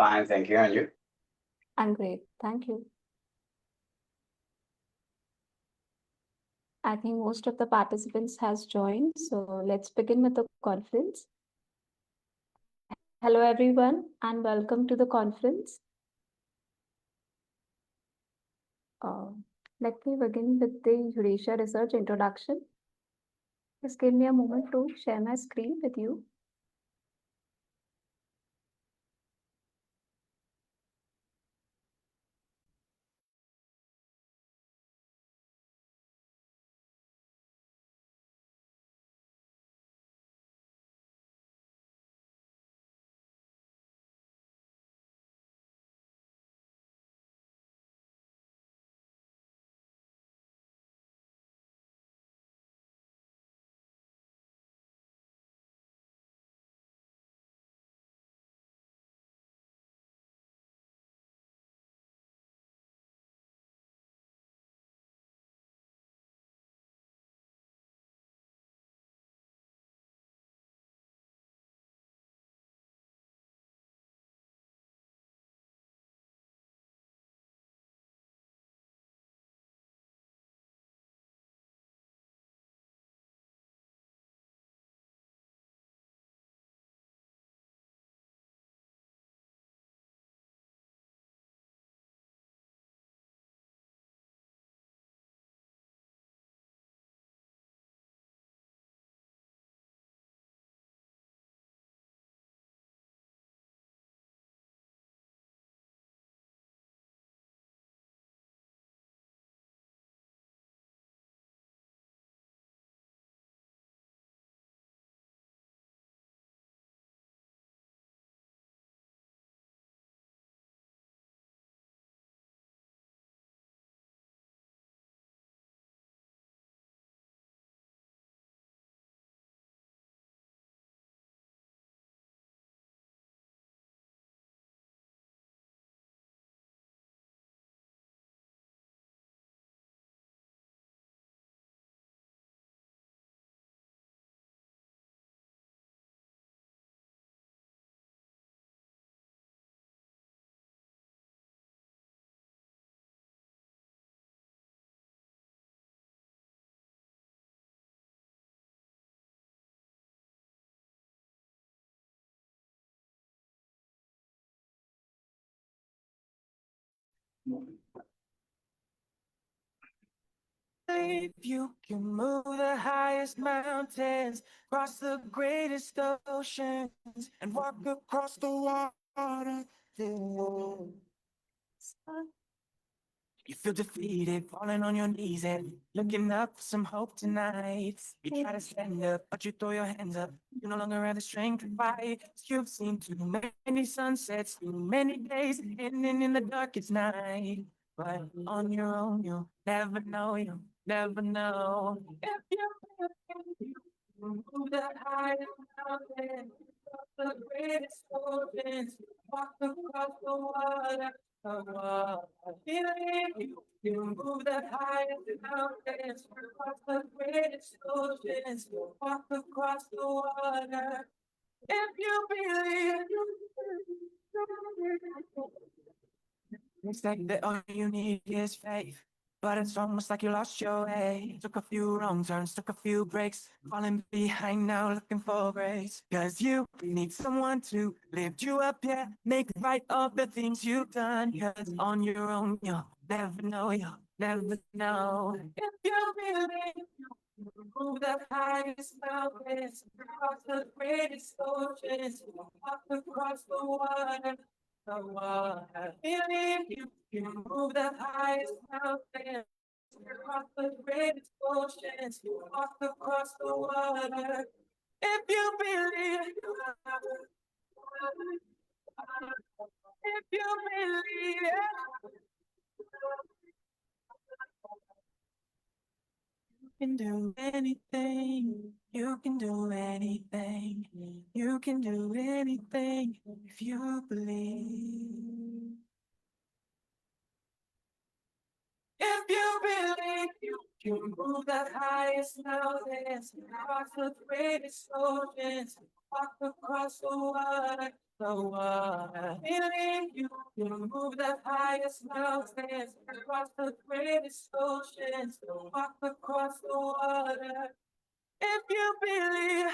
Fine, thank you. And you? I'm great. Thank you. I think most of the participants has joined, so let's begin with the conference. Hello everyone and welcome to the conference. Let me begin with the Eurasia Research introduction. Just give me a moment to share my screen with you. If you can move the highest mountains, cross the greatest oceans, and walk across the water, you feel defeated, falling on your knees and looking up for some hope tonight. You try to stand up, but you throw your hands up. You no longer have the strength to fight. You've seen too many sunsets, too many days, ending in the darkest night. But on your own, you'll never know, you'll never know. If you move the highest mountain, the greatest oceans, walk across the water. You move the highest mountains, across the greatest oceans, walk across the water. If you believe, it's like that all you need is faith. But it's almost like you lost your way. Took a few wrong turns, took a few breaks. Falling behind now, looking for grace. Cause you need someone to lift you up, yeah. Make right of the things you've done. Cause on your own, you'll never know, you'll never know. If you believe, you move the highest mountains, across the greatest oceans, walk across the water. Believe you can move the highest mountains, across the greatest oceans, walk across the water. If you believe, if you believe, you can do anything. You can do anything. You can do anything if you believe. If you believe, you You move the highest mountains, cross the greatest oceans, walk across the water. Feeling you, you move the highest mountains, cross the greatest oceans, walk across the water. If you believe.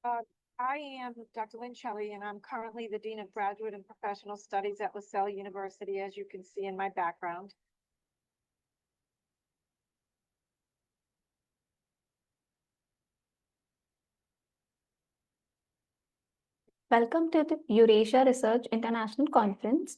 Uh, I am Dr. Lynn Shelley, and I'm currently the Dean of Graduate and Professional Studies at LaSalle University, as you can see in my background. Welcome to the Eurasia Research International Conference.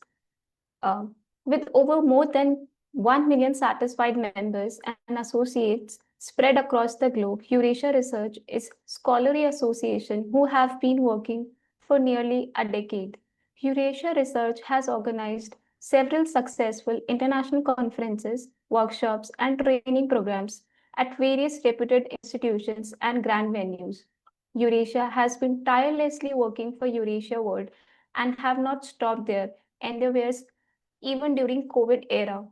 With over more than 1 million satisfied members and associates spread across the globe, Eurasia Research is scholarly association who have been working for nearly a decade. Eurasia Research has organized several successful international conferences, workshops, and training programs at various reputed institutions and grand venues. Eurasia has been tirelessly working for Eurasia World and have not stopped their endeavors even during COVID era,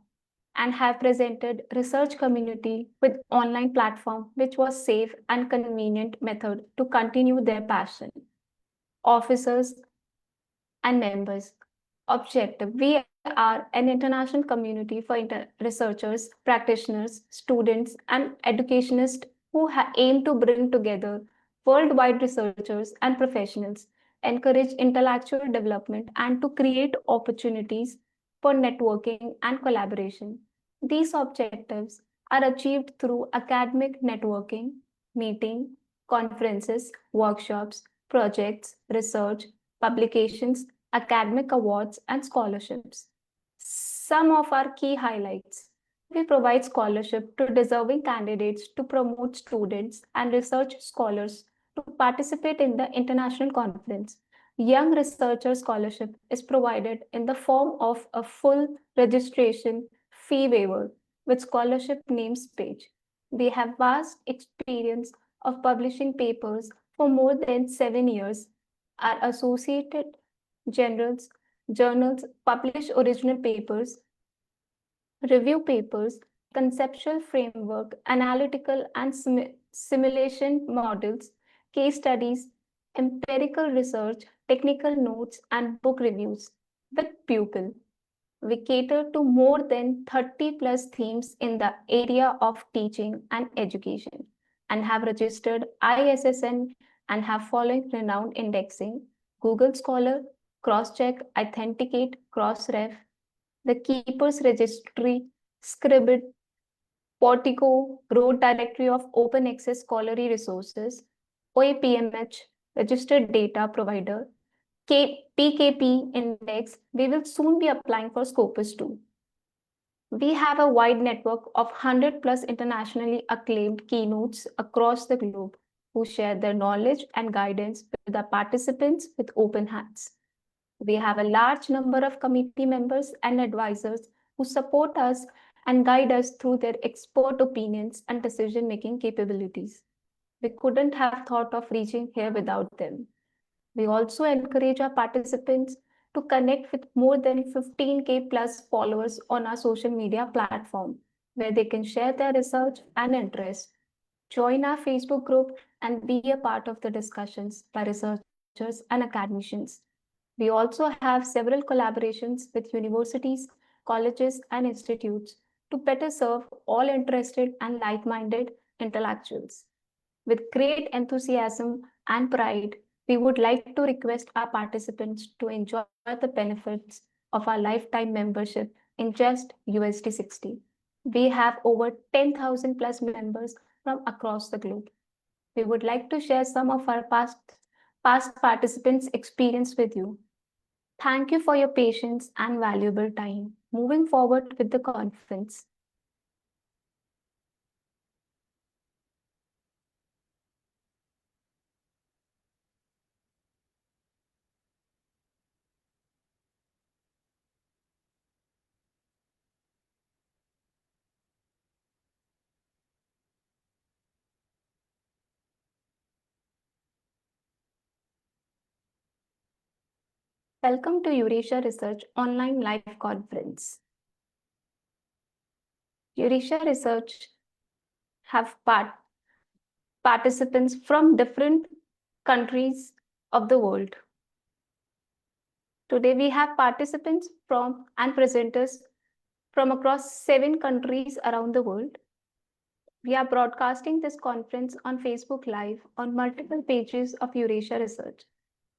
and have presented research community with online platform which was safe and convenient method to continue their passion. Officers and members. Objective: we are an international community for researchers, practitioners, students, and educationists who aim to bring together worldwide researchers and professionals, encourage intellectual development, and to create opportunities for networking and collaboration. These objectives are achieved through academic networking, meeting, conferences, workshops, projects, research, publications, academic awards, and scholarships. Some of our key highlights: we provide scholarship to deserving candidates to promote students and research scholars to participate in the international conference. Young Researcher Scholarship is provided in the form of a full registration fee waiver with scholarship names page. We have vast experience of publishing papers for more than 7 years. Our associated journals, journals publish original papers, review papers, conceptual framework, analytical and simulation models, case studies, empirical research, technical notes, and book reviews. With Pupil, we cater to more than 30 plus themes in the area of teaching and education and have registered ISSN and have following renowned indexing: Google Scholar, Crosscheck, Authenticate, Crossref, the Keepers Registry, Scribd, Portico, Road Directory of Open Access Scholarly Resources, OAPMH, Registered Data Provider, PKP Index. We will soon be applying for Scopus too. We have a wide network of 100 plus internationally acclaimed keynotes across the globe who share their knowledge and guidance with the participants with open hands. We have a large number of committee members and advisors who support us and guide us through their expert opinions and decision-making capabilities. We couldn't have thought of reaching here without them. We also encourage our participants to connect with more than 15K plus followers on our social media platform, where they can share their research and interest. Join our Facebook group and be a part of the discussions by researchers and academicians. We also have several collaborations with universities, colleges, and institutes to better serve all interested and like-minded intellectuals. With great enthusiasm and pride, we would like to request our participants to enjoy the benefits of our lifetime membership in just USD 60. We have over 10,000 plus members from across the globe. We would like to share some of our past participants' experience with you. Thank you for your patience and valuable time. Moving forward with the conference. Welcome to Eurasia Research online live conference. Eurasia Research have participants from different countries of the world. Today we have participants from and presenters from across 7 countries around the world. We are broadcasting this conference on Facebook Live on multiple pages of Eurasia Research.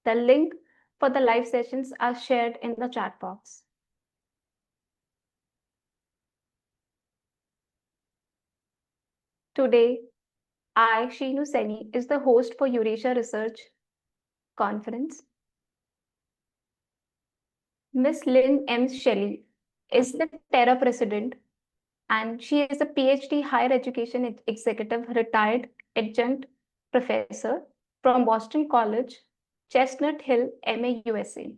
The link for the live sessions are shared in the chat box. Today, I, Sheenu Seni, is the host for Eurasia Research conference. Miss Lynn M. Shelley is the TERA president, and she is a PhD higher education executive, retired adjunct professor from Boston College, Chestnut Hill, MA, USA.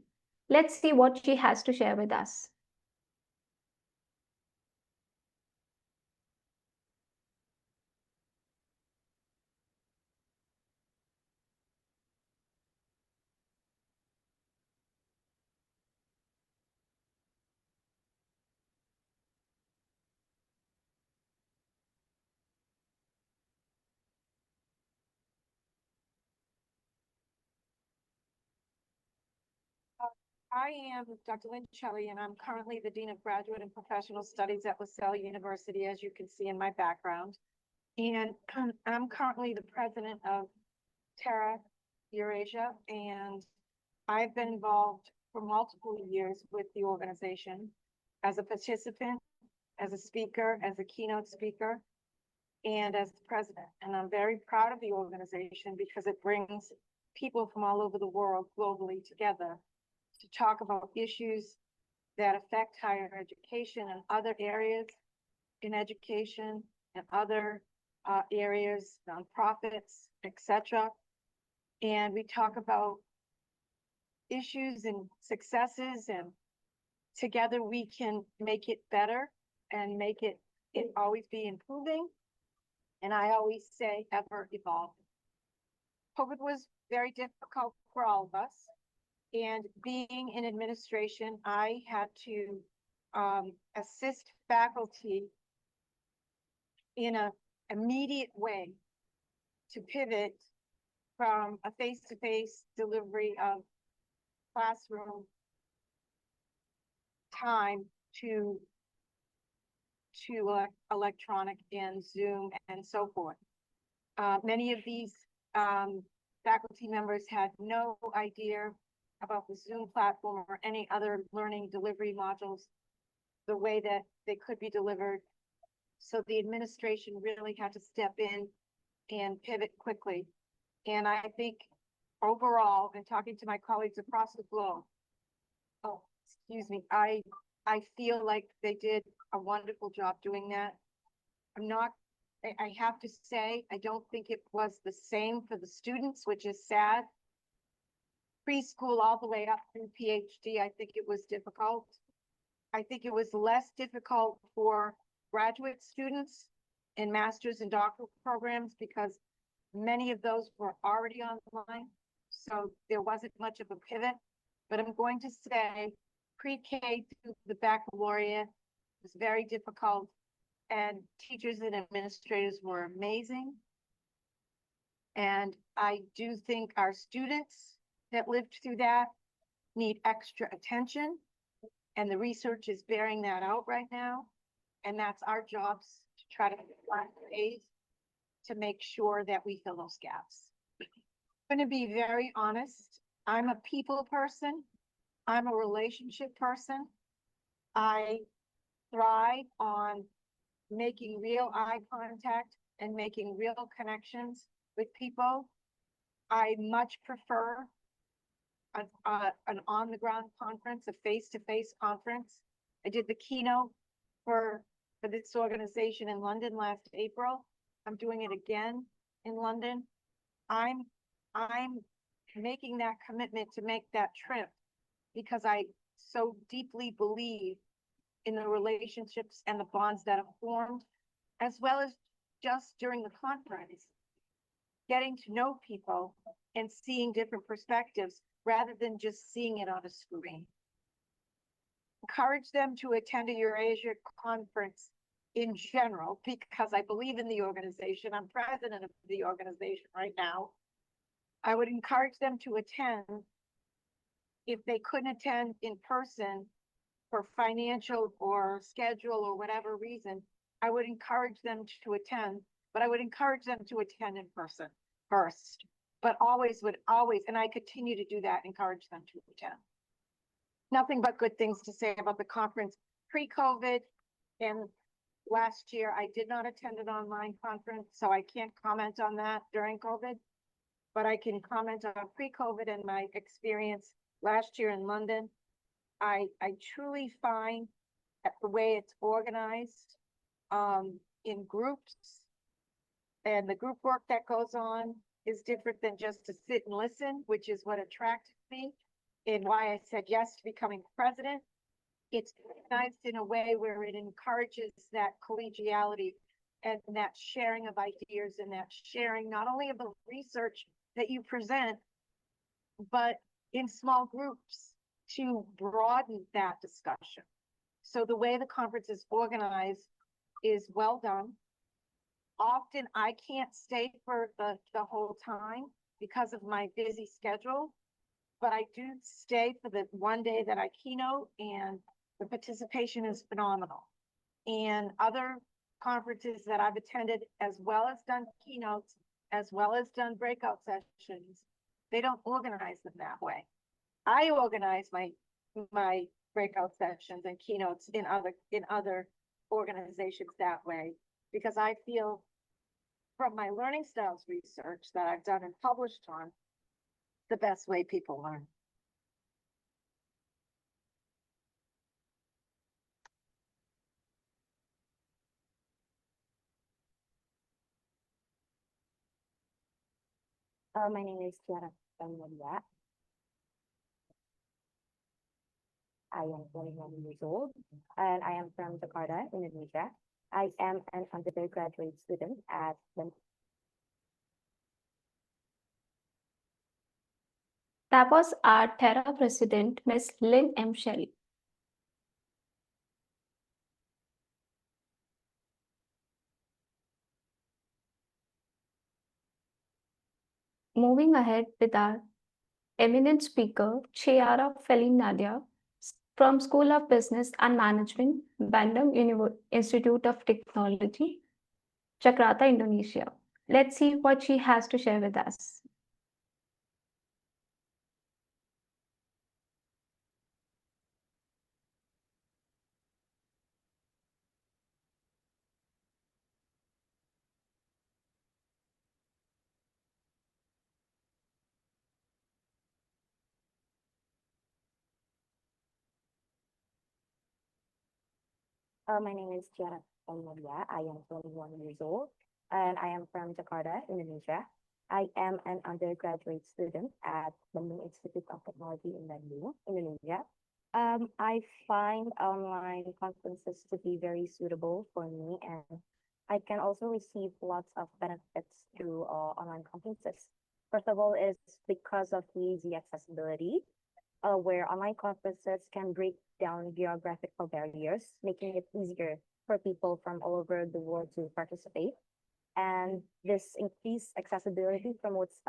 Let's see what she has to share with us. I am Dr. Lynn Shelley, and I'm currently the Dean of Graduate and Professional Studies at LaSalle University, as you can see in my background. And I'm currently the president of TERA Eurasia, and I've been involved for multiple years with the organization as a participant, as a speaker, as a keynote speaker, and as the president. And I'm very proud of the organization because it brings people from all over the world globally together to talk about issues that affect higher education and other areas in education and other areas, nonprofits, etc. And we talk about issues and successes, and together we can make it better and make it always be improving. And I always say ever evolving. COVID was very difficult for all of us. And being in administration, I had to assist faculty in an immediate way to pivot from a face-to-face delivery of classroom time to electronic and Zoom and so forth. Many of these faculty members had no idea about the Zoom platform or any other learning delivery modules, the way that they could be delivered. So the administration really had to step in and pivot quickly. And I think overall, and talking to my colleagues across the globe, I feel like they did a wonderful job doing that. I have to say, I don't think it was the same for the students, which is sad. Preschool all the way up through PhD, I think it was difficult. I think it was less difficult for graduate students in master's and doctoral programs because many of those were already online. So there wasn't much of a pivot. But I'm going to say pre-K to the baccalaureate was very difficult, and teachers and administrators were amazing. And I do think our students that lived through that need extra attention, and the research is bearing that out right now. And that's our jobs to try to find ways to make sure that we fill those gaps. I'm going to be very honest. I'm a people person. I'm a relationship person. I thrive on making real eye contact and making real connections with people. I much prefer an on-the-ground conference, a face-to-face conference. I did the keynote for this organization in London last April. I'm doing it again in London. I'm making that commitment to make that trip because I so deeply believe in the relationships and the bonds that have formed, as well as just during the conference. getting to know people and seeing different perspectives rather than just seeing it on a screen. Encourage them to attend a Eurasia conference in general, because I believe in the organization. I'm president of the organization right now. I would encourage them to attend. If they couldn't attend in person for financial or schedule or whatever reason, I would encourage them to attend, but I would encourage them to attend in person first. But always, and I continue to do that, encourage them to attend. Nothing but good things to say about the conference pre-COVID. And last year, I did not attend an online conference, so I can't comment on that during COVID. But I can comment on pre-COVID and my experience last year in London. I truly find that the way it's organized in groups and the group work that goes on is different than just to sit and listen, which is what attracted me and why I said yes to becoming president. It's organized in a way where it encourages that collegiality and that sharing of ideas and that sharing not only of the research that you present, but in small groups to broaden that discussion. So the way the conference is organized is well done. Often I can't stay for the whole time because of my busy schedule, but I do stay for the one day that I keynote, and the participation is phenomenal. And other conferences that I've attended, as well as done keynotes, as well as done breakout sessions, they don't organize them that way. I organize my breakout sessions and keynotes in other organizations that way, because I feel from my learning styles research that I've done and published on, the best way people learn. My name is Tiara Maria. I am 21 years old, and I am from Jakarta, Indonesia. I am an undergraduate student at the That was our Terra President, Ms. Lynn M. Shelley. Moving ahead with our eminent speaker, Chiara Nadia, from School of Business and Management, Bandung Institute of Technology, Jakarta, Indonesia. Let's see what she has to share with us. My name is Tiara Maria. I am 21 years old, and I am from Jakarta, Indonesia. I am an undergraduate student at the Institute of Technology in Bandung, Indonesia. I find online conferences to be very suitable for me, and I can also receive lots of benefits through online conferences. First of all, is because of the easy accessibility, where online conferences can break down geographical barriers, making it easier for people from all over the world to participate. And this increased accessibility promotes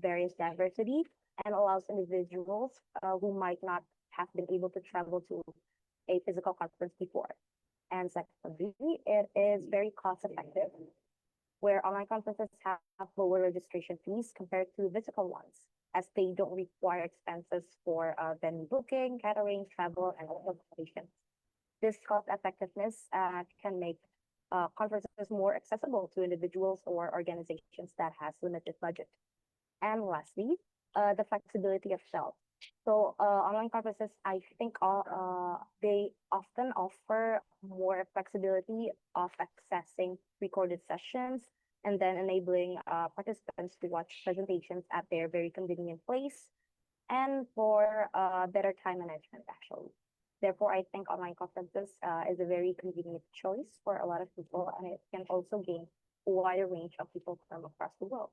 various diversity and allows individuals who might not have been able to travel to a physical conference before. And secondly, it is very cost effective, where online conferences have lower registration fees compared to physical ones, as they don't require expenses for venue booking, catering, travel, and accommodation. This cost effectiveness can make conferences more accessible to individuals or organizations that has limited budget. And lastly, the flexibility of shelf. So online conferences, I think they often offer more flexibility of accessing recorded sessions and then enabling participants to watch presentations at their very convenient place and for better time management, actually. Therefore, I think online conferences is a very convenient choice for a lot of people, and it can also gain a wider range of people from across the world.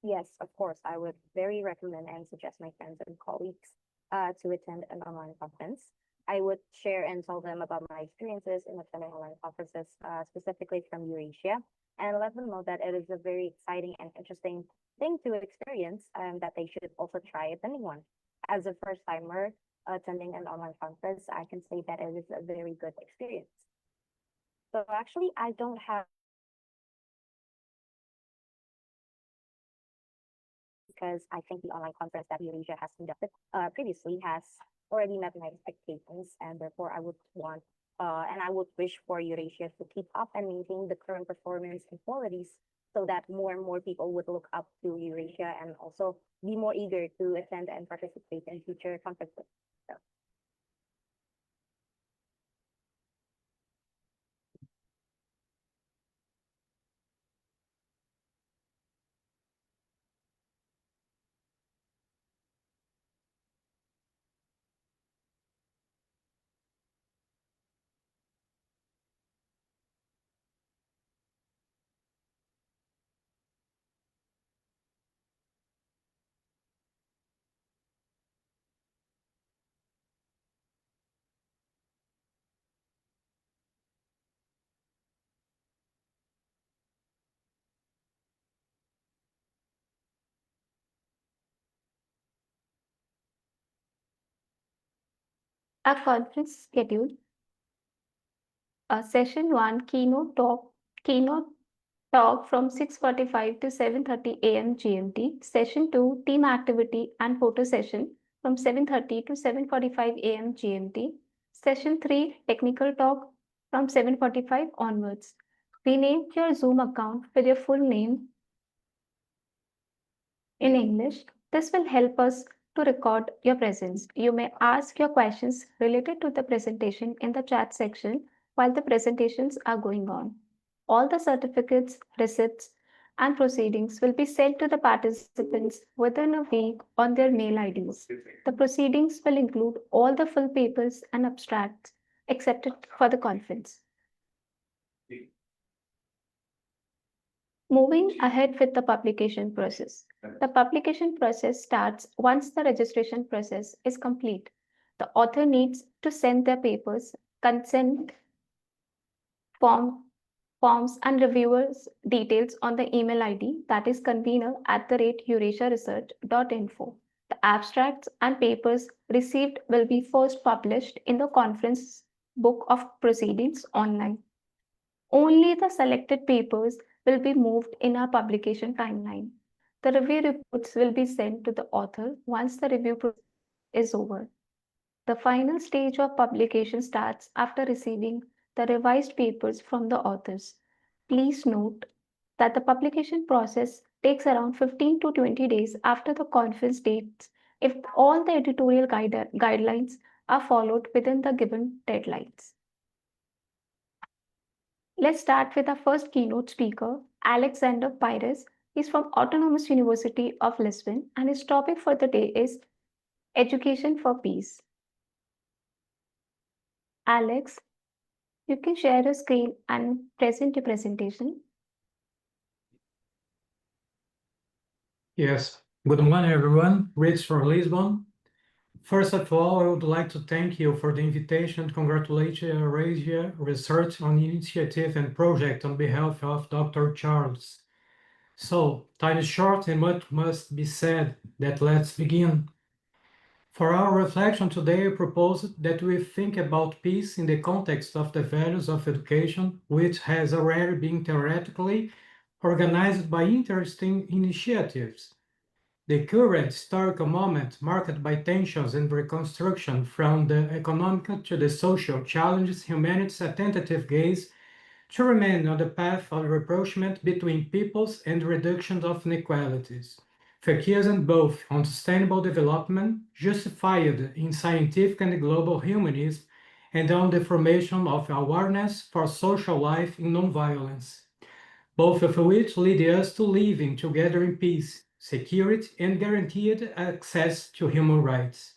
Yes, of course. I would very recommend and suggest my friends and colleagues to attend an online conference. I would share and tell them about my experiences in attending online conferences, specifically from Eurasia, and let them know that it is a very exciting and interesting thing to experience, and that they should also try attending one. As a first timer attending an online conference, I can say that it is a very good experience. So actually, I don't have, because I think the online conference that Eurasia has conducted previously has already met my expectations, and therefore I would want and I would wish for Eurasia to keep up and maintain the current performance and qualities, so that more and more people would look up to Eurasia and also be more eager to attend and participate in future conferences. So, Our conference schedule. Session 1 keynote talk from 6:45 to 7:30 a.m. GMT. Session 2 team activity and photo session from 7:30 to 7:45 a.m. GMT. Session 3 technical talk from 7:45 onwards. Rename your Zoom account with your full name in English. This will help us to record your presence. You may ask your questions related to the presentation in the chat section while the presentations are going on. All the certificates, receipts, and proceedings will be sent to the participants within a week on their mail IDs. The proceedings will include all the full papers and abstracts accepted for the conference. Moving ahead with the publication process. The publication process starts once the registration process is complete. The author needs to send their papers, consent forms, and reviewers' details on the email ID, that is convener@eurasiaresearch.info. The abstracts and papers received will be first published in the conference book of proceedings online. Only the selected papers will be moved in our publication timeline. The review reports will be sent to the author once the review process is over. The final stage of publication starts after receiving the revised papers from the authors. Please note that the publication process takes around 15 to 20 days after the conference dates if all the editorial guidelines are followed within the given deadlines. Let's start with our first keynote speaker, Alexander Pires. He's from Autonomous University of Lisbon, and his topic for the day is Education for Peace. Alex, you can share your screen and present your presentation. Yes. Good morning, everyone. Greetings from Lisbon. First of all, I would like to thank you for the invitation and congratulate Eurasia Research on the initiative and project on behalf of Dr. Charles. So, time is short and much must be said. Let's begin. For our reflection today, I propose that we think about peace in the context of the values of education, which has already been theoretically organized by interesting initiatives. The current historical moment, marked by tensions and reconstruction from the economic to the social, challenges humanity's attentive gaze to remain on the path of rapprochement between peoples and reduction of inequalities, focusing both on sustainable development, justified in scientific and global humanism, and on the formation of awareness for social life in non-violence, both of which lead us to living together in peace, security, and guaranteed access to human rights.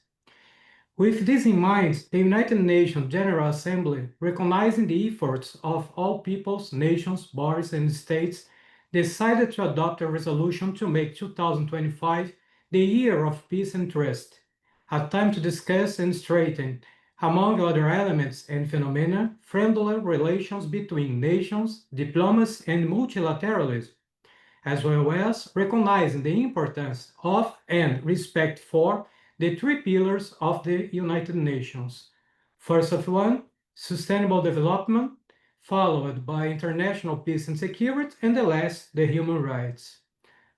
With this in mind, the United Nations General Assembly, recognizing the efforts of all peoples, nations, bodies, and states decided to adopt a resolution to make 2025 the year of peace and trust, a time to discuss and strengthen, among other elements and phenomena, friendly relations between nations, diplomacy, and multilateralism, as well as recognizing the importance of and respect for the three pillars of the United Nations. First of one, sustainable development, followed by international peace and security, and the last, the human rights.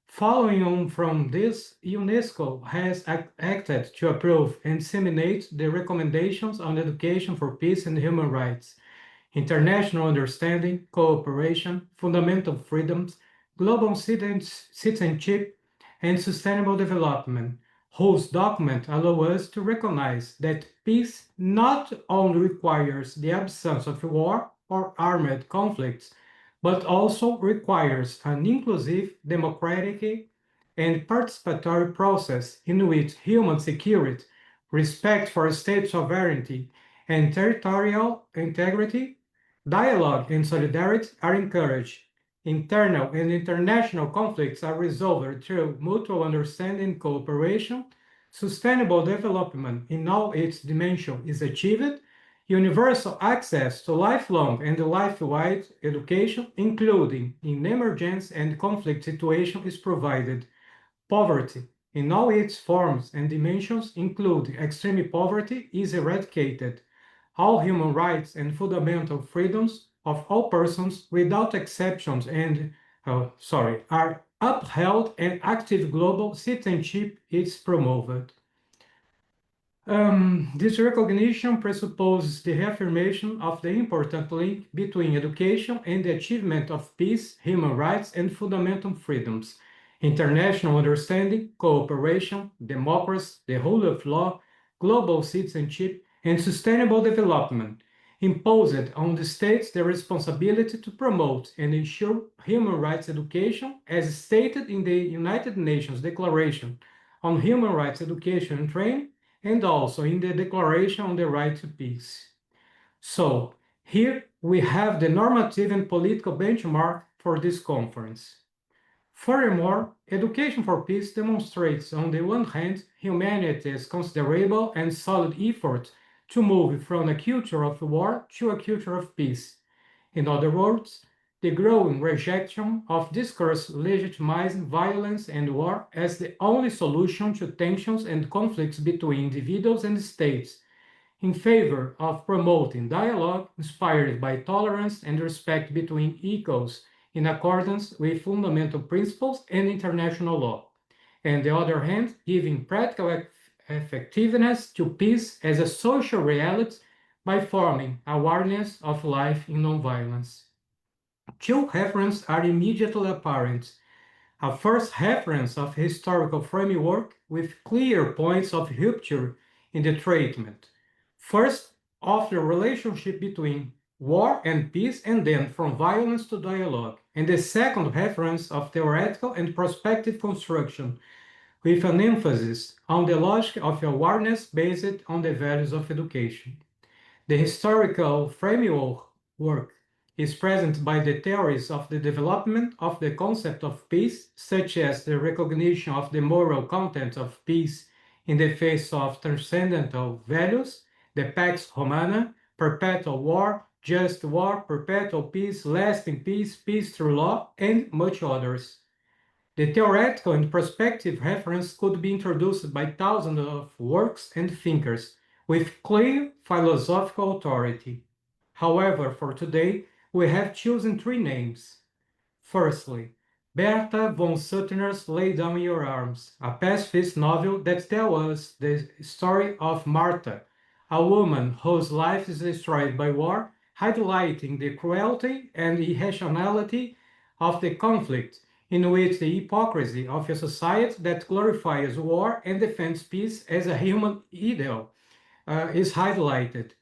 Following on from this, UNESCO has acted to approve and disseminate the recommendations on education for peace and human rights, international understanding, cooperation, fundamental freedoms, global citizenship, and sustainable development, whose document allow us to recognize that peace not only requires the absence of war or armed conflicts, but also requires an inclusive, democratic, and participatory process in which human security, respect for state sovereignty, and territorial integrity, dialogue and solidarity are encouraged. Internal and international conflicts are resolved through mutual understanding and cooperation. Sustainable development in all its dimensions is achieved. Universal access to lifelong and life-wide education, including in emergency and conflict situations, is provided. Poverty, in all its forms and dimensions, including extreme poverty, is eradicated. All human rights and fundamental freedoms of all persons, without exceptions, are upheld, and active global citizenship is promoted. This recognition presupposes the reaffirmation of the important link between education and the achievement of peace, human rights, and fundamental freedoms, international understanding, cooperation, democracy, the rule of law, global citizenship, and sustainable development, imposed on the states the responsibility to promote and ensure human rights education as stated in the United Nations Declaration on Human Rights Education and Training, and also in the Declaration on the Right to Peace. So, here we have the normative and political benchmark for this conference. Furthermore, Education for Peace demonstrates, on the one hand, humanity's considerable and solid effort to move from a culture of war to a culture of peace. In other words, the growing rejection of discourse legitimizing violence and war as the only solution to tensions and conflicts between individuals and states, in favor of promoting dialogue inspired by tolerance and respect between equals in accordance with fundamental principles and international law. On the other hand, giving practical effectiveness to peace as a social reality by forming awareness of life in nonviolence. Two references are immediately apparent. A first reference of historical framework with clear points of rupture in the treatment. First, of the relationship between war and peace, and then from violence to dialogue. And the second reference of theoretical and prospective construction, with an emphasis on the logic of awareness based on the values of education. The historical framework is present by the theories of the development of the concept of peace, such as the recognition of the moral content of peace in the face of transcendental values, the Pax Romana, perpetual war, just war, perpetual peace, lasting peace, peace through law, and much others. The theoretical and prospective reference could be introduced by thousands of works and thinkers with clear philosophical authority. However, for today, we have chosen three names. Firstly, Bertha von Sutter's Lay Down Your Arms, a pacifist novel that tells us the story of Martha, a woman whose life is destroyed by war, highlighting the cruelty and irrationality of the conflict, in which the hypocrisy of a society that glorifies war and defends peace as a human ideal is highlighted.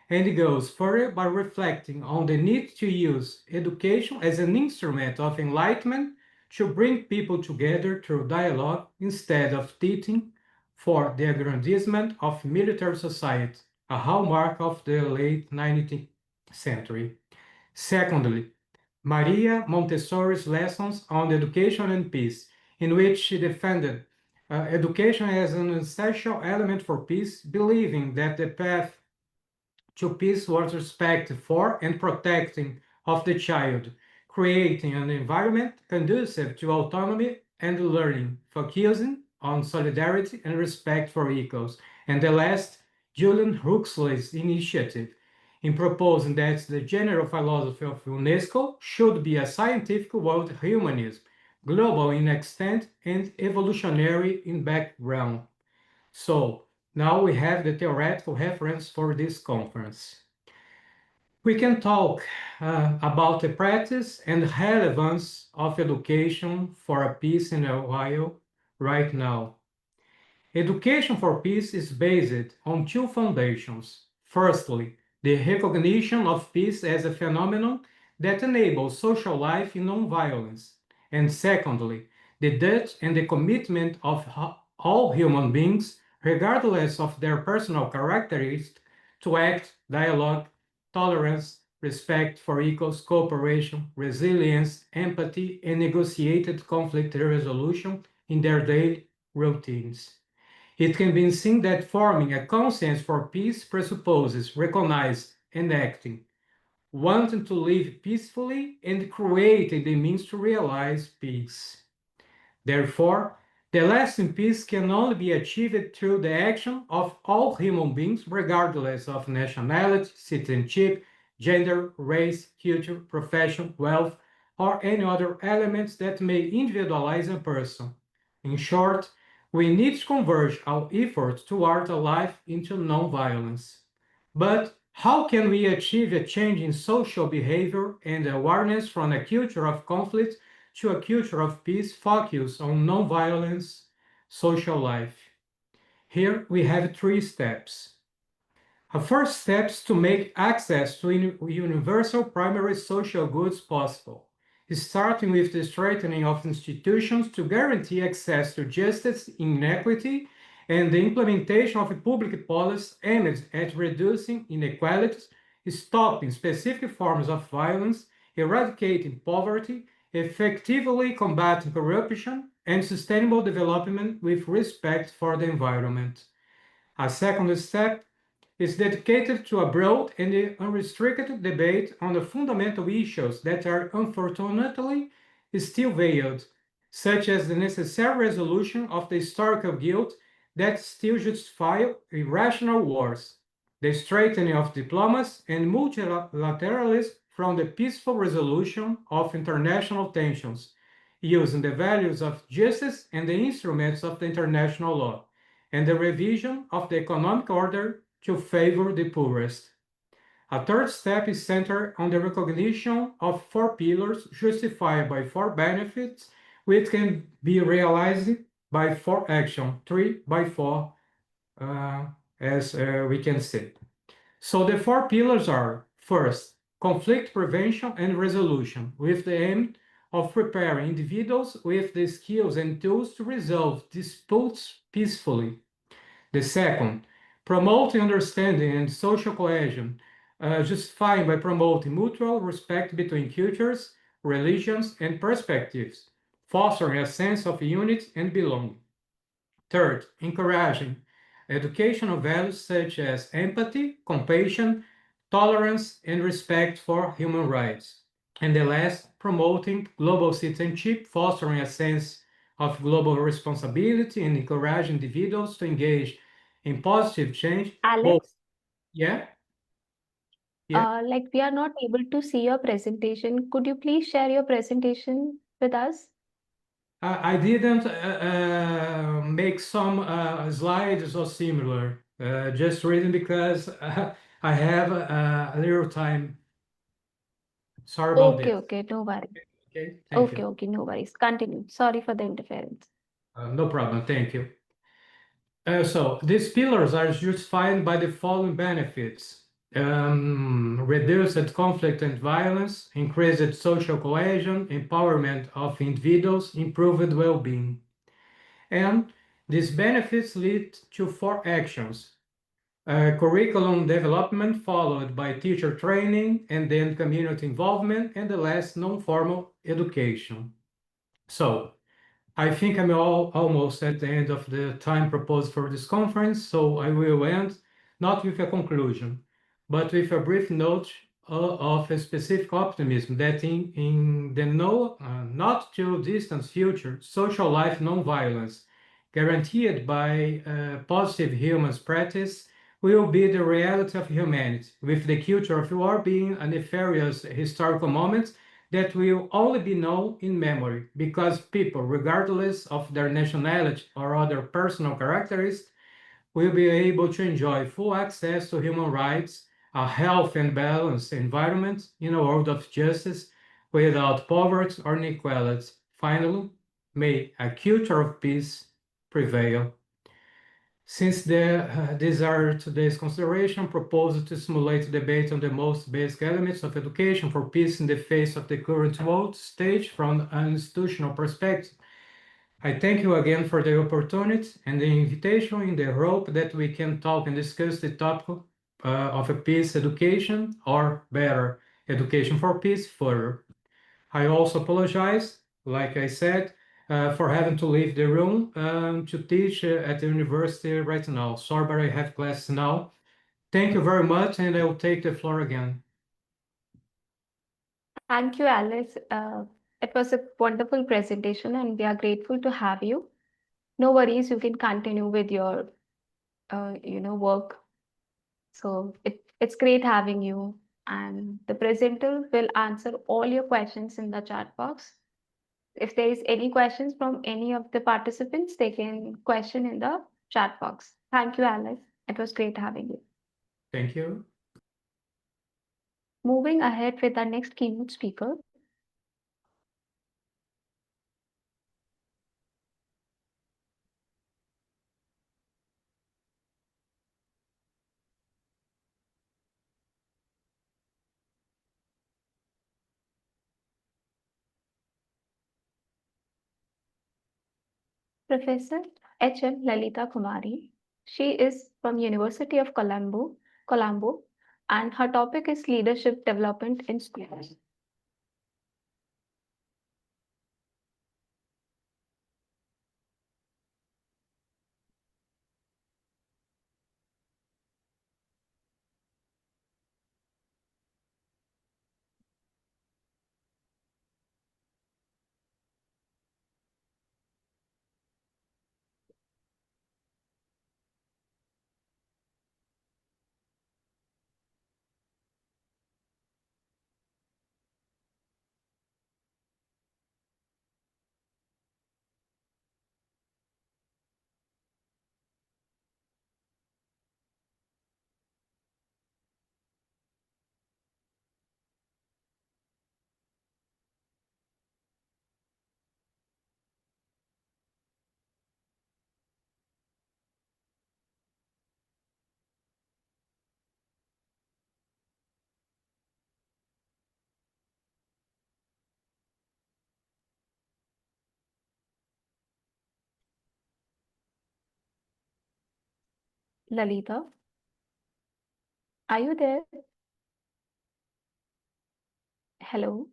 And it goes further by reflecting on the need to use education as an instrument of enlightenment to bring people together through dialogue instead of teaching for the aggrandizement of military society, a hallmark of the late 19th century. Secondly, Maria Montessori's Lessons on Education and Peace, in which she defended education as an essential element for peace, believing that the path to peace was respect for and protecting of the child, creating an environment conducive to autonomy and learning, focusing on solidarity and respect for equals. And the last, Julian Huxley's initiative in proposing that the general philosophy of UNESCO should be a scientific world humanism, global in extent and evolutionary in background. So now we have the theoretical reference for this conference. We can talk about the practice and relevance of education for a peace in a while right now. Education for peace is based on two foundations. Firstly, the recognition of peace as a phenomenon that enables social life in non-violence. And secondly, the duty and the commitment of all human beings, regardless of their personal characteristics, to act, dialogue, tolerance, respect for equals, cooperation, resilience, empathy, and negotiated conflict resolution in their daily routines. It can be seen that forming a conscience for peace presupposes recognizing and acting, wanting to live peacefully and creating the means to realize peace. Therefore, the lasting peace can only be achieved through the action of all human beings, regardless of nationality, citizenship, gender, race, culture, profession, wealth, or any other elements that may individualize a person. In short, we need to converge our efforts toward a life into non-violence. But how can we achieve a change in social behavior and awareness from a culture of conflict to a culture of peace focused on non-violence social life? Here we have 3 steps. A first step is to make access to universal primary social goods possible, starting with the strengthening of institutions to guarantee access to justice, inequity, and the implementation of a public policy aimed at reducing inequalities, stopping specific forms of violence, eradicating poverty, effectively combating corruption, and sustainable development with respect for the environment. A second step is dedicated to a broad and unrestricted debate on the fundamental issues that are unfortunately still veiled, such as the necessary resolution of the historical guilt that still justify irrational wars, the strengthening of diplomacy and multilateralism from the peaceful resolution of international tensions, using the values of justice and the instruments of the international law, and the revision of the economic order to favor the poorest. A third step is centered on the recognition of 4 pillars justified by 4 benefits, which can be realized by 4 actions, 3 by 4, as we can see. So the 4 pillars are, first, conflict prevention and resolution, with the aim of preparing individuals with the skills and tools to resolve disputes peacefully. The second, promoting understanding and social cohesion, justified by promoting mutual respect between cultures, religions, and perspectives, fostering a sense of unity and belonging. Third, encouraging educational values such as empathy, compassion, tolerance, and respect for human rights. And the last, promoting global citizenship, fostering a sense of global responsibility and encouraging individuals to engage in positive change. Alex, Yeah, like we are not able to see your presentation. Could you please share your presentation with us? I didn't make some slides or similar. Just reading because I have a little time. Sorry about Okay, this. okay, no worries. Okay, thank Okay, you. okay, no worries. Continue. Sorry for the interference. No problem, thank you. So these pillars are justified by the following benefits. Reduced conflict and violence, increased social cohesion, empowerment of individuals, improved well-being. And these benefits lead to 4 actions. curriculum development followed by teacher training and then community involvement and the last non-formal education. So I think I'm almost at the end of the time proposed for this conference, so I will end not with a conclusion, but with a brief note of a specific optimism that in the not too distant future, social life non-violence, guaranteed by positive human practice, will be the reality of humanity, with the culture of war being a nefarious historical moment that will only be known in memory, because people, regardless of their nationality or other personal characteristics, will be able to enjoy full access to human rights, a healthy and balanced environment in a world of justice without poverty or inequality. Finally, may a culture of peace prevail. Since these are today's consideration, proposed to stimulate debate on the most basic elements of education for peace in the face of the current world stage from an institutional perspective. I thank you again for the opportunity and the invitation in the hope that we can talk and discuss the topic of a peace education, or better, education for peace further. I also apologize, like I said, for having to leave the room to teach at the university right now. Sorry, but I have class now. Thank you very much, and I will take the floor again. Thank you, Alice. It was a wonderful presentation, and we are grateful to have you. No worries, you can continue with your, work. So it's great having you. And the presenter will answer all your questions in the chat box. If there is any questions from any of the participants, they can question in the chat box. Thank you, Alice. It was great having you. Thank you. Moving ahead with our next keynote speaker. Professor H.M. Lalita Kumari. She is from University of Colombo, and her topic is leadership development in schools. Lalita, are you there? Hello.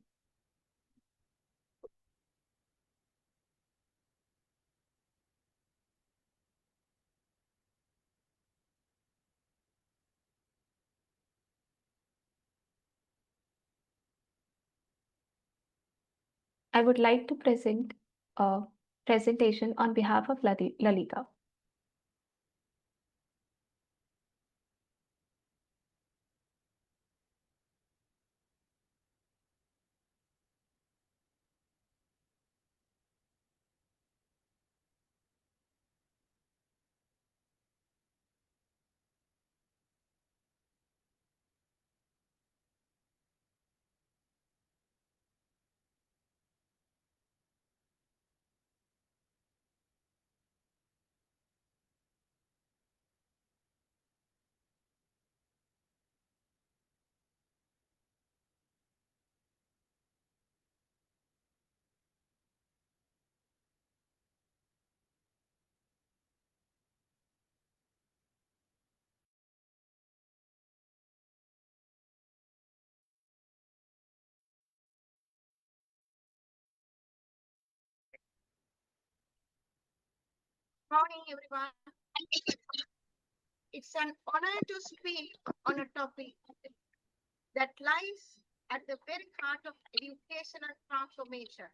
I would like to present a presentation on behalf of Lalita. Morning, everyone. It's an honor to speak on a topic that lies at the very heart of educational transformation.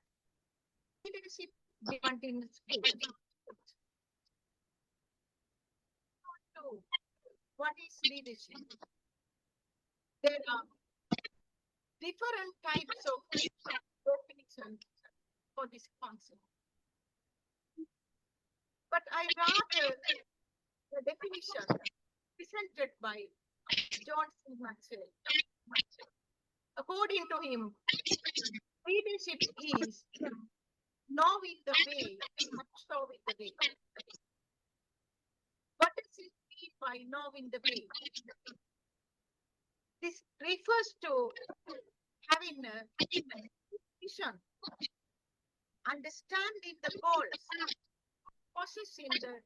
Leadership development in schools. So, what is leadership? There are different types of definitions for this concept. But I rather the definition presented by John C. Maxwell. According to him, leadership is knowing the way, not showing the way. What does it mean by knowing the way? This refers to having a vision, understanding the goals, possessing the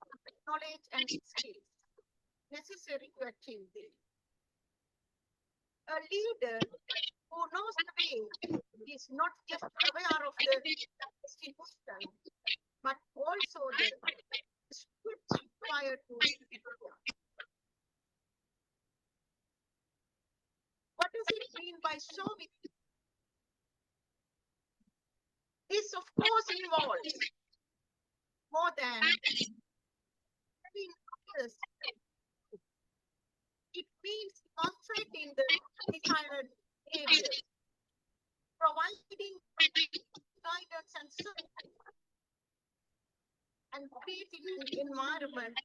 knowledge and skills necessary to achieve this. A leader who knows the way is not just aware of the destination, but also the steps required to get there. What does it mean by showing? This, of course, involves more than having others. It means demonstrating the desired behavior, providing guidance and support, and creating an environment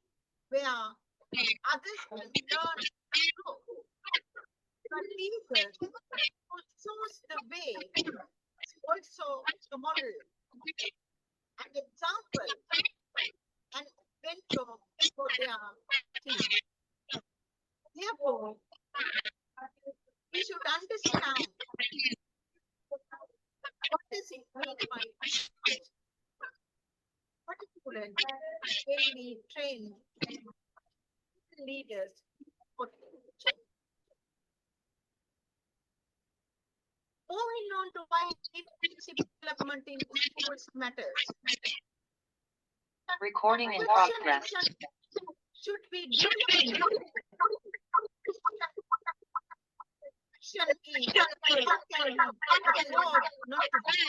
where others can learn and grow. The leader who shows the way is also the model, an example, and mentor for their team. Therefore, we should understand what does it mean by particularly when we train leaders for change. Moving on to why leadership development in schools matters. Recording in Question progress. should be developed. Question is, how can we afford not to do?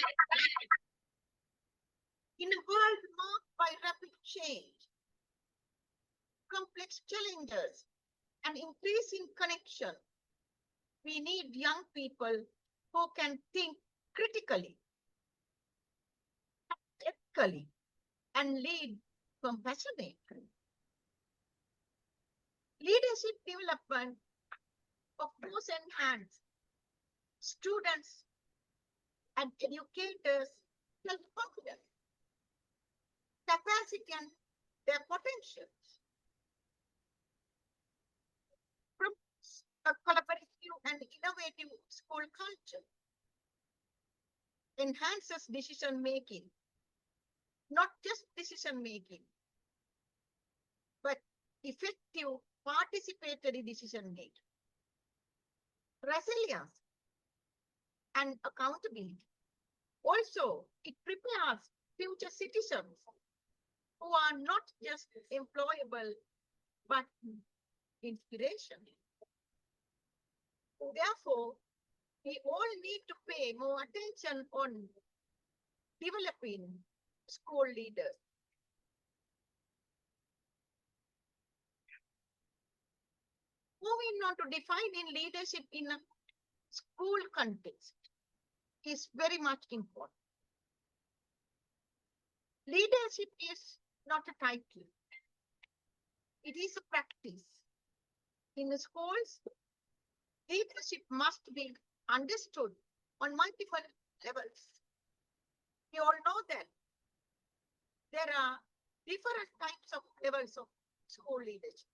In a world marked by rapid change, complex challenges, and increasing connection, we need young people who can think critically, ethically, and lead compassionately. Leadership development, of course, enhance students and educators' self-confidence, capacity, and their potentials. Promotes a collaborative and innovative school culture. Enhances decision making, not just decision making, but effective participatory decision making. Resilience and accountability. Also, it prepares future citizens who are not just employable, but inspirational. Therefore, we all need to pay more attention on developing school leaders. Moving on to defining leadership in a school context is very much important. Leadership is not a title. It is a practice. In the schools, leadership must be understood on multiple levels. We all know that there are different types of levels of school leadership.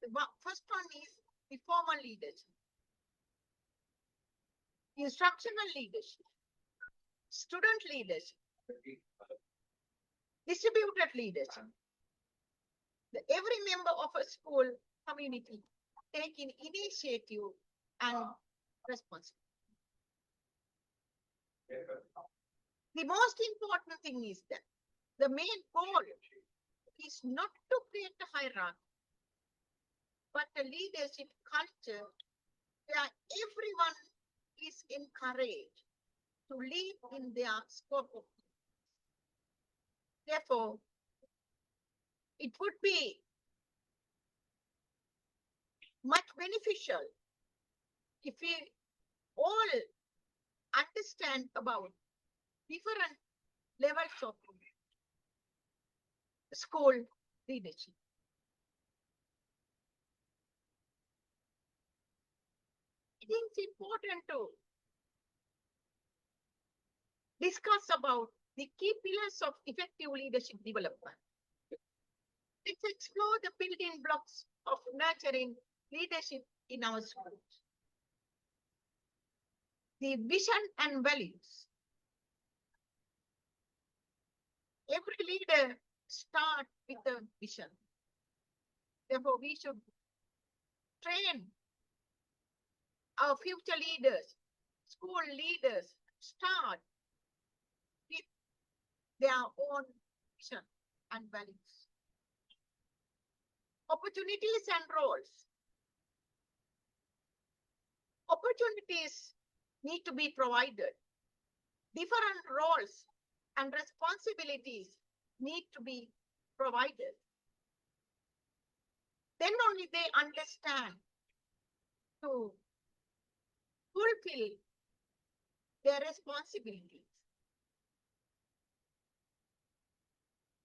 The first one is the formal leadership, instructional leadership, student leadership, distributed leadership. Every member of a school community taking initiative and responsibility. The most important thing is that the main goal is not to create a hierarchy, but a leadership culture where everyone is encouraged to lead in their scope of. Therefore, it would be much beneficial if we all understand about different levels of school leadership. I think it's important to discuss about the key pillars of effective leadership development. Let's explore the building blocks of nurturing leadership in our schools. The vision and values. Every leader starts with a vision. Therefore, we should train our future leaders, school leaders, start with their own vision and values. Opportunities and roles. Opportunities need to be provided. Different roles and responsibilities need to be provided. Then only they understand to fulfill their responsibilities.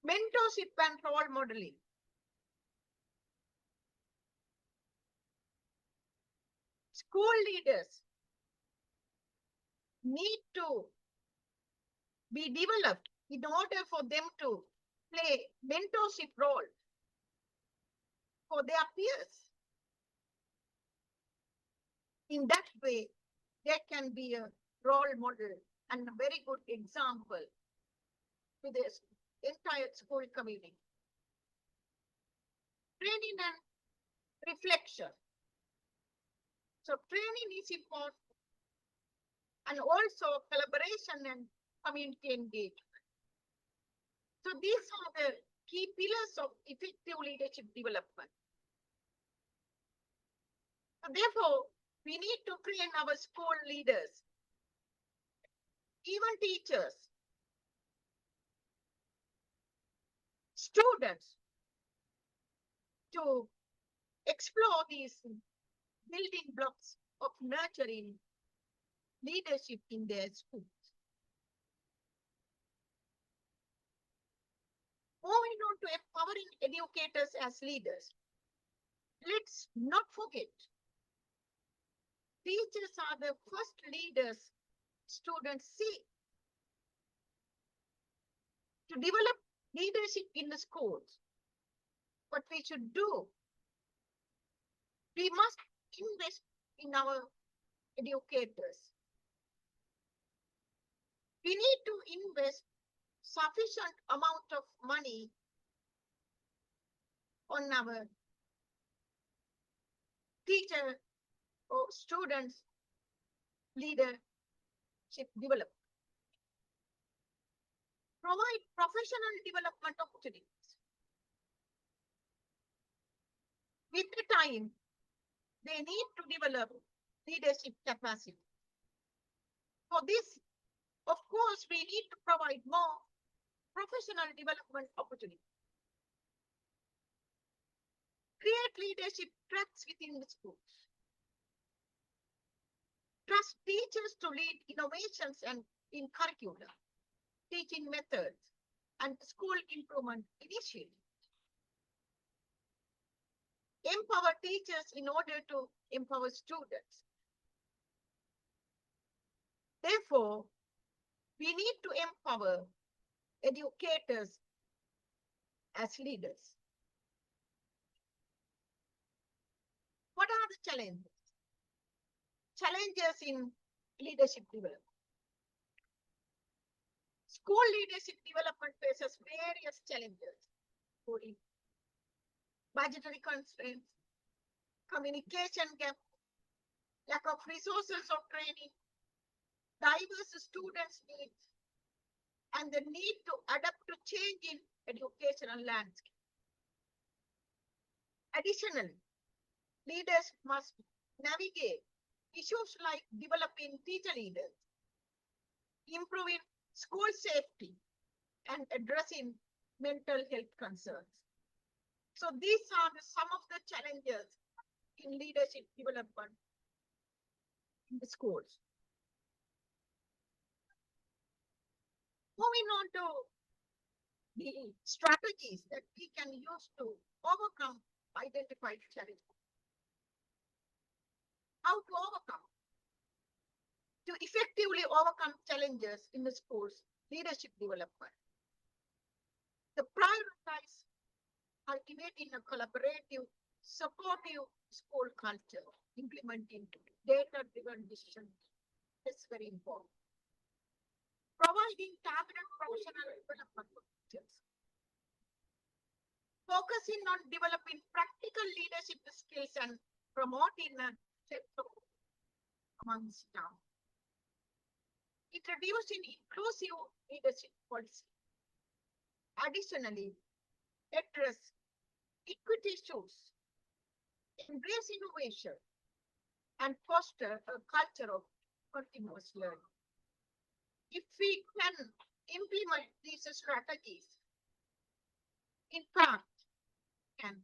Mentorship and role modeling. School leaders need to be developed in order for them to play mentorship role for their peers. In that way, there can be a role model and a very good example to the entire school community. Training and reflection. So training is important, and also collaboration and community engagement. So these are the key pillars of effective leadership development. So therefore, we need to train our school leaders, even teachers, students, to explore these building blocks of nurturing leadership in their schools. Moving on to empowering educators as leaders. Let's not forget, teachers are the first leaders students see. To develop leadership in the schools, what we should do, we must invest in our educators. We need to invest sufficient amount of money on our teacher or students leadership development. Provide professional development opportunities. With the time, they need to develop leadership capacity. For this, of course, we need to provide more professional development opportunities. Create leadership tracks within the schools. Trust teachers to lead innovations and in curriculum, teaching methods, and school improvement initiatives. Empower teachers in order to empower students. Therefore, we need to empower educators as leaders. What are the challenges? Challenges in leadership development. School leadership development faces various challenges, including budgetary constraints, communication gap, lack of resources of training, diverse students' needs, and the need to adapt to changing educational landscape. Additionally, leaders must navigate issues like developing teacher leaders, improving school safety, and addressing mental health concerns. So these are some of the challenges in leadership development in the schools. Moving on to the strategies that we can use to overcome identified challenges. How to overcome? To effectively overcome challenges in the schools, leadership development. The prioritize cultivating a collaborative, supportive school culture, implementing data-driven decisions is very important. Providing targeted professional development for teachers. Focusing on developing practical leadership skills and promoting a sense of among staff. Introducing inclusive leadership policy. Additionally, address equity issues, embrace innovation, and foster a culture of continuous learning. If we can implement these strategies, in fact, can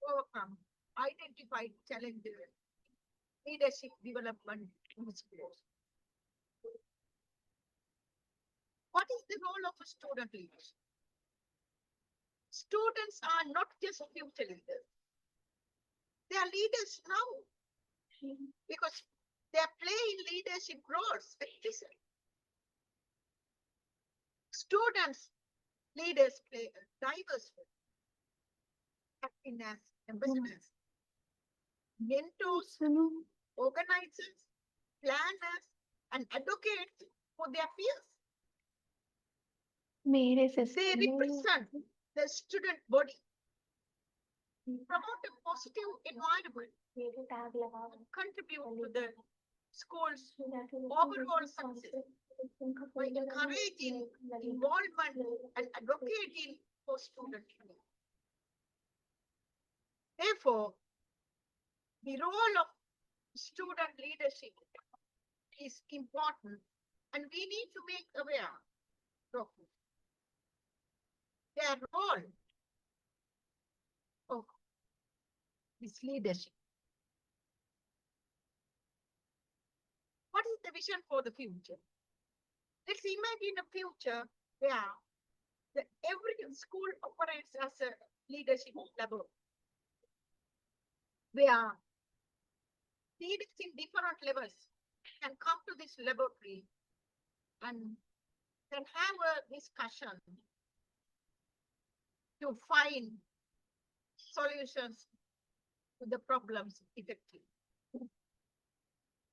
overcome identified challenges, leadership development in schools. What is the role of a student leader? Students are not just future leaders. They are leaders now because they are playing leadership roles at present. Students, leaders play a diverse role. Acting as ambassadors, mentors, organizers, planners, and advocates for their peers. मेरे They system represent the student body, promote a positive environment, and contribute to the school's overall success by encouraging involvement and advocating for student learning. Therefore, the role of student leadership is important, and we need to make aware of their role of this leadership. What is the vision for the future? Let's imagine a future where every school operates as a leadership laboratory, where leaders in different levels can come to this laboratory and can have a discussion to find solutions to the problems effectively.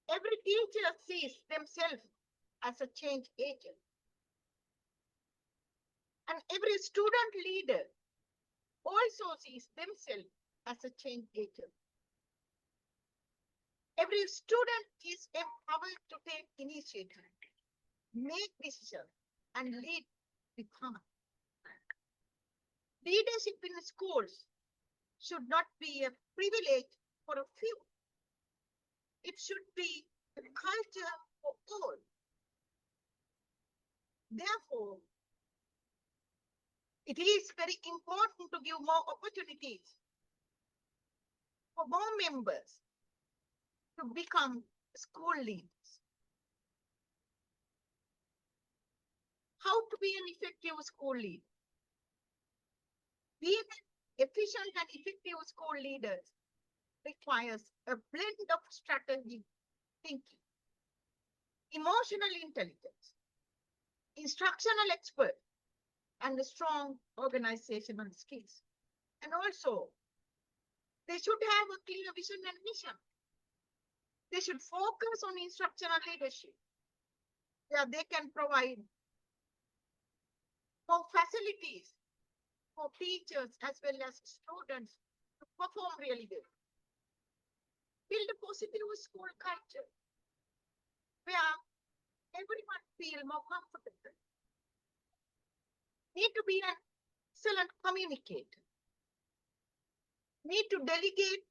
Every teacher sees themselves as a change agent. And every student leader also sees themselves as a change agent. Every student is empowered to take initiative, make decisions, and lead with heart. Leadership in schools should not be a privilege for a few. It should be a culture for all. Therefore, it is very important to give more opportunities for more members to become school leaders. How to be an effective school leader? Being efficient and effective school leaders requires a blend of strategic thinking, emotional intelligence, instructional expert, and strong organizational skills. And also, they should have a clear vision and mission. They should focus on instructional leadership, where they can provide more facilities for teachers as well as students to perform really well. Build a positive school culture where everyone feels more comfortable. Need to be an excellent communicator. need to delegate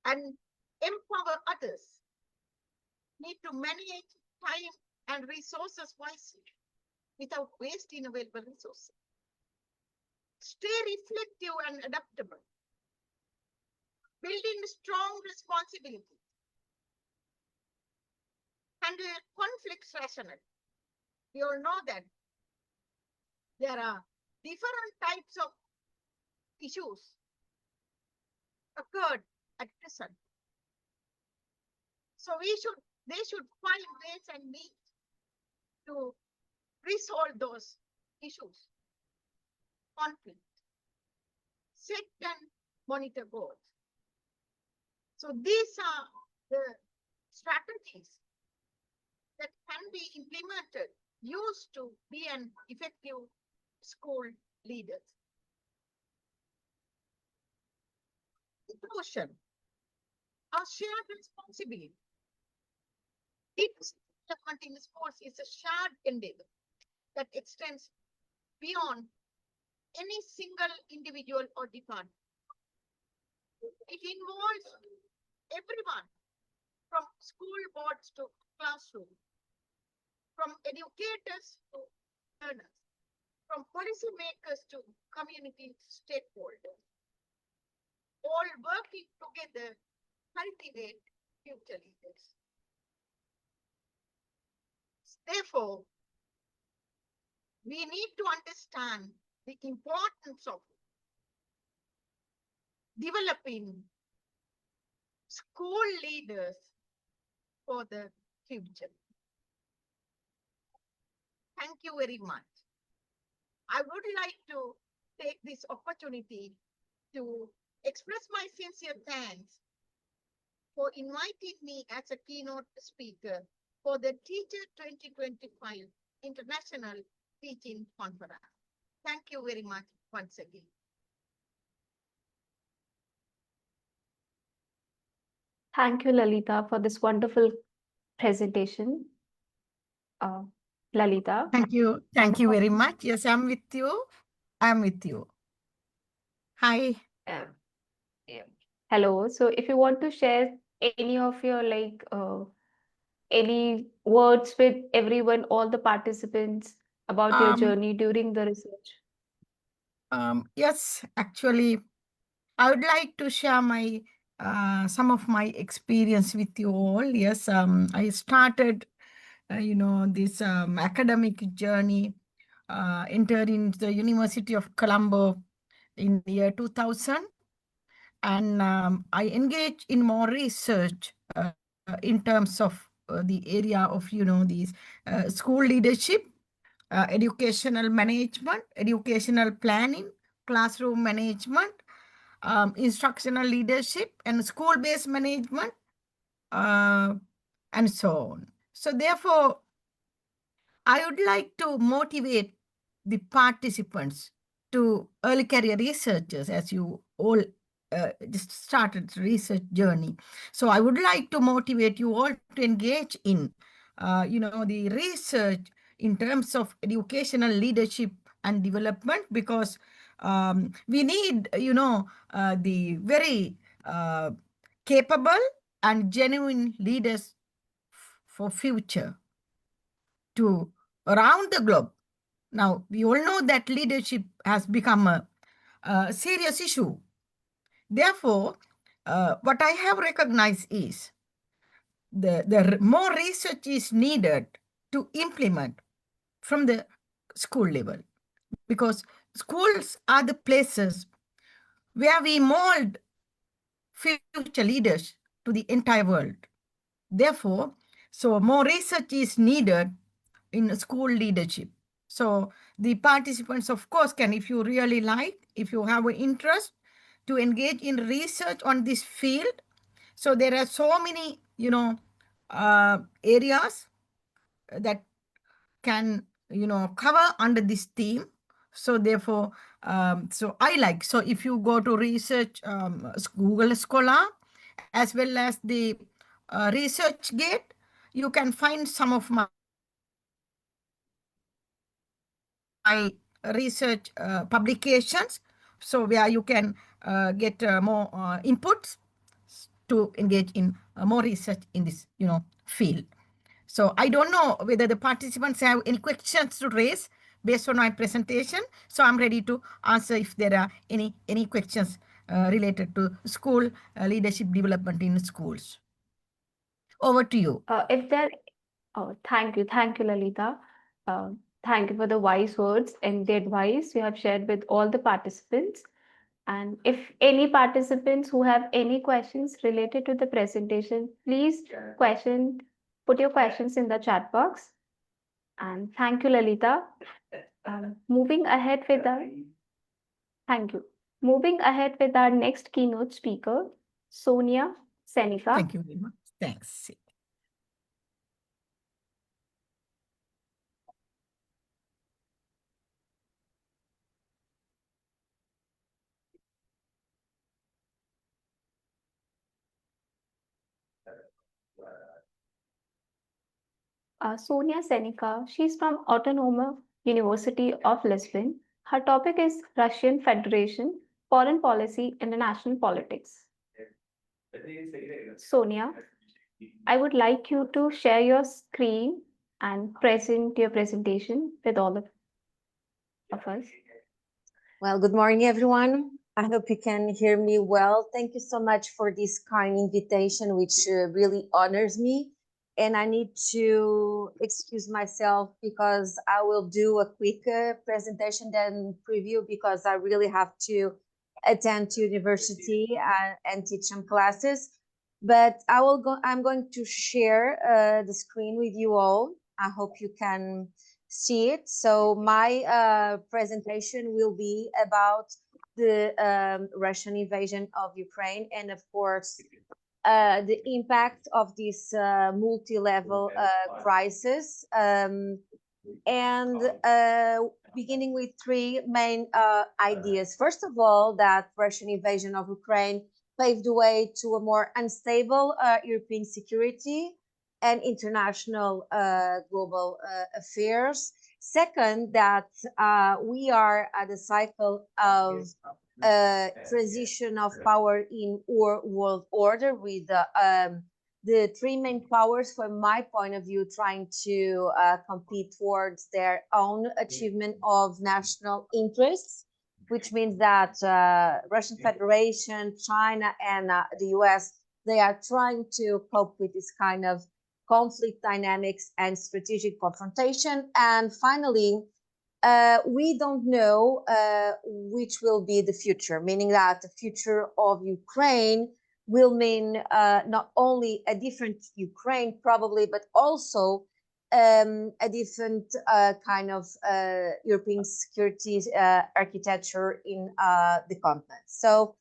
and empower others, need to manage time and resources wisely without wasting available resources. Stay reflective and adaptable. Building strong responsibility. Handle conflicts rationally. We all know that there are different types of issues occurred at present. So they should find ways and means to resolve those issues. Conflict. Set and monitor goals. So these are the strategies that can be implemented, used to be an effective school leader. Inclusion, our shared responsibility. Development in sports is a shared endeavor that extends beyond any single individual or department. It involves everyone, from school boards to classroom, from educators to learners, from policymakers to community stakeholders, all working together cultivate future leaders. Therefore, we need to understand the importance of developing school leaders for the future. Thank you very much. I would like to take this opportunity to express my sincere thanks for inviting me as a keynote speaker for the Teacher 2025 International Teaching Conference. Thank you very much once again. Thank you, Lalita, for this wonderful presentation. Lalita. Thank you. Thank you very much. Yes, I'm with you. I'm with you. Hi. Yeah. Hello. So if you want to share any of your any words with everyone, all the participants about your journey during the research. Yes, actually, I would like to share my some of my experience with you all. Yes, I started, this academic journey, entered into the University of Colombo in the year 2000, and I engaged in more research in terms of the area of these school leadership, educational management, educational planning, classroom management, instructional leadership, and school-based management, and so on. So therefore, I would like to motivate the participants to early career researchers, as you all just started research journey. So I would like to motivate you all to engage in, the research in terms of educational leadership and development, because we need, the very capable and genuine leaders for future to around the globe. Now, we all know that leadership has become a serious issue. Therefore, what I have recognized is the more research is needed to implement from the school level, because schools are the places where we mold future leaders to the entire world. Therefore, so more research is needed in school leadership. So the participants, of course, can, if you really like, if you have an interest to engage in research on this field. So there are so many, areas that can, cover under this theme. So therefore, so I like, so if you go to research, Google Scholar, as well as the ResearchGate, you can find some of my research publications. So where you can get more inputs to engage in more research in this, field. So I don't know whether the participants have any questions to raise based on my presentation. So I'm ready to answer if there are any questions related to school leadership development in schools. Over to you. Thank you, Lalita. Thank you for the wise words and the advice you have shared with all the participants. And if any participants who have any questions related to the presentation, please put your questions in the chat box. And thank you, Lalita. Moving ahead with our next keynote speaker, Sonia Seneca. Thank you very much. Thanks. Sonia Seneca, she's from Autonomous University of Lisbon. Her topic is Russian Federation, Foreign Policy, International Politics. Sonia, I would like you to share your screen and present your presentation with all of us. Well, good morning, everyone. I hope you can hear me well. Thank you so much for this kind invitation, which really honors me. And I need to excuse myself because I will do a quick presentation, then preview, because I really have to attend to university and teach some classes. But I'm going to share the screen with you all. I hope you can see it. So my presentation will be about the Russian invasion of Ukraine, and of course the impact of this multi-level crisis, and beginning with three main ideas. First of all, that Russian invasion of Ukraine paved the way to a more unstable European security and international global affairs. Second, that we are at a cycle of transition of power in our world order, with the three main powers, from my point of view, trying to compete towards their own achievement of national interests, which means that Russian Federation, China, and the US, they are trying to cope with this kind of conflict dynamics and strategic confrontation. And finally, we don't know which will be the future, meaning that the future of Ukraine will mean not only a different Ukraine, probably, but also a different kind of European security architecture in the continent. So,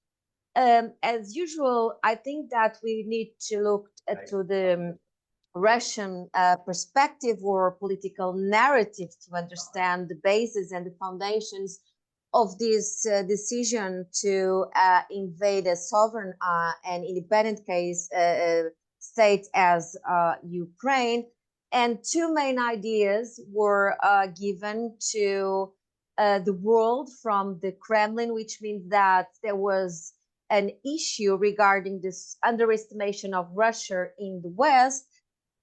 as usual, I think that we need to look to the Russian perspective or political narrative to understand the basis and the foundations of this decision to invade a sovereign and independent state as Ukraine. And two main ideas were given to the world from the Kremlin, which means that there was an issue regarding this underestimation of Russia in the West.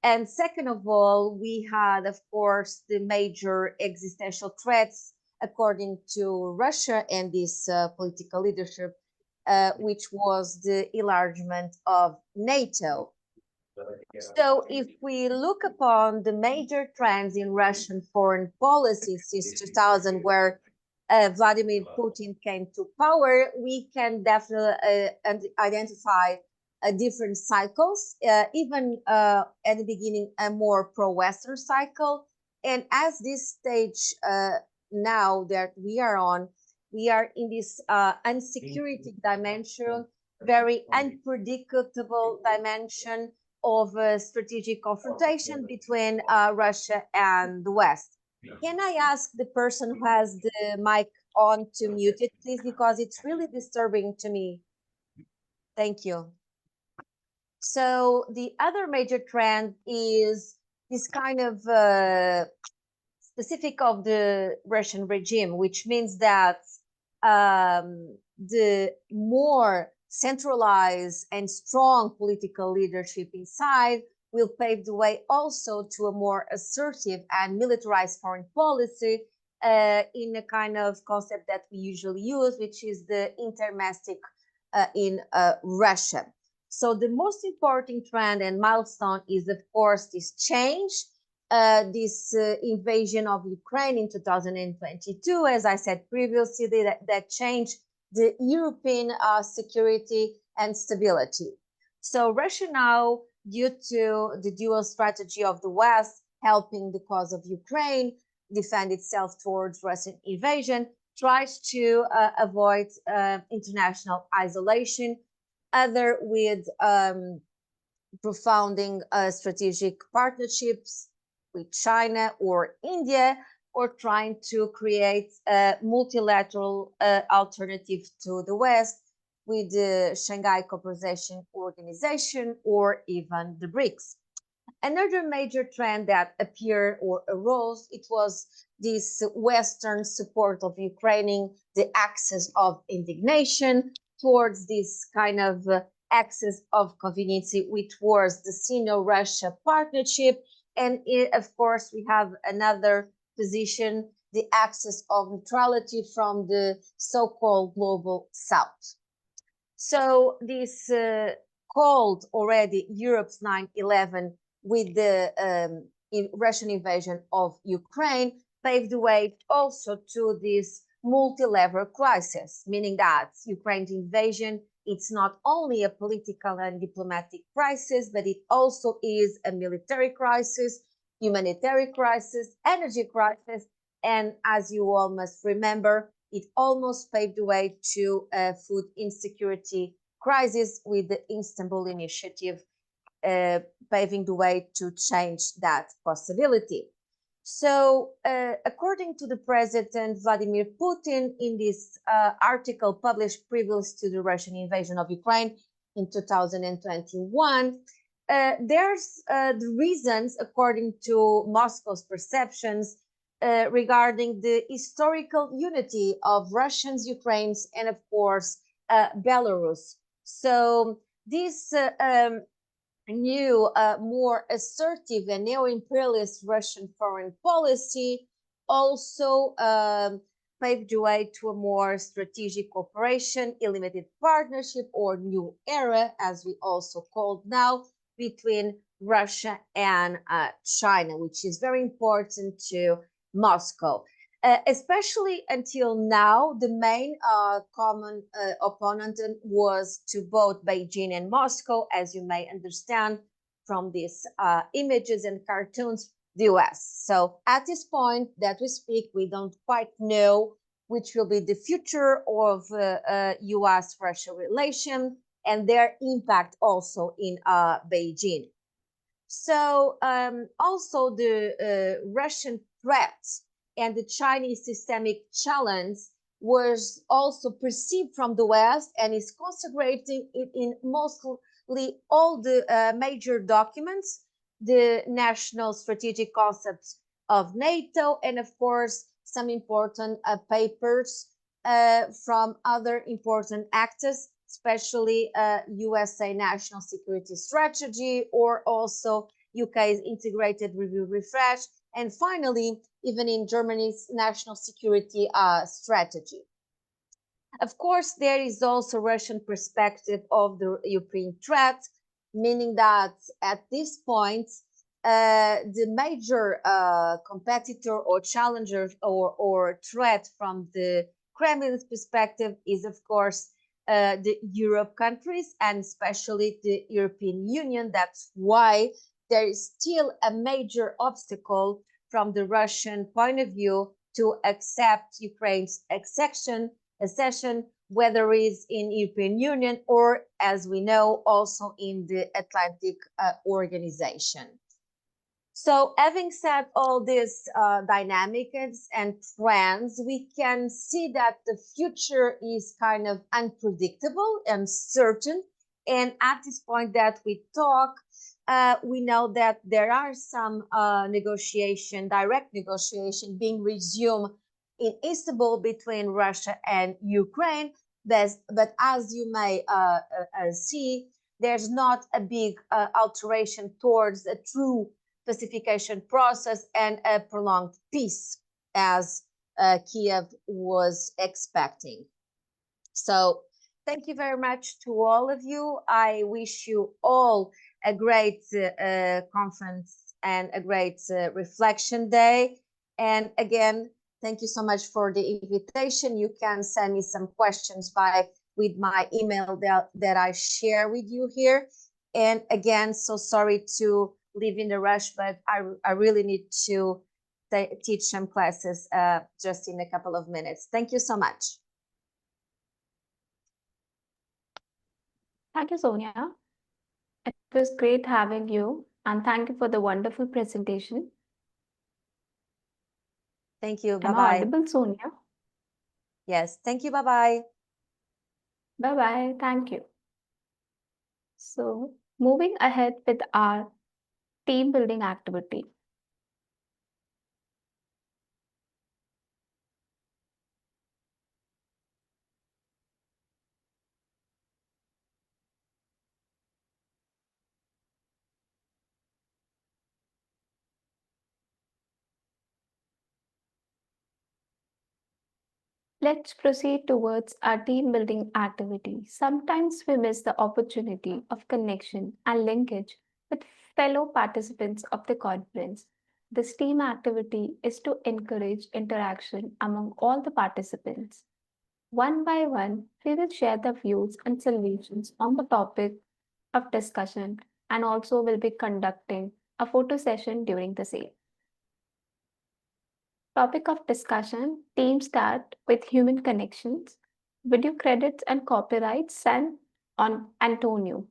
And second of all, we had, of course, the major existential threats according to Russia and this political leadership, which was the enlargement of NATO. So if we look upon the major trends in Russian foreign policy since 2000, where Vladimir Putin came to power, we can definitely identify different cycles, even at the beginning, a more pro-Western cycle. And as this stage now that we are on, we are in this unsecurity dimension, very unpredictable dimension of strategic confrontation between Russia and the West. Can I ask the person who has the mic on to mute it, please? Because it's really disturbing to me. Thank you. So the other major trend is this kind of specific of the Russian regime, which means that the more centralized and strong political leadership inside will pave the way also to a more assertive and militarized foreign policy in a kind of concept that we usually use, which is the intermestic in Russia. So the most important trend and milestone is, of course, this change, this invasion of Ukraine in 2022. As I said previously, that changed the European security and stability. So Russia now, due to the dual strategy of the West, helping the cause of Ukraine, defend itself towards Russian invasion, tries to avoid international isolation, either with profounding strategic partnerships with China or India, or trying to create a multilateral alternative to the West with the Shanghai Cooperation Organization or even the BRICS. Another major trend that appeared or arose, it was this Western support of Ukraine, the axis of indignation towards this kind of axis of convenience, which was the Sino-Russia partnership. And of course, we have another position, the axis of neutrality from the so-called global South. So this called already Europe's 9/11 with the Russian invasion of Ukraine paved the way also to this multi-level crisis, meaning that Ukraine's invasion, it's not only a political and diplomatic crisis, but it also is a military crisis, humanitarian crisis, energy crisis, and as you all must remember, it almost paved the way to a food insecurity crisis with the Istanbul Initiative paving the way to change that possibility. So, according to the President Vladimir Putin, in this article published previous to the Russian invasion of Ukraine in 2021, there's the reasons, according to Moscow's perceptions, regarding the historical unity of Russians, Ukrainians, and of course, Belarus. So, this new, more assertive and neo-imperialist Russian foreign policy also paved the way to a more strategic cooperation, limited partnership, or new era, as we also call it now, between Russia and China, which is very important to Moscow. Especially until now, the main common opponent was to both Beijing and Moscow, as you may understand from these images and cartoons, the US. So at this point that we speak, we don't quite know which will be the future of US-Russia relation and their impact also in Beijing. So also the Russian threats and the Chinese systemic challenge was also perceived from the West and is consecrating it in mostly all the major documents, the national strategic concepts of NATO, and of course, some important papers from other important actors, especially USA National Security Strategy, or also UK's Integrated Review Refresh, and finally, even in Germany's national security strategy. Of course, there is also Russian perspective of the Ukraine threat, meaning that at this point, the major competitor or challenger or threat from the Kremlin's perspective is, of course, the Europe countries and especially the European Union. That's why there is still a major obstacle from the Russian point of view to accept Ukraine's accession, whether it's in European Union or, as we know, also in the Atlantic Organization. So having said all these dynamics and trends, we can see that the future is kind of unpredictable and uncertain. And at this point that we talk, we know that there are some direct negotiation being resumed in Istanbul between Russia and Ukraine. But as you may see, there's not a big alteration towards a true pacification process and a prolonged peace as Kiev was expecting. So thank you very much to all of you. I wish you all a great conference and a great reflection day. And again, thank you so much for the invitation. You can send me some questions with my email that I share with you here. And again, so sorry to leave in the rush, but I really need to teach some classes just in a couple of minutes. Thank you so much. Thank you, Sonia. It was great having you, and thank you for the wonderful presentation. Thank you. Am I Bye-bye. audible, Sonia? Yes. Thank you. Bye-bye. Bye-bye. Thank you. So, moving ahead with our team building activity. Let's proceed towards our team building activity. Sometimes we miss the opportunity of connection and linkage with fellow participants of the conference. This team activity is to encourage interaction among all the participants. One by one, we will share the views and solutions on the topic of discussion and also will be conducting a photo session during the same. Topic of discussion, team start with human connections, video credits and copyright sent on Antonio.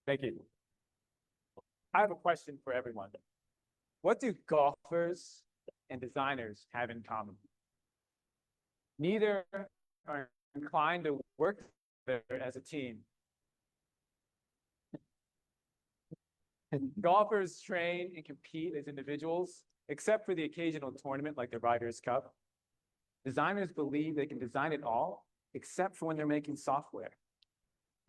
Thank you. I have a question for everyone. What do golfers and designers have in common? Neither are inclined to work together as a team. Golfers train and compete as individuals, except for the occasional tournament like the Ryder's Cup. Designers believe they can design it all, except for when they're making software.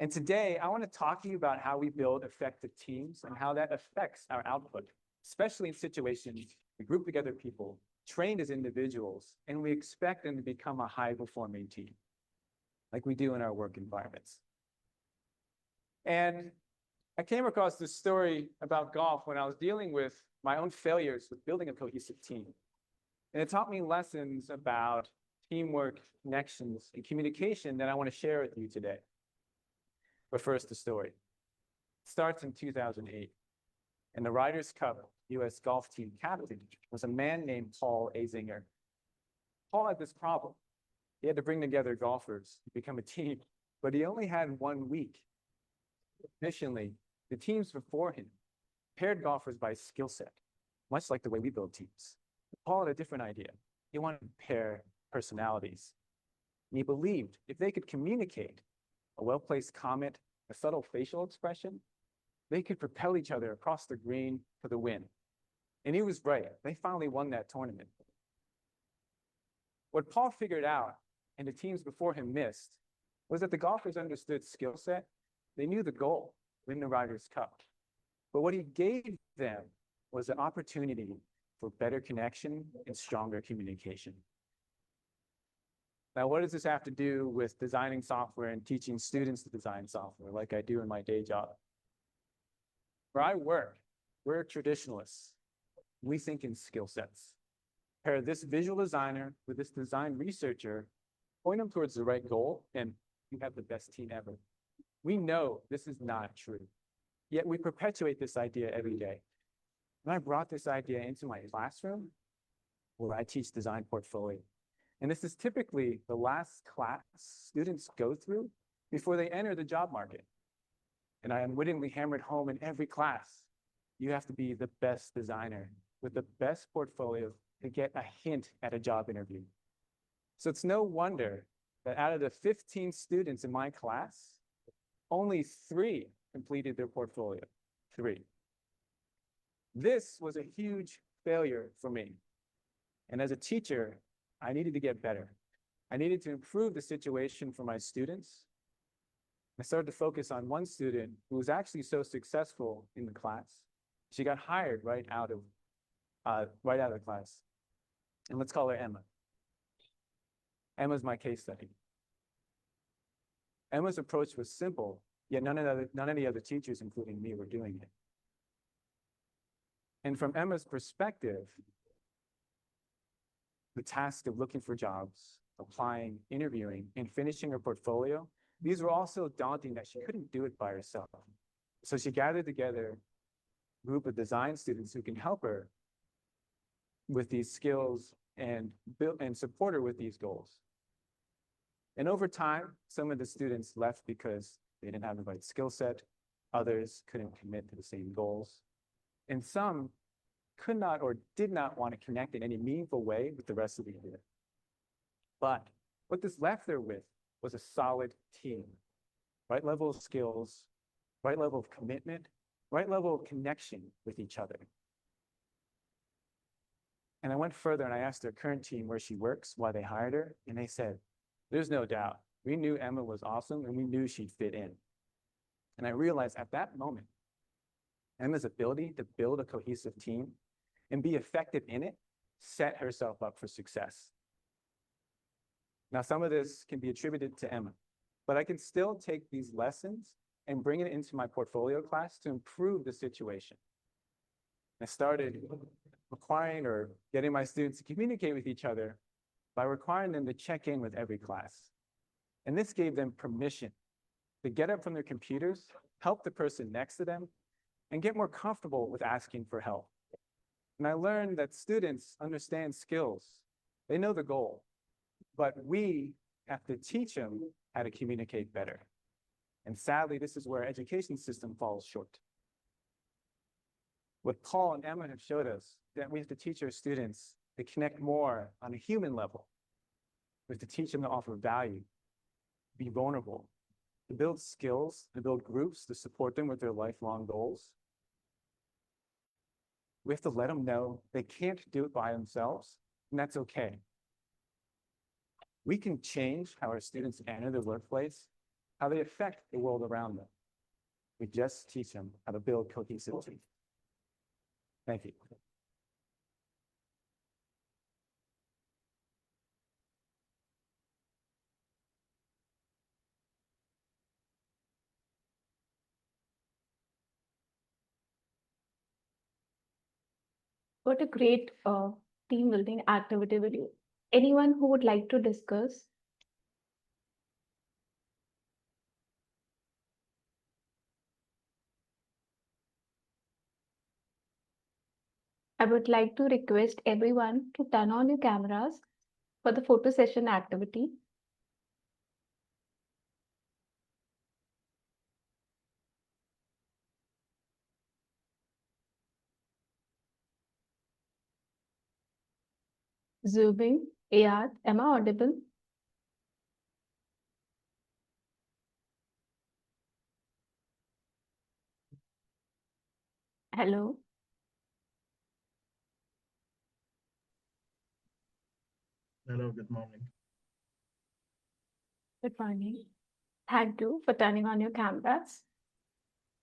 And today, I want to talk to you about how we build effective teams and how that affects our output, especially in situations we group together people trained as individuals, and we expect them to become a high-performing team, like we do in our work environments. And I came across this story about golf when I was dealing with my own failures with building a cohesive team. And it taught me lessons about teamwork, connections, and communication that I want to share with you today. But first, the story. It starts in 2008. And the Ryder's Cup US golf team captain was a man named Paul Azinger. Paul had this problem. He had to bring together golfers to become a team, but he only had 1 week. Additionally, the teams before him paired golfers by skill set, much like the way we build teams. Paul had a different idea. He wanted to pair personalities. And he believed if they could communicate a well-placed comment, a subtle facial expression, they could propel each other across the green for the win. And he was right. They finally won that tournament. What Paul figured out, and the teams before him missed, was that the golfers understood skill set. They knew the goal, win the Ryder's Cup. But what he gave them was an opportunity for better connection and stronger communication. Now, what does this have to do with designing software and teaching students to design software like I do in my day job? Where I work, we're traditionalists. We think in skill sets. Pair this visual designer with this design researcher, point them towards the right goal, and you have the best team ever. We know this is not true, yet we perpetuate this idea every day. And I brought this idea into my classroom where I teach design portfolio. And this is typically the last class students go through before they enter the job market. And I unwittingly hammered home in every class, you have to be the best designer with the best portfolio to get a hint at a job interview. So it's no wonder that out of the 15 students in my class, only 3 completed their portfolio. 3. This was a huge failure for me. And as a teacher, I needed to get better. I needed to improve the situation for my students. I started to focus on one student who was actually so successful in the class. She got hired right out of the class. And let's call her Emma. Emma's my case study. Emma's approach was simple, yet none of the other teachers, including me, were doing it. And from Emma's perspective, the task of looking for jobs, applying, interviewing, and finishing her portfolio, these were all so daunting that she couldn't do it by herself. So she gathered together a group of design students who can help her with these skills and support her with these goals. And over time, some of the students left because they didn't have the right skill set. Others couldn't commit to the same goals. And some could not or did not want to connect in any meaningful way with the rest of the year. But what this left her with was a solid team, right level of skills, right level of commitment, right level of connection with each other. And I went further and I asked their current team where she works, why they hired her, and they said, there's no doubt. We knew Emma was awesome and we knew she'd fit in. And I realized at that moment, Emma's ability to build a cohesive team and be effective in it set herself up for success. Now, some of this can be attributed to Emma, but I can still take these lessons and bring it into my portfolio class to improve the situation. I started requiring or getting my students to communicate with each other by requiring them to check in with every class. And this gave them permission to get up from their computers, help the person next to them, and get more comfortable with asking for help. And I learned that students understand skills. They know the goal, but we have to teach them how to communicate better. And sadly, this is where our education system falls short. What Paul and Emma have showed us, that we have to teach our students to connect more on a human level. We have to teach them to offer value, be vulnerable, to build skills, to build groups to support them with their lifelong goals. We have to let them know they can't do it by themselves, and that's okay. We can change how our students enter the workplace, how they affect the world around them. We just teach them how to build cohesive teams. Thank you. What a great team building activity video. Anyone who would like to discuss? I would like to request everyone to turn on your cameras for the photo session activity. Zooming, Ayad, am I audible? Hello. Hello, good morning. Good morning. Thank you for turning on your cameras.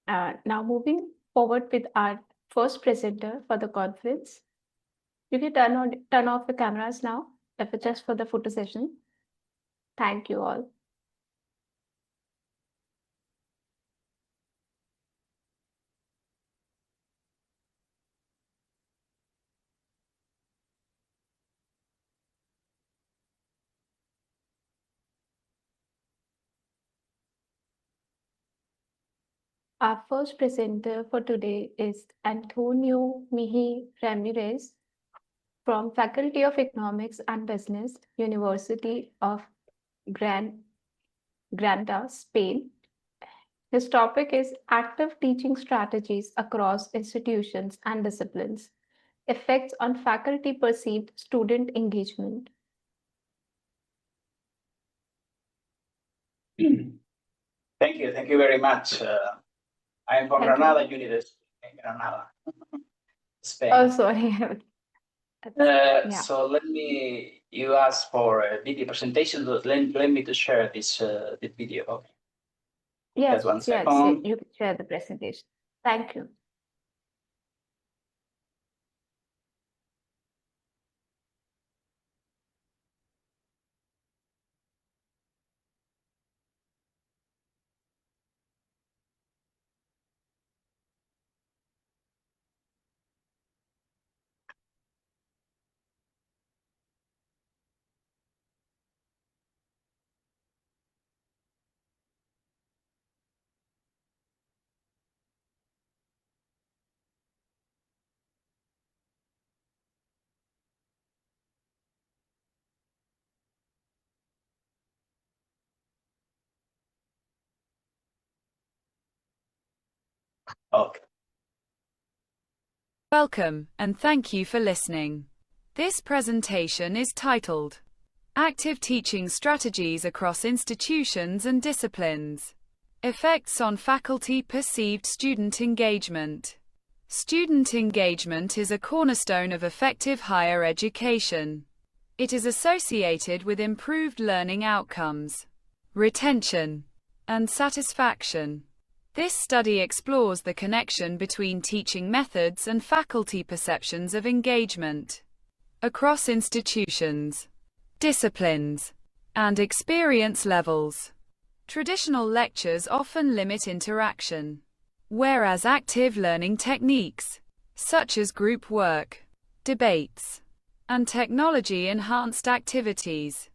Now moving forward with our first presenter for the conference. You can turn off the cameras now, if it's just for the photo session. Thank you all. Our first presenter for today is Antonio Mihi Ramirez from Faculty of Economics and Business, University of Granada, Spain. His topic is active teaching strategies across institutions and disciplines, effects on faculty perceived student engagement. Thank you very much. I'm from Thank you. Granada University, in Granada, Spain. Oh, sorry. So you asked for a video presentation, so let me to share this video. Okay. Yes, Just one yes, second. you can share the presentation. Thank you. Okay. Welcome, and thank you for listening. This presentation is titled, Active Teaching Strategies Across Institutions and Disciplines. Effects on Faculty Perceived Student Engagement. Student engagement is a cornerstone of effective higher education. It is associated with improved learning outcomes, retention, and satisfaction. This study explores the connection between teaching methods and faculty perceptions of engagement across institutions, disciplines, and experience levels. Traditional lectures often limit interaction, whereas active learning techniques, such as group work, debates, and technology-enhanced activities,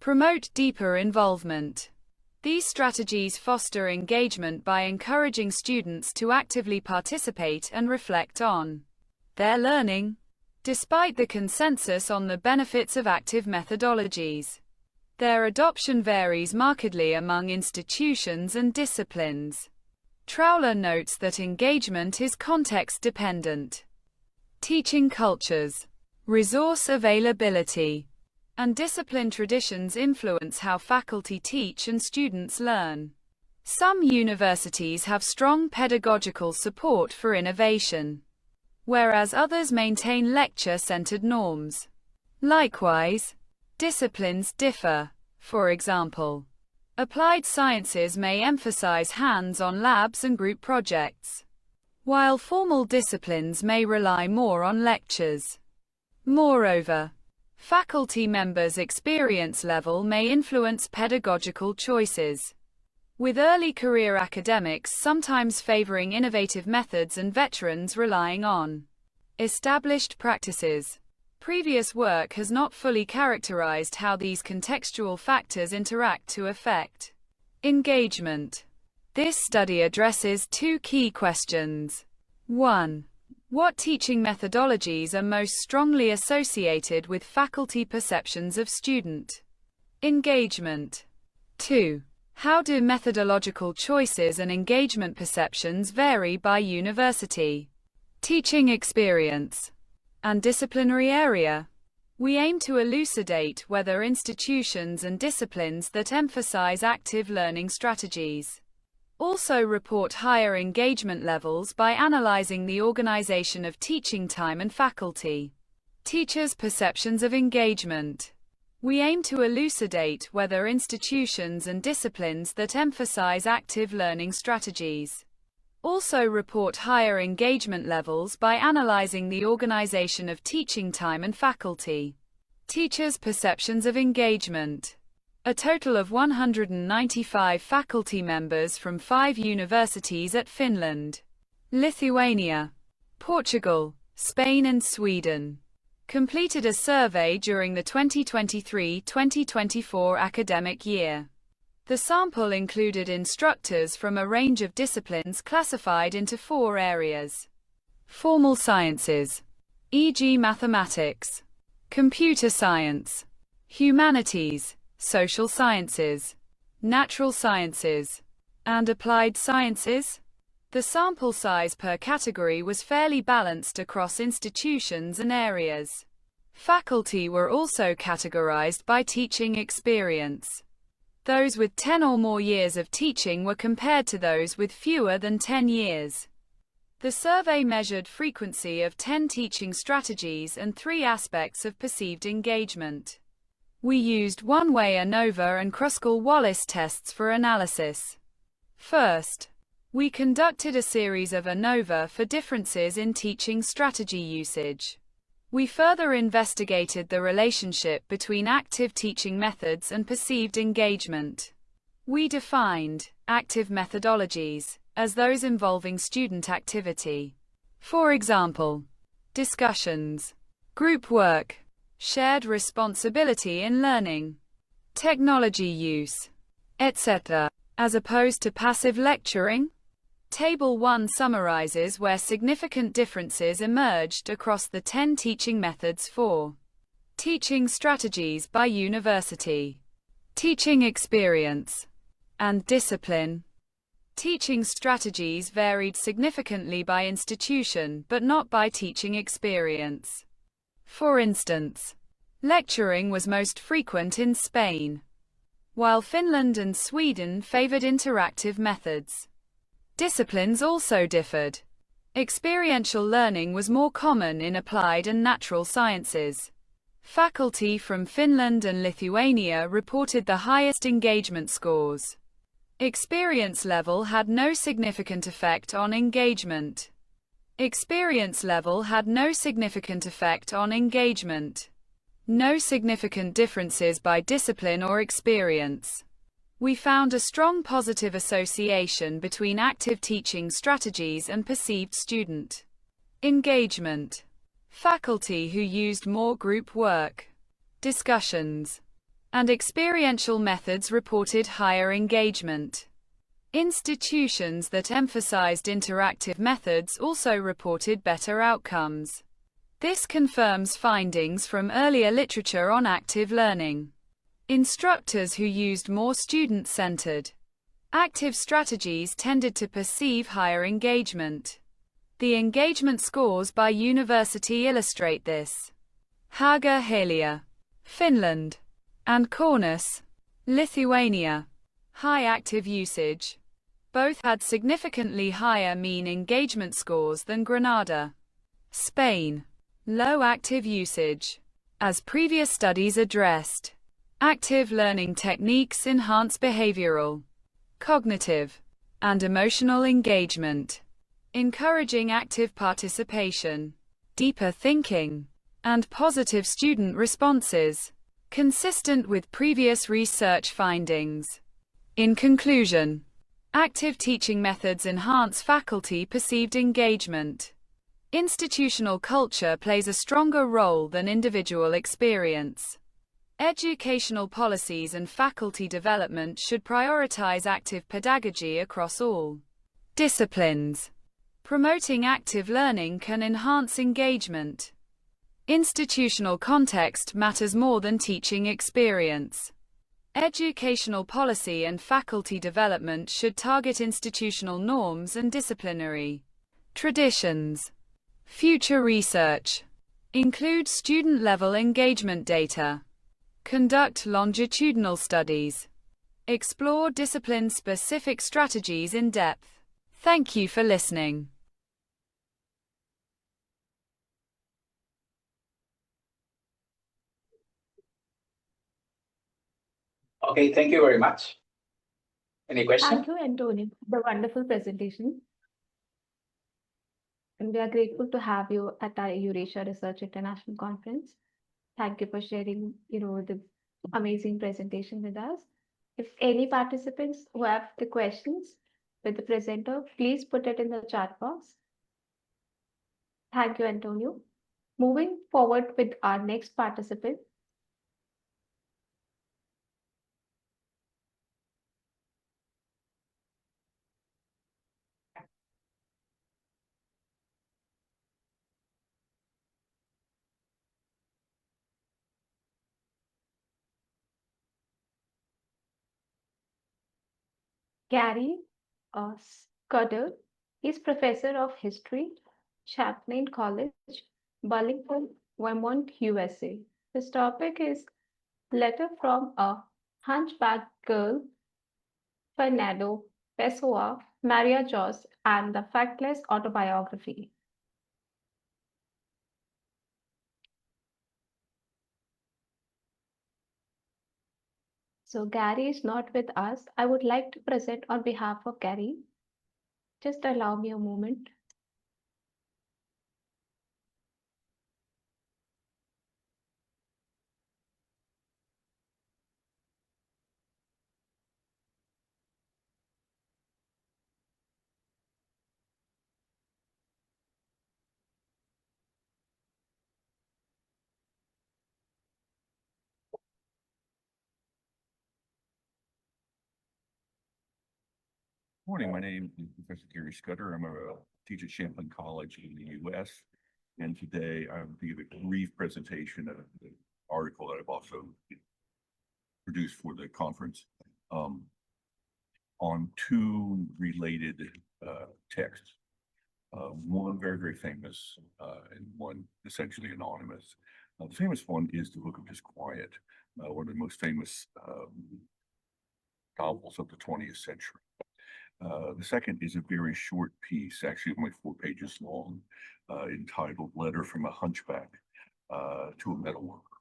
promote deeper involvement. These strategies foster engagement by encouraging students to actively participate and reflect on their learning. Despite the consensus on the benefits of active methodologies, their adoption varies markedly among institutions and disciplines. Trowler notes that engagement is context-dependent. Teaching cultures, resource availability, and discipline traditions influence how faculty teach and students learn. Some universities have strong pedagogical support for innovation, whereas others maintain lecture-centered norms. Likewise, disciplines differ. For example, applied sciences may emphasize hands-on labs and group projects, while formal disciplines may rely more on lectures. Moreover, faculty members' experience level may influence pedagogical choices, with early career academics sometimes favoring innovative methods and veterans relying on established practices. Previous work has not fully characterized how these contextual factors interact to affect engagement. This study addresses two key questions. 1. What teaching methodologies are most strongly associated with faculty perceptions of student engagement? 2. How do methodological choices and engagement perceptions vary by university, teaching experience, and disciplinary area? We aim to elucidate whether institutions and disciplines that emphasize active learning strategies also report higher engagement levels by analyzing the organization of teaching time and faculty, teachers' perceptions of engagement. We aim to elucidate whether institutions and disciplines that emphasize active learning strategies also report higher engagement levels by analyzing the organization of teaching time and faculty, teachers' perceptions of engagement. A total of 195 faculty members from 5 universities at Finland, Lithuania, Portugal, Spain and Sweden completed a survey during the 2023-2024 academic year. The sample included instructors from a range of disciplines classified into 4 areas: formal sciences, e.g. mathematics, computer science, humanities, social sciences, natural sciences, and applied sciences. The sample size per category was fairly balanced across institutions and areas. Faculty were also categorized by teaching experience. Those with 10 or more years of teaching were compared to those with fewer than 10 years. The survey measured frequency of 10 teaching strategies and 3 aspects of perceived engagement. We used one-way ANOVA and Kruskal-Wallis tests for analysis. First, we conducted a series of ANOVA for differences in teaching strategy usage. We further investigated the relationship between active teaching methods and perceived engagement. We defined active methodologies as those involving student activity. For example, discussions, group work, shared responsibility in learning, technology use, etc., as opposed to passive lecturing. Table 1 summarizes where significant differences emerged across the 10 teaching methods for teaching strategies by university, teaching experience, and discipline. Teaching strategies varied significantly by institution but not by teaching experience. For instance, lecturing was most frequent in Spain, while Finland and Sweden favored interactive methods. Disciplines also differed. Experiential learning was more common in applied and natural sciences. Faculty from Finland and Lithuania reported the highest engagement scores. Experience level had no significant effect on engagement. Experience level had no significant effect on engagement. No significant differences by discipline or experience. We found a strong positive association between active teaching strategies and perceived student engagement. Faculty who used more group work, discussions, and experiential methods reported higher engagement. Institutions that emphasized interactive methods also reported better outcomes. This confirms findings from earlier literature on active learning. Instructors who used more student-centered, active strategies tended to perceive higher engagement. The engagement scores by university illustrate this. Haga-Helia, Finland, and Kaunas, Lithuania, high active usage. Both had significantly higher mean engagement scores than Granada, Spain. Low active usage. As previous studies addressed, active learning techniques enhance behavioral, cognitive, and emotional engagement, encouraging active participation, deeper thinking, and positive student responses, consistent with previous research findings. In conclusion, active teaching methods enhance faculty perceived engagement. Institutional culture plays a stronger role than individual experience. Educational policies and faculty development should prioritize active pedagogy across all disciplines. Promoting active learning can enhance engagement. Institutional context matters more than teaching experience. Educational policy and faculty development should target institutional norms and disciplinary traditions. Future research. Include student-level engagement data. Conduct longitudinal studies. Explore discipline-specific strategies in depth. Thank you for listening. Okay, thank you very much. Any question? Thank you, Antonio, for the wonderful presentation. And we are grateful to have you at our Eurasia Research International Conference. Thank you for sharing, the amazing presentation with us. If any participants who have the questions with the presenter, please put it in the chat box. Thank you, Antonio. Moving forward with our next participant. Gary Scudder is professor of history, Champlain College, Burlington, Vermont, USA. His topic is Letter from a Hunchback Girl, Fernando Pessoa, Maria Joss, and the Factless Autobiography. So Gary is not with us. I would like to present on behalf of Gary. Just allow me a moment. Morning, my name is Professor Gary Scudder. I'm a teacher at Champlain College in the US. And today I'm going to give a brief presentation of the article that I've also produced for the conference on two related texts. One very, very famous and one essentially anonymous. The famous one is the Book of Disquiet, one of the most famous novels of the 20th century. The second is a very short piece, actually only 4 pages long, entitled Letter from a Hunchback to a Metalworker.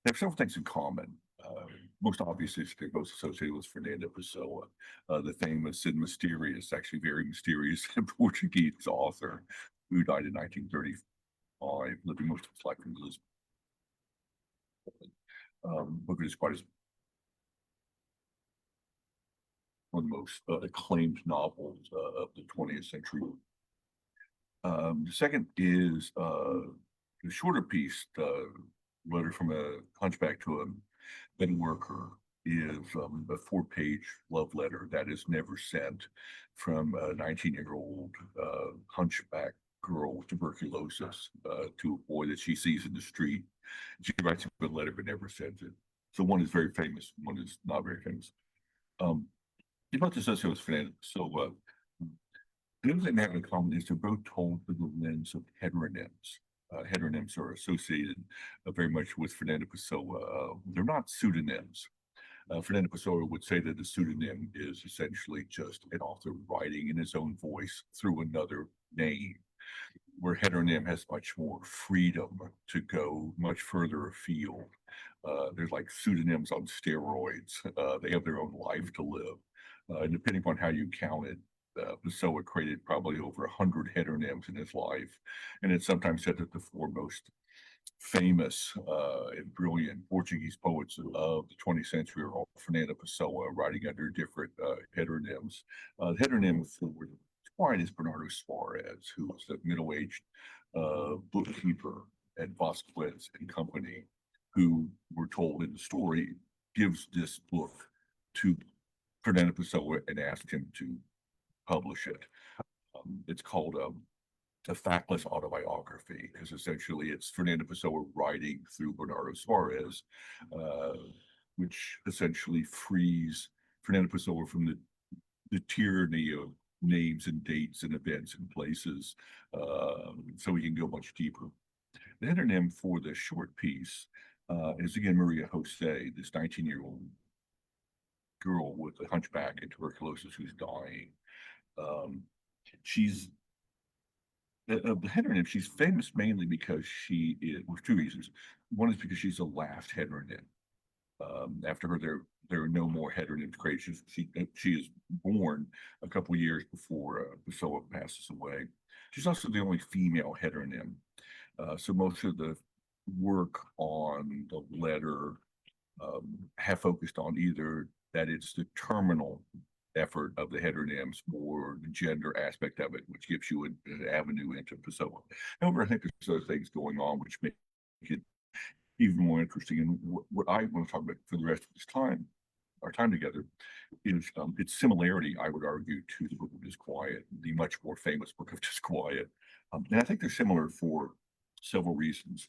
They have several things in common. Most obviously, they're both associated with Fernando Pessoa, the famous and mysterious, actually very mysterious Portuguese author who died in 1935, living most of his life in Lisbon. Book of Disquiet is one of the most acclaimed novels of the 20th century. The second is the shorter piece, the Letter from a Hunchback to a Metalworker, is a 4-page love letter that is never sent from a 19-year-old hunchback girl with tuberculosis to a boy that she sees in the street. She writes a good letter but never sends it. So one is very famous, one is not very famous. You're both associated with Fernando Pessoa. The other thing they have in common is they're both told through the lens of heteronyms. Heteronyms are associated very much with Fernando Pessoa. They're not pseudonyms. Fernando Pessoa would say that a pseudonym is essentially just an author writing in his own voice through another name, where heteronym has much more freedom to go much further afield. There's like pseudonyms on steroids. They have their own life to live. And depending on how you count it, Pessoa created probably over 100 heteronyms in his life. And it's sometimes said that the 4 most famous and brilliant Portuguese poets of the 20th century are all Fernando Pessoa, writing under different heteronyms. The heteronym for Disquiet is Bernardo Suarez, who was a middle-aged bookkeeper at Vasquez and Company, who we're told in the story gives this book to Fernando Pessoa and asked him to publish it. It's called a factless autobiography, because essentially it's Fernando Pessoa writing through Bernardo Suarez, which essentially frees Fernando Pessoa from the tyranny of names and dates and events and places, so he can go much deeper. The heteronym for the short piece is again Maria Jose, this 19-year-old girl with a hunchback and tuberculosis who's dying. She's the heteronym. She's famous mainly because she is, with 2 reasons. One is because she's the last heteronym. After her, there are no more heteronyms created. She is born a couple of years before Pessoa passes away. She's also the only female heteronym. So most of the work on the letter have focused on either that it's the terminal effort of the heteronyms or the gender aspect of it, which gives you an avenue into Pessoa. However, I think there's other things going on which make it even more interesting. And what I want to talk about for the rest of this time, our time together, is its similarity, I would argue, to the Book of Disquiet, the much more famous Book of Disquiet. And I think they're similar for several reasons.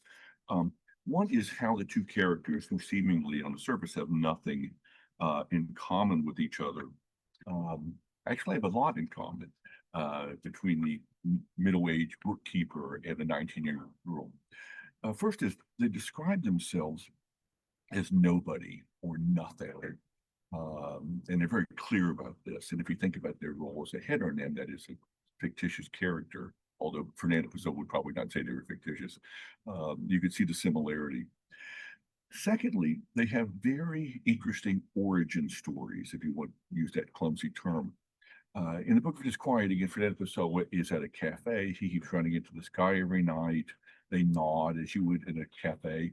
One is how the two characters, who seemingly on the surface have nothing in common with each other. Actually, I have a lot in common between the middle-aged bookkeeper and the 19-year-old girl. First is they describe themselves as nobody or nothing. And they're very clear about this. And if you think about their role as a header name, that is a fictitious character, although Fernando Pessoa would probably not say they were fictitious. You could see the similarity. Secondly, they have very interesting origin stories, if you want to use that clumsy term. In the book of Disquiet, again, Fernando Pessoa is at a cafe. He keeps running into this guy every night. They nod as you would in a cafe.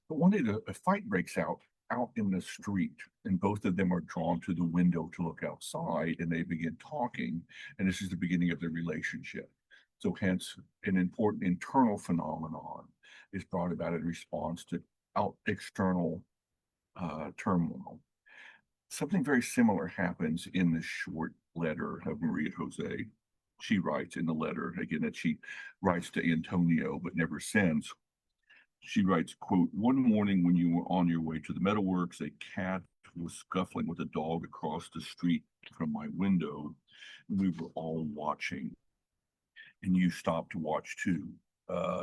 But one day a fight breaks out in the street, and both of them are drawn to the window to look outside, and they begin talking, and this is the beginning of their relationship. So hence, an important internal phenomenon is brought about in response to external turmoil. Something very similar happens in the short letter of Maria Jose. She writes in the letter, again, that she writes to Antonio but never sends. She writes, quote, "One morning when you were on your way to the metalworks, a cat was scuffling with a dog across the street from my window. We were all watching. And you stopped to watch too,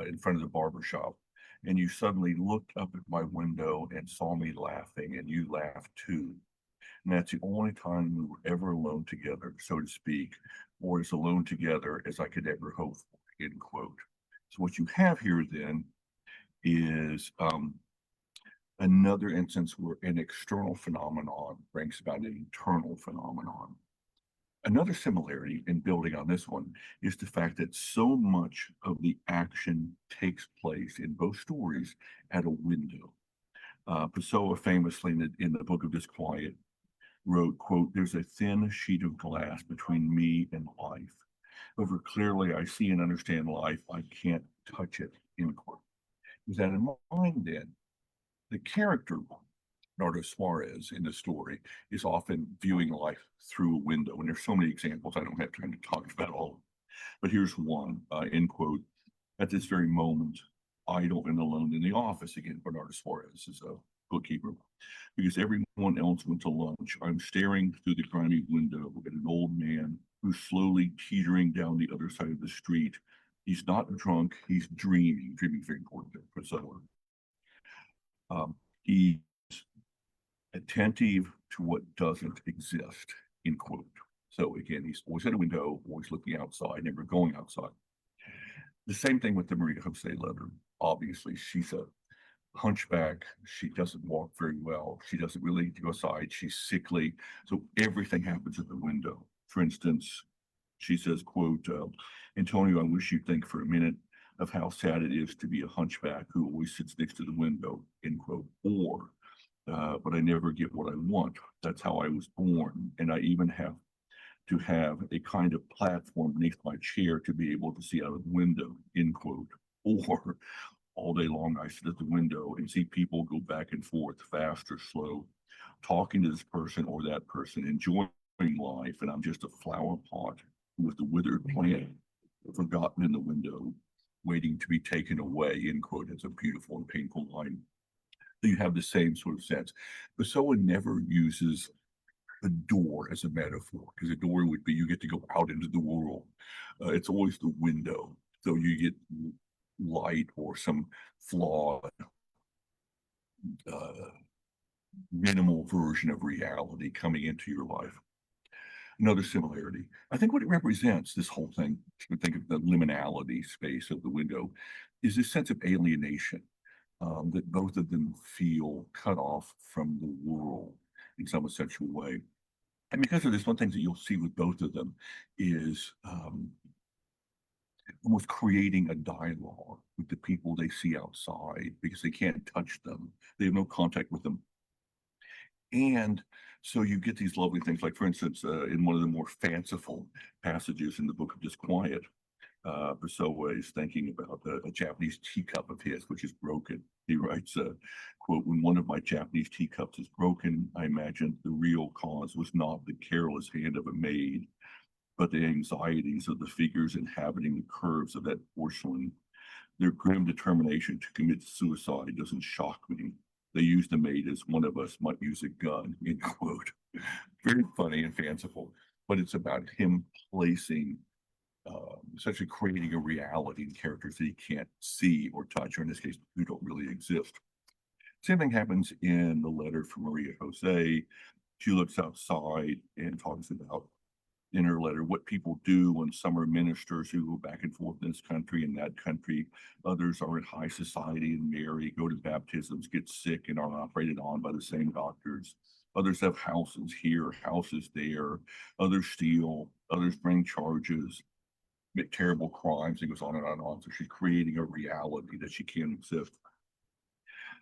in front of the barber shop. And you suddenly looked up at my window and saw me laughing, and you laughed too. And that's the only time we were ever alone together, so to speak, or as alone together as I could ever hope for," end quote. So what you have here then is another instance where an external phenomenon brings about an internal phenomenon. Another similarity in building on this one is the fact that so much of the action takes place in both stories at a window. Pessoa famously in the Book of Disquiet wrote, quote, "There's a thin sheet of glass between me and life. However clearly I see and understand life, I can't touch it," end quote. With that in mind, then, the character, Nardo Suarez, in the story is often viewing life through a window. And there's so many examples, I don't have time to talk about all of them. But here's one, end quote. "At this very moment, idle and alone in the office," again, Bernardo Suarez is a bookkeeper, "because everyone else went to lunch. I'm staring through the grimy window at an old man who's slowly teetering down the other side of the street. He's not drunk, he's dreaming." Dreaming is very important for someone. He's attentive to what doesn't exist, end quote. So again, he's always at a window, always looking outside, never going outside. The same thing with the Maria Jose letter. Obviously, she's a hunchback. She doesn't walk very well. She doesn't really go outside. She's sickly. So everything happens at the window. For instance, she says, quote, "Antonio, I wish you'd think for a minute of how sad it is to be a hunchback who always sits next to the window," end quote. Or, "But I never get what I want. That's how I was born. And I even have to have a kind of platform beneath my chair to be able to see out of the window," end quote. Or, "All day long I sit at the window and see people go back and forth, fast or slow, talking to this person or that person, enjoying life, and I'm just a flower pot with a withered plant forgotten in the window, waiting to be taken away," end quote. It's a beautiful and painful line. So you have the same sort of sense. But someone never uses a door as a metaphor, because a door would be you get to go out into the world. It's always the window. So you get light or some flawed, minimal version of reality coming into your life. Another similarity, I think what it represents, this whole thing, you think of the liminality space of the window, is this sense of alienation that both of them feel cut off from the world in some essential way. And because of this, one thing that you'll see with both of them is almost creating a dialogue with the people they see outside, because they can't touch them. They have no contact with them. And so you get these lovely things, like, for instance, in one of the more fanciful passages in the Book of Disquiet, Pessoa is thinking about a Japanese teacup of his, which is broken. He writes, quote, "When one of my Japanese teacups is broken, I imagine the real cause was not the careless hand of a maid, but the anxieties of the figures inhabiting the curves of that porcelain. Their grim determination to commit suicide doesn't shock me. They use the maid as one of us might use a gun, end quote. Very funny and fanciful, but it's about him placing, essentially creating a reality in characters that he can't see or touch, or in this case, who don't really exist. Same thing happens in the letter from Maria Jose. She looks outside and talks about, in her letter, what people do when some are ministers who go back and forth in this country and that country. Others are in high society and marry, go to baptisms, get sick, and are operated on by the same doctors. Others have houses here, houses there. Others steal, others bring charges, make terrible crimes. It goes on and on and on. So she's creating a reality that she can't exist.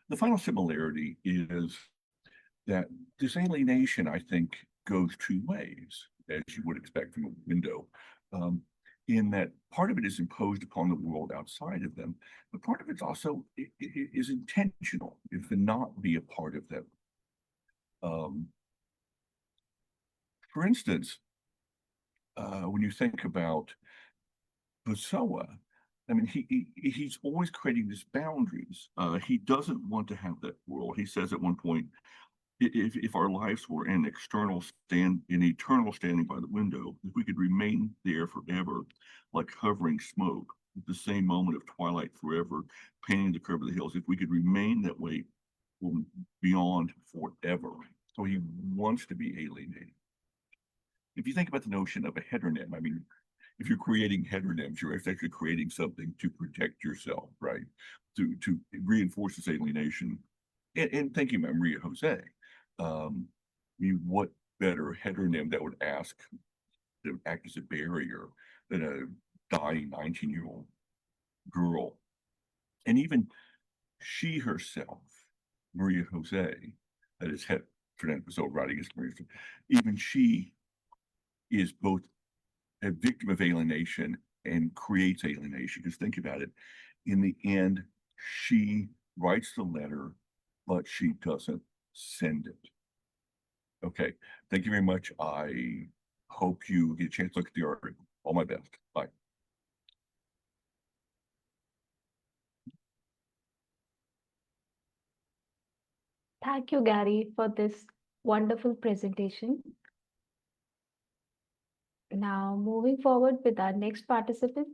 The final similarity is that this alienation, I think, goes two ways, as you would expect from a window, in that part of it is imposed upon the world outside of them, but part of it's also is intentional, if to not be a part of them. For instance, when you think about Pessoa, I mean, he's always creating these boundaries. He doesn't want to have that world. He says at one point, if our lives were an eternal standing by the window, if we could remain there forever, like hovering smoke, at the same moment of twilight forever, painting the curve of the hills, if we could remain that way beyond forever. So he wants to be alienated. If you think about the notion of a heteronym, I mean, if you're creating heteronyms, you're actually creating something to protect yourself, right? To reinforce this alienation. And thinking about Maria Jose, I mean, what better heteronym that would act as a barrier than a dying 19-year-old girl? And even she herself, Maria Jose, that is Fernando Pessoa writing as Maria, even she is both a victim of alienation and creates alienation. Because think about it, in the end, she writes the letter, but she doesn't send it. Okay, thank you very much. I hope you get a chance to look at the article. All my best. Bye. Thank you, Gary, for this wonderful presentation. Now, moving forward with our next participant.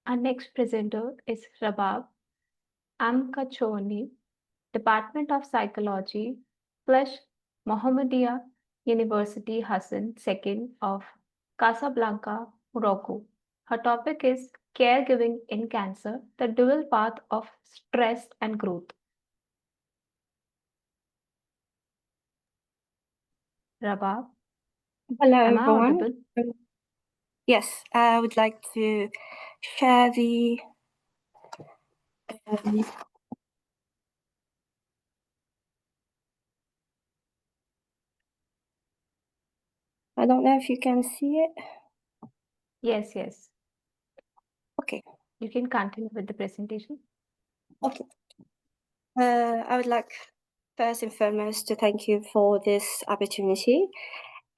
Our next presenter is Rabab Amkachoni, Department of Psychology, Mohammedia University Hassan II of Casablanca, Morocco. Her topic is Caregiving in Cancer, the Dual Path of Stress and Growth. Rabab, Hello, am I everyone. audible? Yes, I would like to share the I don't know if you can see it. Yes, yes. Okay. You can continue with the presentation. Okay. I would like first and foremost to thank you for this opportunity.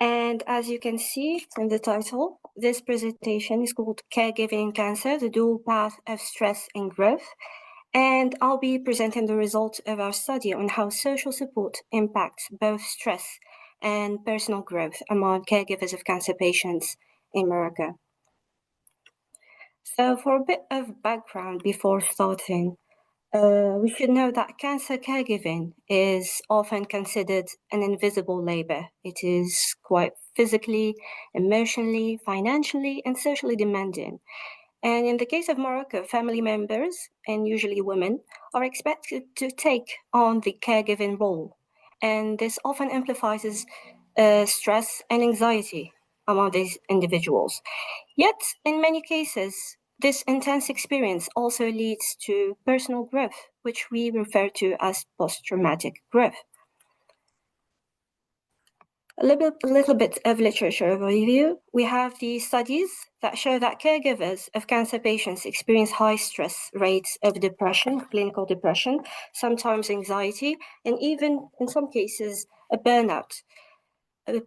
And as you can see from the title, this presentation is called Caregiving in Cancer, the Dual Path of Stress and Growth. And I'll be presenting the results of our study on how social support impacts both stress and personal growth among caregivers of cancer patients in Morocco. So for a bit of background before starting, we should know that cancer caregiving is often considered an invisible labor. It is quite physically, emotionally, financially, and socially demanding. And in the case of Morocco, family members, and usually women, are expected to take on the caregiving role. And this often amplifies stress and anxiety among these individuals. Yet, in many cases, this intense experience also leads to personal growth, which we refer to as post-traumatic growth. A little bit of literature overview. We have the studies that show that caregivers of cancer patients experience high stress rates of depression, clinical depression, sometimes anxiety, and even in some cases, a burnout,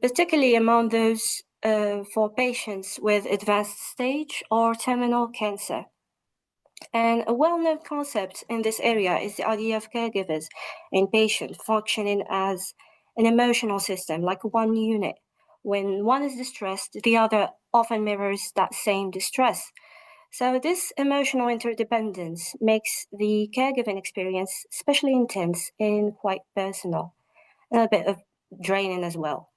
particularly among those for patients with advanced stage or terminal cancer. And a well-known concept in this area is the idea of caregivers and patients functioning as an emotional system, like one unit. When one is distressed, the other often mirrors that same distress. So this emotional interdependence makes the caregiving experience especially intense and quite personal, and a bit of draining as well.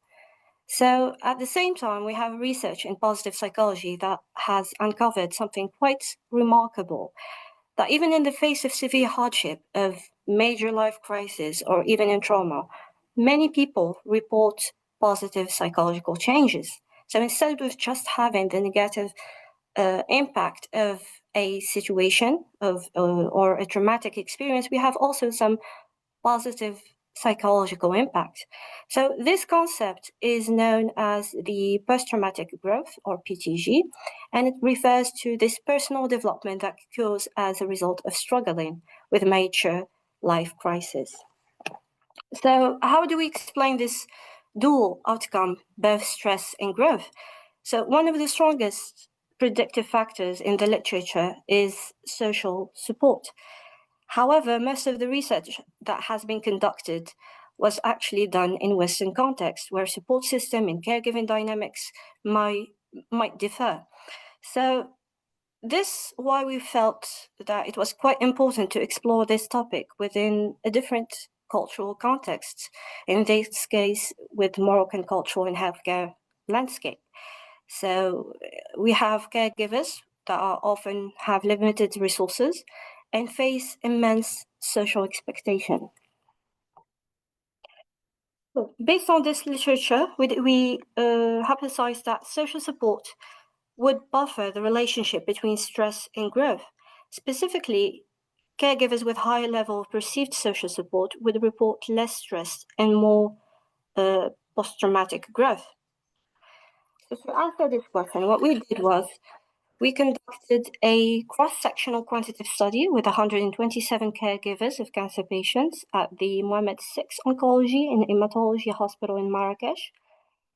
So at the same time, we have research in positive psychology that has uncovered something quite remarkable, that even in the face of severe hardship, of major life crisis, or even in trauma, many people report positive psychological changes. So instead of just having the negative impact of a situation or a traumatic experience, we have also some positive psychological impact. So this concept is known as the post-traumatic growth, or PTG, and it refers to this personal development that occurs as a result of struggling with major life crisis. So how do we explain this dual outcome, both stress and growth? So one of the strongest predictive factors in the literature is social support. However, most of the research that has been conducted was actually done in Western context, where support system and caregiving dynamics might differ. So this why we felt that it was quite important to explore this topic within a different cultural context, in this case with Moroccan cultural and healthcare landscape. So we have caregivers that are often have limited resources and face immense social expectation. So based on this literature, we hypothesized that social support would buffer the relationship between stress and growth. Specifically, caregivers with higher level of perceived social support would report less stress and more post-traumatic growth. So to answer this question, what we did was we conducted a cross-sectional quantitative study with 127 caregivers of cancer patients at the Mohammed VI Oncology and Hematology Hospital in Marrakesh.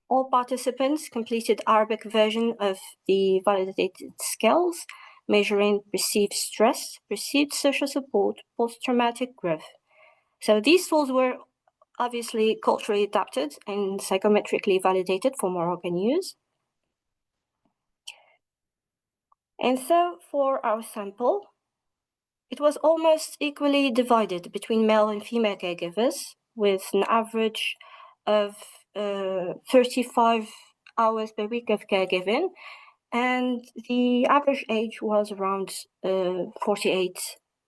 All participants completed Arabic version of the validated scales, measuring perceived stress, perceived social support, post-traumatic growth. So these tools were obviously culturally adapted and psychometrically validated for Moroccan use. And so for our sample, it was almost equally divided between male and female caregivers, with an average of 35 hours per week of caregiving, and the average age was around 48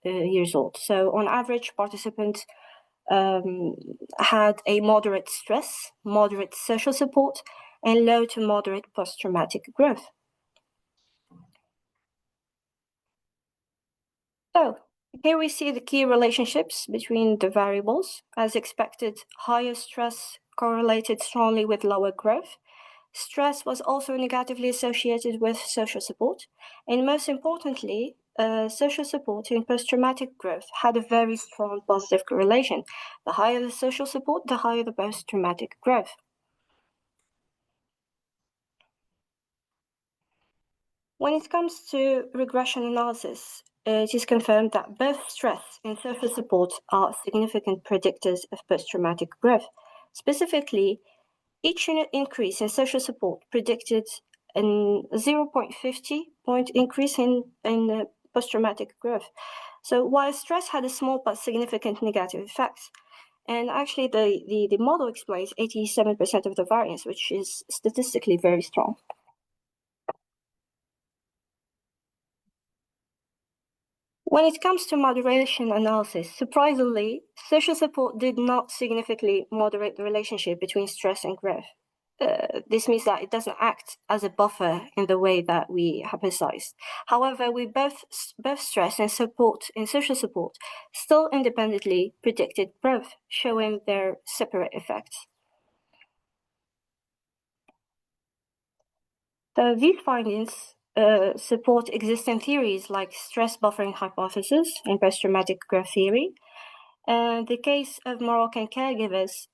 years old. So on average, participants had a moderate stress, moderate social support, and low to moderate post-traumatic growth. So here we see the key relationships between the variables. As expected, higher stress correlated strongly with lower growth. Stress was also negatively associated with social support. And most importantly, social support in post-traumatic growth had a very strong positive correlation. The higher the social support, the higher the post-traumatic growth. When it comes to regression analysis, it is confirmed that both stress and social support are significant predictors of post-traumatic growth. Specifically, each unit increase in social support predicted a 0.50 point increase in post-traumatic growth. So while stress had a small but significant negative effects, and actually the model explains 87% of the variance, which is statistically very strong. When it comes to moderation analysis, surprisingly, social support did not significantly moderate the relationship between stress and growth. This means that it doesn't act as a buffer in the way that we hypothesized. However, we both stress and support and social support still independently predicted growth, showing their separate effects. So these findings support existing theories like stress buffering hypothesis and post-traumatic growth theory. And the case of Moroccan caregivers,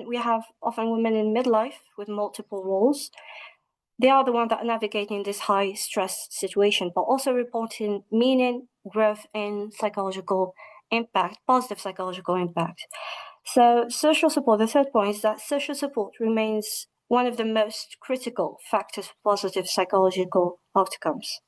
we have women in midlife with multiple roles. They are the ones that are navigating this high stress situation, but also reporting meaning, growth, and psychological impact, positive psychological impact. So social support, the third point is that social support remains one of the most critical factors for positive psychological outcomes.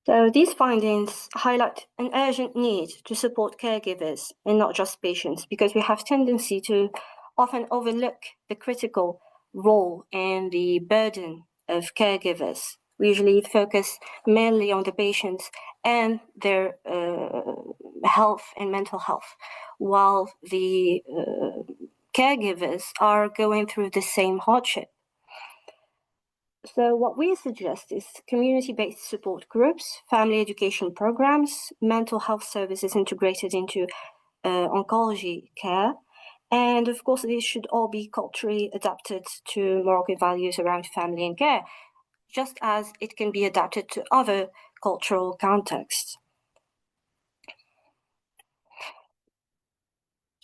So these findings highlight an urgent need to support caregivers and not just patients, because we have tendency to often overlook the critical role and the burden of caregivers. We usually focus mainly on the patients and their health and mental health, while the caregivers are going through the same hardship. So what we suggest is community-based support groups, family education programs, mental health services integrated into oncology care. And of course, these should all be culturally adapted to Moroccan values around family and care, just as it can be adapted to other cultural contexts.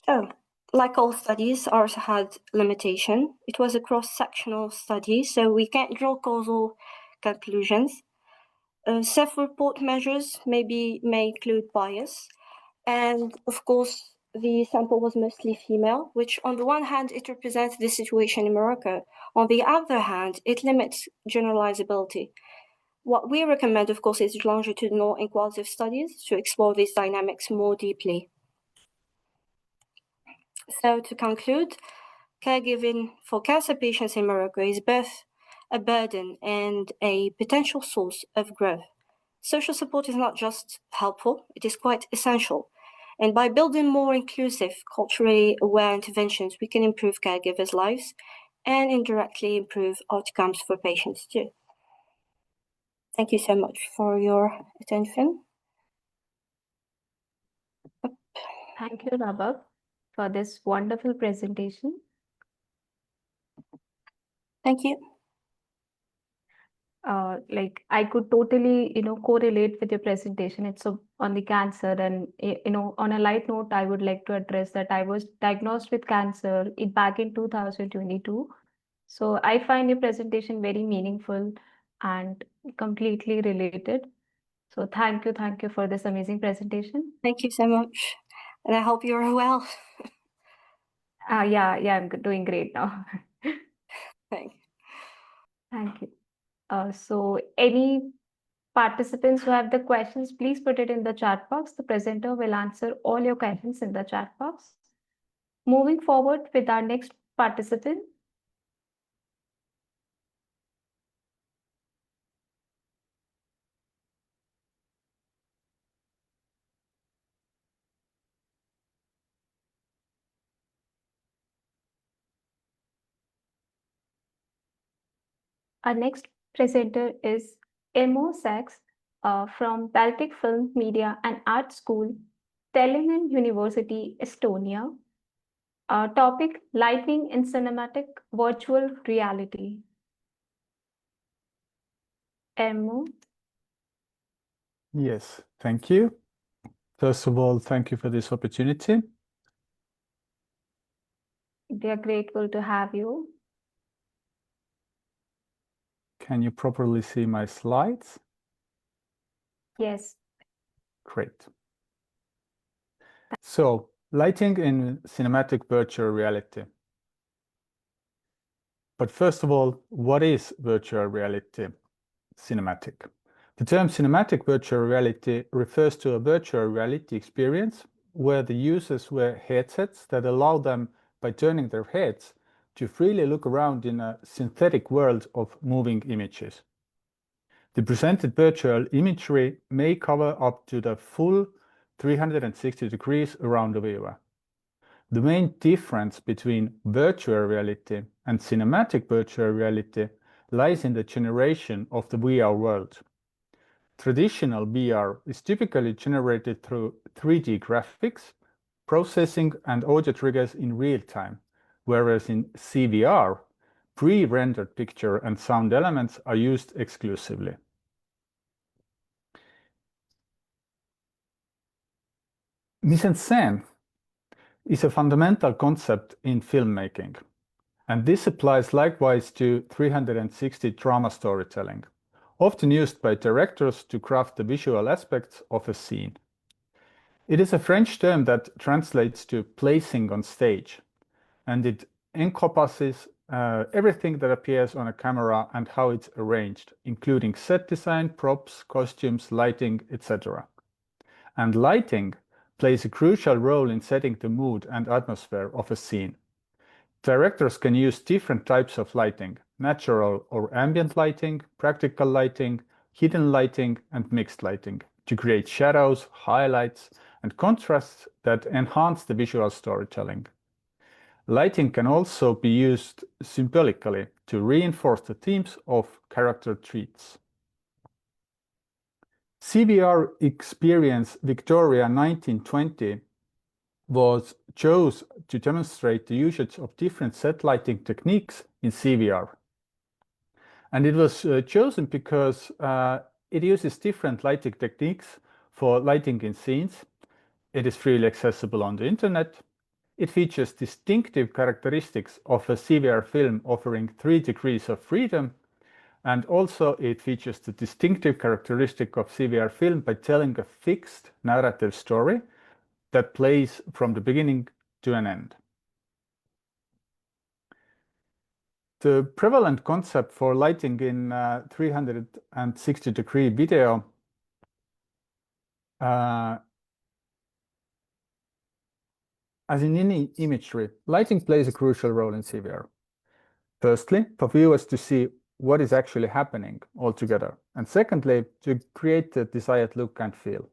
So, like all studies, ours had limitation. It was a cross-sectional study, so we can't draw causal conclusions. Self-report measures may include bias. And of course, the sample was mostly female, which on the one hand, it represents the situation in Morocco. On the other hand, it limits generalizability. What we recommend, of course, is longitudinal and qualitative studies to explore these dynamics more deeply. So to conclude, caregiving for cancer patients in Morocco is both a burden and a potential source of growth. Social support is not just helpful, it is quite essential. And by building more inclusive, culturally aware interventions, we can improve caregivers' lives and indirectly improve outcomes for patients too. Thank you so much for your attention. Thank you, Rabab, for this wonderful presentation. Thank you. Like I could totally, correlate with your presentation. It's on the cancer, and on a light note, I would like to address that I was diagnosed with cancer back in 2022. So I find your presentation very meaningful and completely related. So thank you for this amazing presentation. Thank you so much, and I hope you're well. Yeah, I'm doing great now. Thank you. Thank you. So any participants who have the questions, please put it in the chat box. The presenter will answer all your questions in the chat box. Moving forward with our next participant. Our next presenter is Emo Sachs from Baltic Film, Media and Art School, Tallinn University, Estonia. Topic, Lighting in Cinematic Virtual Reality. Emo. Yes, thank you. First of all, thank you for this opportunity. We are grateful to have you. Can you properly see my slides? Yes. Great. So, lighting in cinematic virtual reality. But first of all, what is virtual reality cinematic? The term cinematic virtual reality refers to a virtual reality experience where the users wear headsets that allow them, by turning their heads, to freely look around in a synthetic world of moving images. The presented virtual imagery may cover up to the full 360 degrees around the viewer. The main difference between virtual reality and cinematic virtual reality lies in the generation of the VR world. Traditional VR is typically generated through 3D graphics, processing and audio triggers in real time, whereas in CVR, pre-rendered picture and sound elements are used exclusively. Mise-en-scène is a fundamental concept in filmmaking, and this applies likewise to 360 drama storytelling, often used by directors to craft the visual aspects of a scene. It is a French term that translates to placing on stage, and it encompasses everything that appears on a camera and how it's arranged, including set design, props, costumes, lighting, etc. And lighting plays a crucial role in setting the mood and atmosphere of a scene. Directors can use different types of lighting: natural or ambient lighting, practical lighting, hidden lighting, and mixed lighting to create shadows, highlights, and contrasts that enhance the visual storytelling. Lighting can also be used symbolically to reinforce the themes of character traits. CVR experience Victoria 1920 was chosen to demonstrate the usage of different set lighting techniques in CVR. And it was chosen because it uses different lighting techniques for lighting in scenes. It is freely accessible on the internet. It features distinctive characteristics of a CVR film offering 3 degrees of freedom. And also it features the distinctive characteristic of CVR film by telling a fixed narrative story that plays from the beginning to an end. The prevalent concept for lighting in 360-degree video as in any imagery, lighting plays a crucial role in CVR. Firstly, for viewers to see what is actually happening altogether, and secondly, to create the desired look and feel.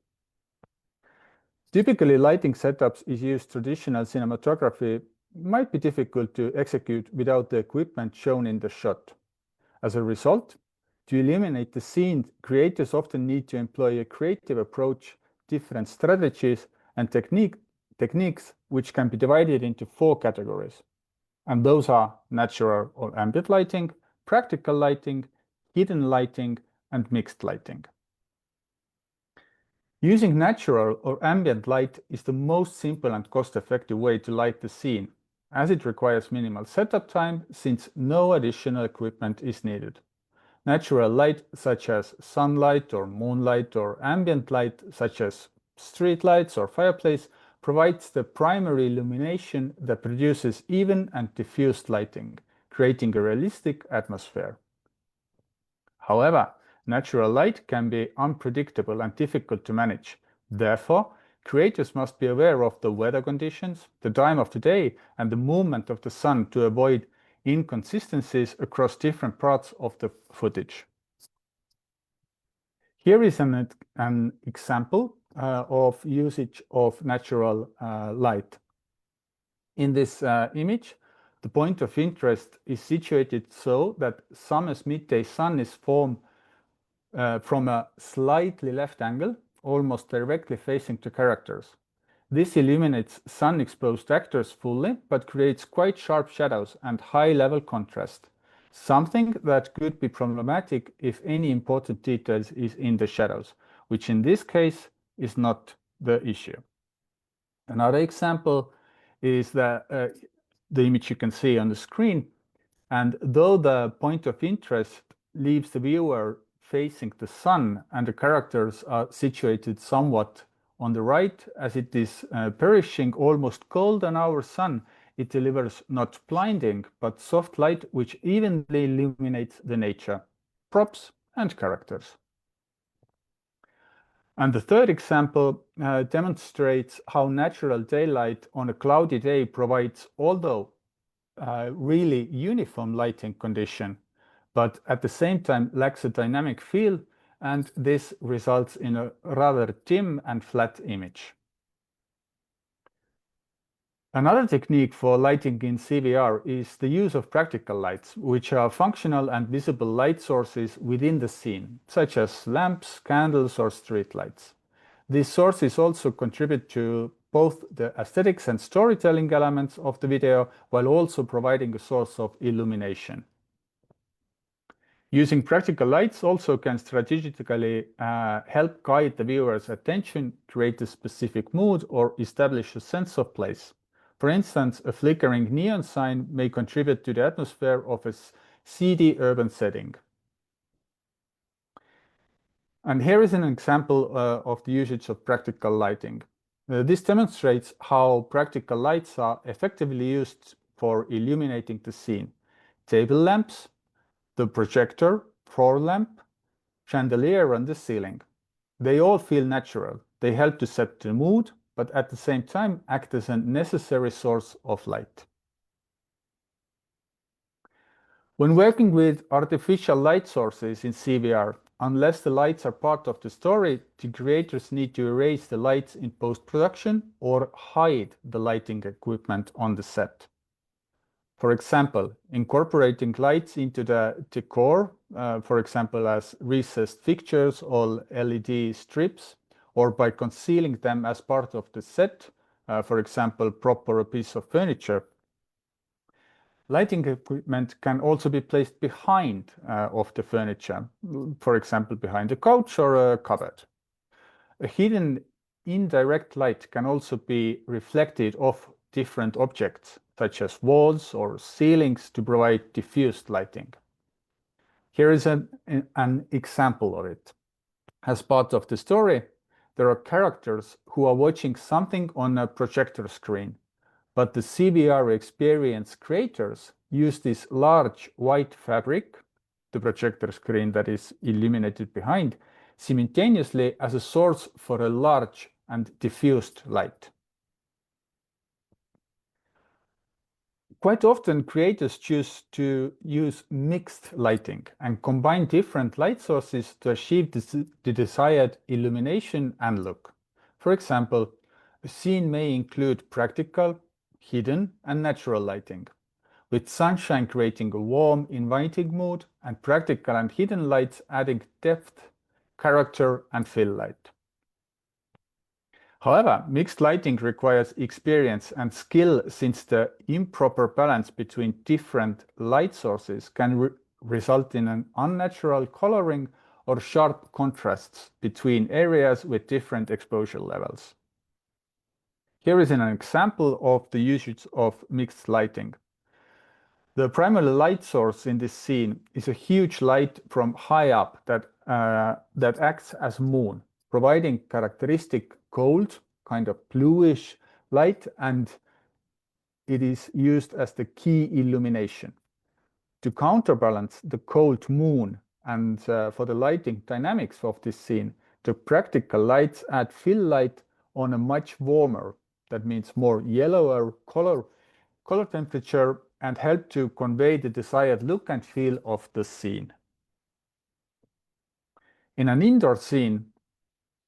Typically, lighting setups is used traditional cinematography might be difficult to execute without the equipment shown in the shot. As a result, to eliminate the scene, creators often need to employ a creative approach, different strategies, and techniques which can be divided into 4 categories. And those are natural or ambient lighting, practical lighting, hidden lighting, and mixed lighting. Using natural or ambient light is the most simple and cost-effective way to light the scene, as it requires minimal setup time since no additional equipment is needed. Natural light such as sunlight or moonlight or ambient light such as street lights or fireplace provides the primary illumination that produces even and diffused lighting, creating a realistic atmosphere. However, natural light can be unpredictable and difficult to manage. Therefore, creators must be aware of the weather conditions, the time of the day, and the movement of the sun to avoid inconsistencies across different parts of the footage. Here is an example of usage of natural light. In this image, the point of interest is situated so that summer's midday sun is formed from a slightly left angle, almost directly facing the characters. This illuminates sun-exposed actors fully, but creates quite sharp shadows and high-level contrast, something that could be problematic if any important details is in the shadows, which in this case is not the issue. Another example is the image you can see on the screen, and though the point of interest leaves the viewer facing the sun and the characters are situated somewhat on the right, as it is perishing almost golden hour sun, it delivers not blinding but soft light which evenly illuminates the nature, props, and characters. And the third example demonstrates how natural daylight on a cloudy day provides, although really uniform lighting condition, but at the same time lacks a dynamic feel, and this results in a rather dim and flat image. Another technique for lighting in CVR is the use of practical lights, which are functional and visible light sources within the scene, such as lamps, candles, or street lights. These sources also contribute to both the aesthetics and storytelling elements of the video while also providing a source of illumination. Using practical lights also can strategically help guide the viewer's attention, create a specific mood, or establish a sense of place. For instance, a flickering neon sign may contribute to the atmosphere of a seedy urban setting. And here is an example of the usage of practical lighting. This demonstrates how practical lights are effectively used for illuminating the scene. Table lamps, the projector, floor lamp, chandelier on the ceiling. They all feel natural. They help to set the mood, but at the same time act as a necessary source of light. When working with artificial light sources in CVR, unless the lights are part of the story, the creators need to erase the lights in post-production or hide the lighting equipment on the set. For example, incorporating lights into the decor, for example, as recessed fixtures or LED strips, or by concealing them as part of the set, for example, prop or a piece of furniture. Lighting equipment can also be placed behind of the furniture, for example, behind a couch or a cupboard. A hidden indirect light can also be reflected off different objects, such as walls or ceilings, to provide diffused lighting. Here is an example of it. As part of the story, there are characters who are watching something on a projector screen, but the CVR experience creators use this large white fabric, the projector screen that is illuminated behind, simultaneously as a source for a large and diffused light. Quite often, creators choose to use mixed lighting and combine different light sources to achieve the desired illumination and look. For example, a scene may include practical, hidden, and natural lighting, with sunshine creating a warm, inviting mood, and practical and hidden lights adding depth, character, and fill light. However, mixed lighting requires experience and skill, since the improper balance between different light sources can result in an unnatural coloring or sharp contrasts between areas with different exposure levels. Here is an example of the usage of mixed lighting. The primary light source in this scene is a huge light from high up that acts as moon, providing characteristic cold, kind of bluish light, and it is used as the key illumination. To counterbalance the cold moon and for the lighting dynamics of this scene, the practical lights add fill light on a much warmer, that means more yellower color temperature, and help to convey the desired look and feel of the scene. In an indoor scene,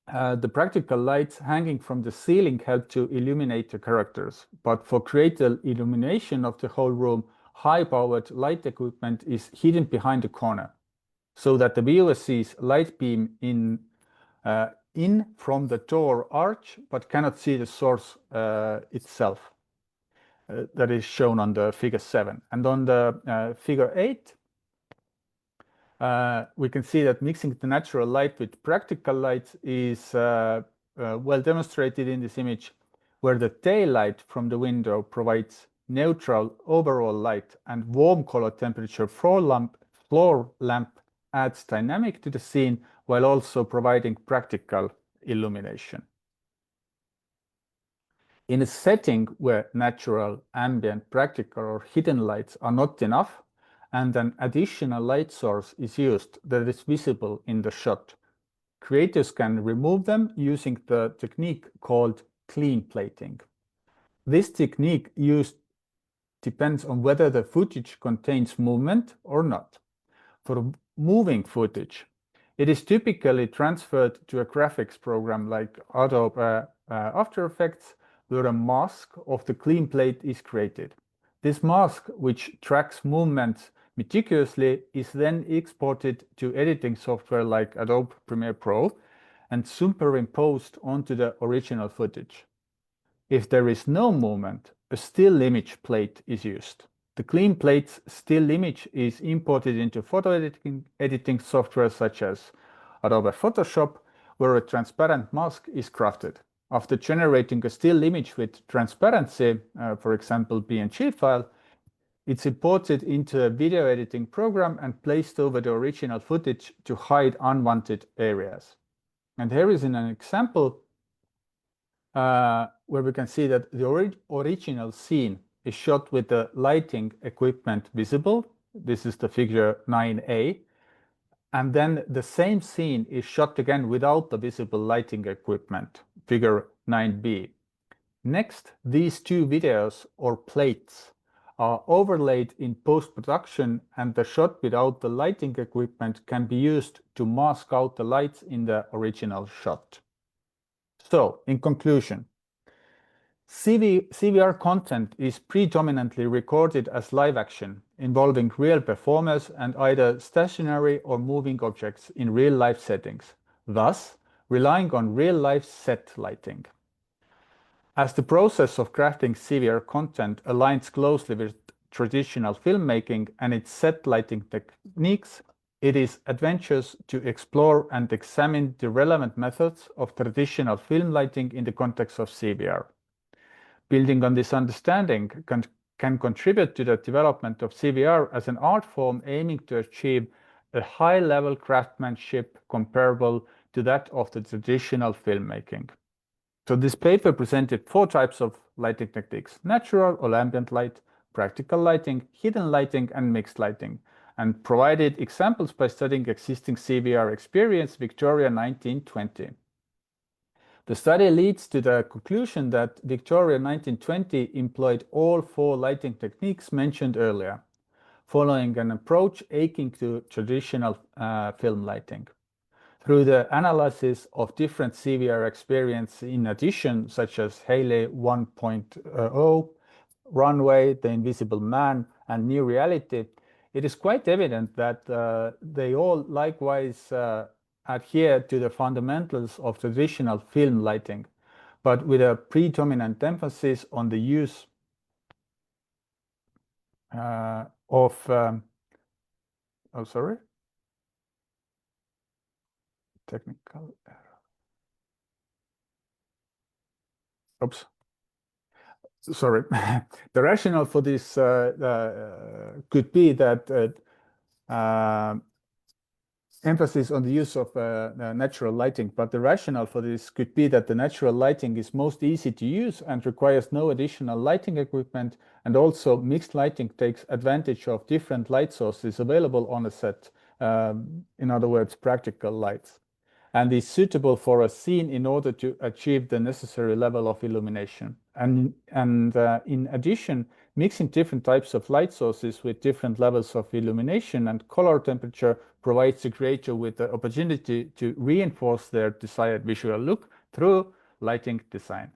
the practical lights hanging from the ceiling help to illuminate the characters, but for greater illumination of the whole room, high-powered light equipment is hidden behind the corner, so that the viewer sees light beam in from the door arch, but cannot see the source itself. That is shown on the figure 7. And on the figure 8, we can see that mixing the natural light with practical light is well demonstrated in this image, where the tail light from the window provides neutral overall light, and warm color temperature floor lamp adds dynamic to the scene while also providing practical illumination. In a setting where natural, ambient, practical, or hidden lights are not enough, and an additional light source is used that is visible in the shot, creators can remove them using the technique called clean plating. This technique used depends on whether the footage contains movement or not. For moving footage, it is typically transferred to a graphics program like Adobe After Effects, where a mask of the clean plate is created. This mask, which tracks movements meticulously, is then exported to editing software like Adobe Premiere Pro and superimposed onto the original footage. If there is no movement, a still image plate is used. The clean plate's still image is imported into photo editing software such as Adobe Photoshop, where a transparent mask is crafted. After generating a still image with transparency, for example PNG file, it's imported into a video editing program and placed over the original footage to hide unwanted areas. And here is an example where we can see that the original scene is shot with the lighting equipment visible. This is the figure 9A. And then the same scene is shot again without the visible lighting equipment, figure 9B. Next, these two videos or plates are overlaid in post-production, and the shot without the lighting equipment can be used to mask out the lights in the original shot. So, in conclusion, CVR content is predominantly recorded as live action, involving real performers and either stationary or moving objects in real-life settings, thus relying on real-life set lighting. As the process of crafting CVR content aligns closely with traditional filmmaking and its set lighting techniques, it is advantageous to explore and examine the relevant methods of traditional film lighting in the context of CVR. Building on this understanding can contribute to the development of CVR as an art form aiming to achieve a high-level craftsmanship comparable to that of the traditional filmmaking. So this paper presented 4 types of lighting techniques: natural or ambient light, practical lighting, hidden lighting, and mixed lighting, and provided examples by studying existing CVR experience Victoria 1920. The study leads to the conclusion that Victoria 1920 employed all 4 lighting techniques mentioned earlier, following an approach akin to traditional film lighting. Through the analysis of different CVR experience in addition, such as Haley 1.0, Runway, The Invisible Man, and New Reality, it is quite evident that they all likewise adhere to the fundamentals of traditional film lighting, but with a predominant emphasis on the use technical error. Oops. Sorry. The rationale for this could be that emphasis on the use of natural lighting, but the rationale for this could be that the natural lighting is most easy to use and requires no additional lighting equipment, and also mixed lighting takes advantage of different light sources available on a set, in other words, practical lights, and is suitable for a scene in order to achieve the necessary level of illumination. And in addition, mixing different types of light sources with different levels of illumination and color temperature provides the creator with the opportunity to reinforce their desired visual look through lighting design.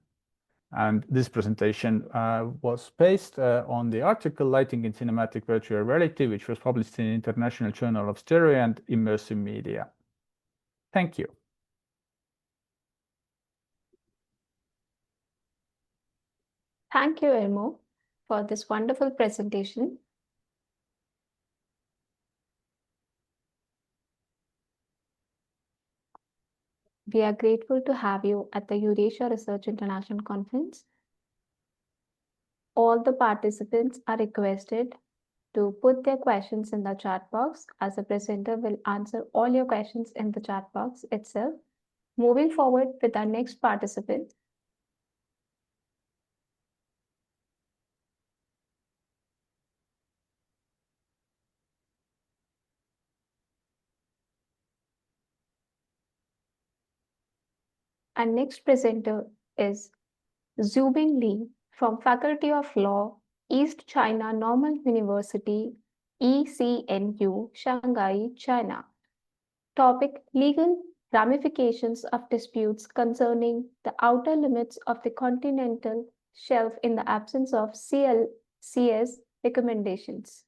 And this presentation was based on the article Lighting in Cinematic Virtual Reality, which was published in the International Journal of Stereo and Immersive Media. Thank you. Thank you, Elmo, for this wonderful presentation. We are grateful to have you at the Eurasia Research International Conference. All the participants are requested to put their questions in the chat box, as the presenter will answer all your questions in the chat box itself. Moving forward with our next participant. Our next presenter is Zubing Li from Faculty of Law, East China Normal University, ECNU, Shanghai, China. Topic: legal ramifications of disputes concerning the outer limits of the continental shelf in the absence of CLCS recommendations.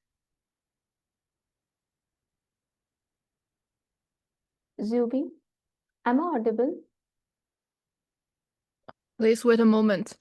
Zubing, am I audible? Please wait a moment.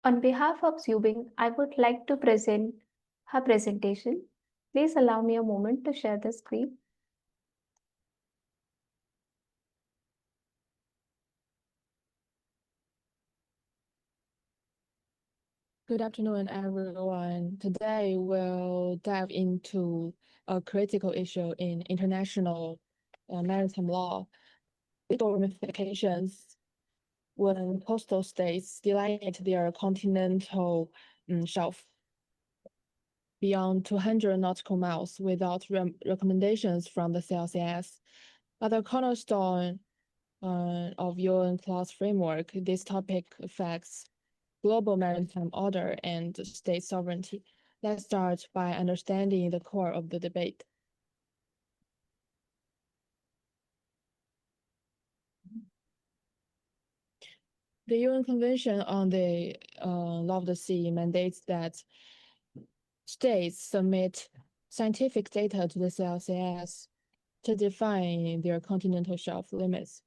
On behalf of Zubing, I would like to present her presentation. Please allow me a moment to share the screen. Good afternoon, everyone. Today we'll dive into a critical issue in international maritime law, legal ramifications when coastal states delineate their continental shelf beyond 200 nautical miles without recommendations from the CLCS. At the cornerstone of UN clause framework, this topic affects global maritime order and state sovereignty. Let's start by understanding the core of the debate. The UN Convention on the Law of the Sea mandates that states submit scientific data to the CLCS to define their continental shelf limits.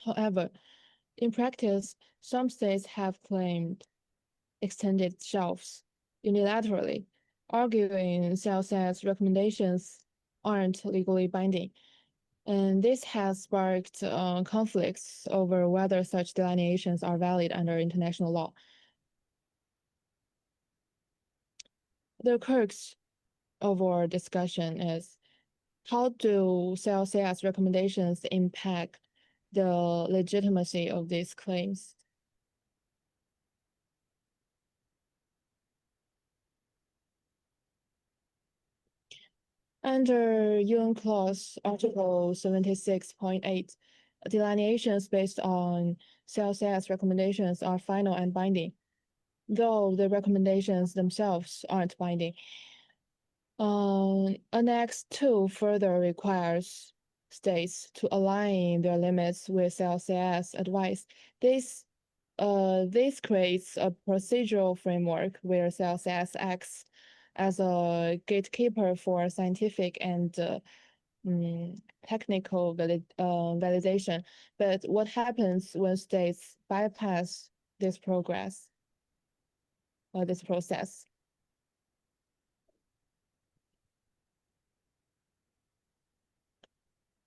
However, in practice, some states have claimed extended shelves unilaterally, arguing CLCS recommendations aren't legally binding. And this has sparked conflicts over whether such delineations are valid under international law. The crux of our discussion is, how do CLCS recommendations impact the legitimacy of these claims? Under UN clause Article 76.8, delineations based on CLCS recommendations are final and binding, though the recommendations themselves aren't binding. Annex 2 further requires states to align their limits with CLCS advice. This creates a procedural framework where CLCS acts as a gatekeeper for scientific and technical validation. But what happens when states bypass this process?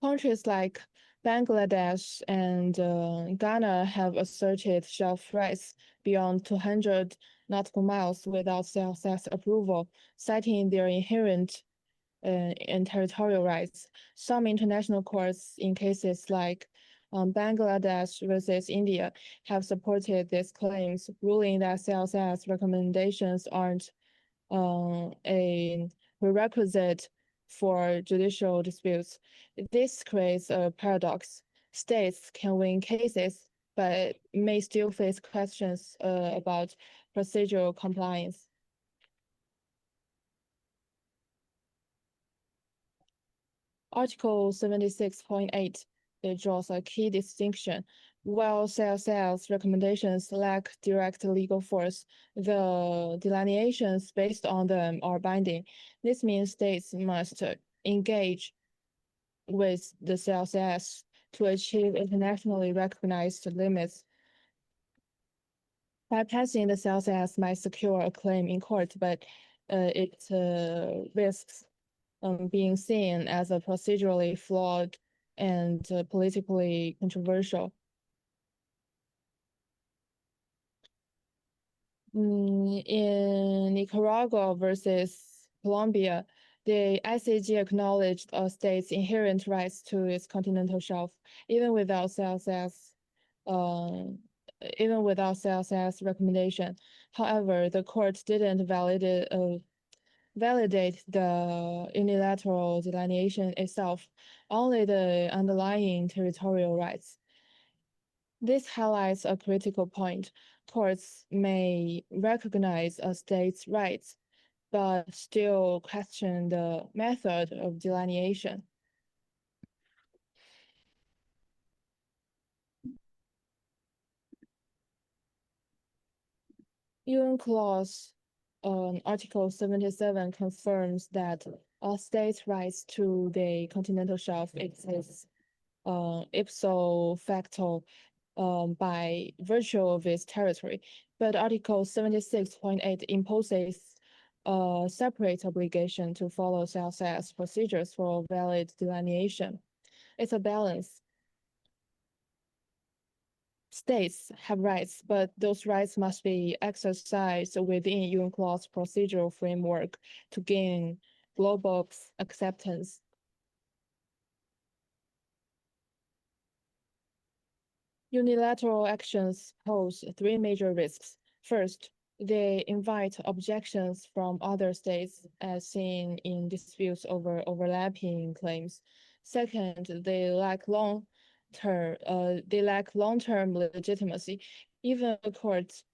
Countries like Bangladesh and Ghana have asserted shelf rights beyond 200 nautical miles without CLCS approval, citing their inherent and territorial rights. Some international courts in cases like Bangladesh versus India have supported these claims, ruling that CLCS recommendations aren't a prerequisite for judicial disputes. This creates a paradox. States can win cases, but may still face questions about procedural compliance. Article 76.8 draws a key distinction. While CLCS recommendations lack direct legal force, the delineations based on them are binding. This means states must engage with the CLCS to achieve internationally recognized limits. Bypassing the CLCS might secure a claim in court, but it risks being seen as a procedurally flawed and politically controversial. In Nicaragua versus Colombia, the ICJ acknowledged a state's inherent rights to its continental shelf, even without CLCS recommendation. However, the court didn't validate the unilateral delineation itself, only the underlying territorial rights. This highlights a critical point. Courts may recognize a state's rights, but still question the method of delineation. UN clause Article 77 confirms that a state's rights to the continental shelf exists ipso facto by virtue of its territory, but Article 76.8 imposes a separate obligation to follow CSS procedures for valid delineation. It's a balance. States have rights, but those rights must be exercised within UNCLOS procedural framework to gain global acceptance. Unilateral actions pose three major risks. First, they invite objections from other states as seen in disputes over overlapping claims. Second, they lack long-term legitimacy. Even if courts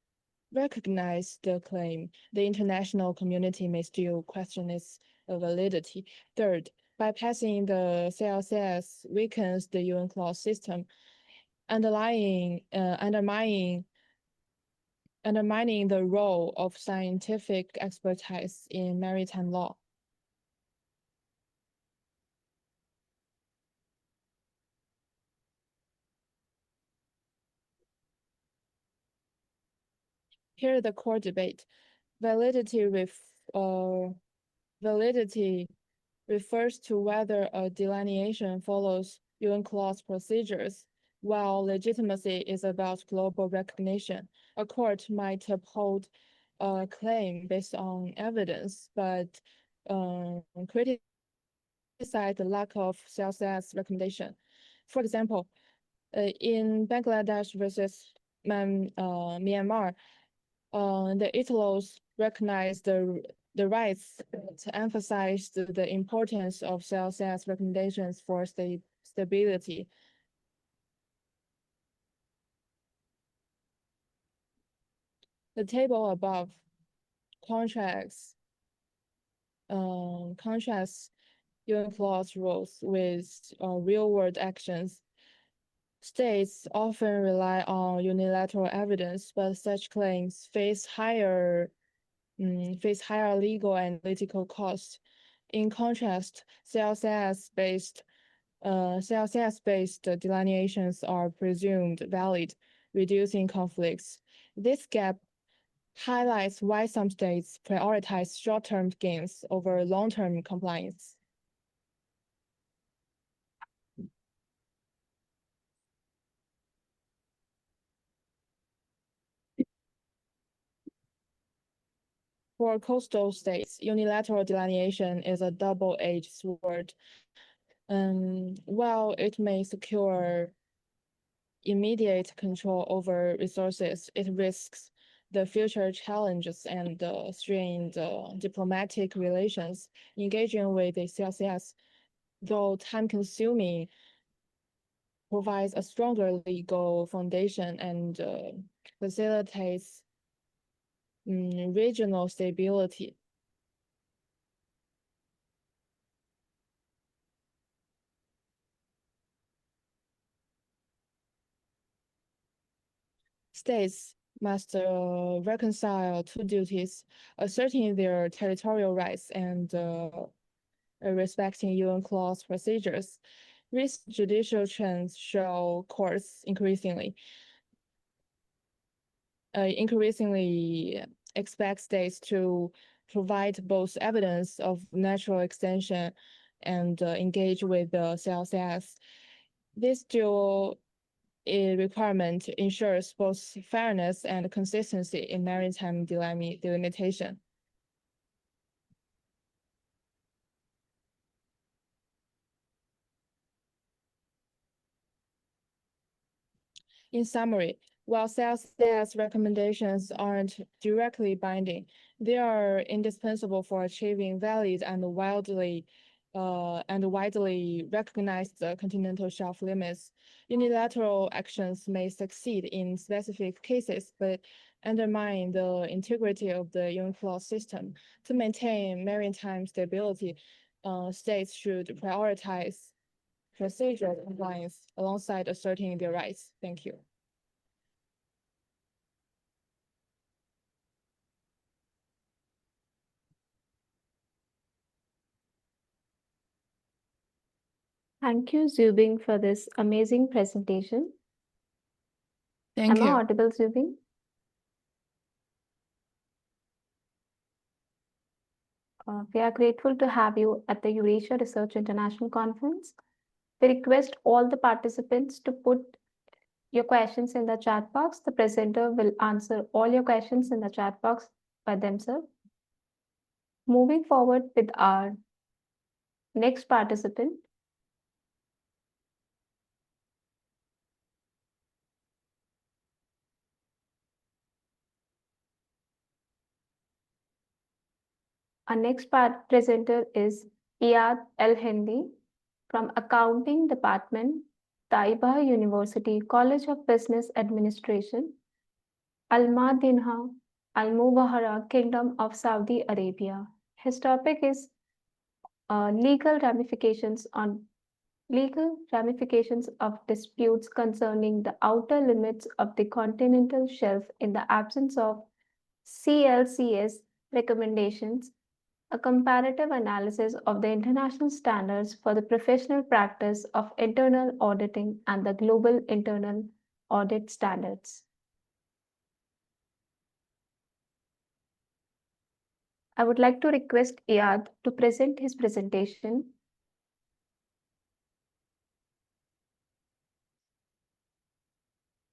recognize the claim, the international community may still question its validity. Third, bypassing the CLCS weakens the UNCLOS system, undermining the role of scientific expertise in maritime law. Here the core debate. Validity refers to whether a delineation follows UNCLOS procedures, while legitimacy is about global recognition. A court might uphold a claim based on evidence, but criticize the lack of CLCS recommendation. For example, in Bangladesh versus Myanmar, the ITLOs recognized the rights to emphasize the importance of CLCS recommendations for stability. The table above contrasts UNCLOS rules with real-world actions. States often rely on unilateral evidence, but such claims face higher legal and political costs. In contrast, CLCS-based delineations are presumed valid, reducing conflicts. This gap highlights why some states prioritize short-term gains over long-term compliance. For coastal states, unilateral delineation is a double-edged sword. While it may secure immediate control over resources, it risks the future challenges and strained diplomatic relations. Engaging with the CLCS, though time-consuming, provides a stronger legal foundation and facilitates regional stability. States must reconcile two duties, asserting their territorial rights and respecting UNCLOS procedures. Recent judicial trends show courts increasingly expect states to provide both evidence of natural extension and engage with the CLCS. This dual requirement ensures both fairness and consistency in maritime delimitation. In summary, while CLCS recommendations aren't directly binding, they are indispensable for achieving valid and widely recognized continental shelf limits. Unilateral actions may succeed in specific cases, but undermine the integrity of the UNCLOS system. To maintain maritime stability, states should prioritize procedural compliance alongside asserting their rights. Thank you. Thank you, Zubing, for this amazing presentation. Thank Am I you. audible, Zubin? We are grateful to have you at the Eurasia Research International Conference. We request all the participants to put your questions in the chat box. The presenter will answer all your questions in the chat box by themselves. Moving forward with our next participant. Our next presenter is Iyad El Hindi from Accounting Department, Taiba University College of Business Administration, Al Madinah, Al Mubahara Kingdom of Saudi Arabia. His topic is legal ramifications of disputes concerning the outer limits of the continental shelf in the absence of CLCS recommendations, a comparative analysis of the international standards for the professional practice of internal auditing and the global internal audit standards. I would like to request Iyad to present his presentation.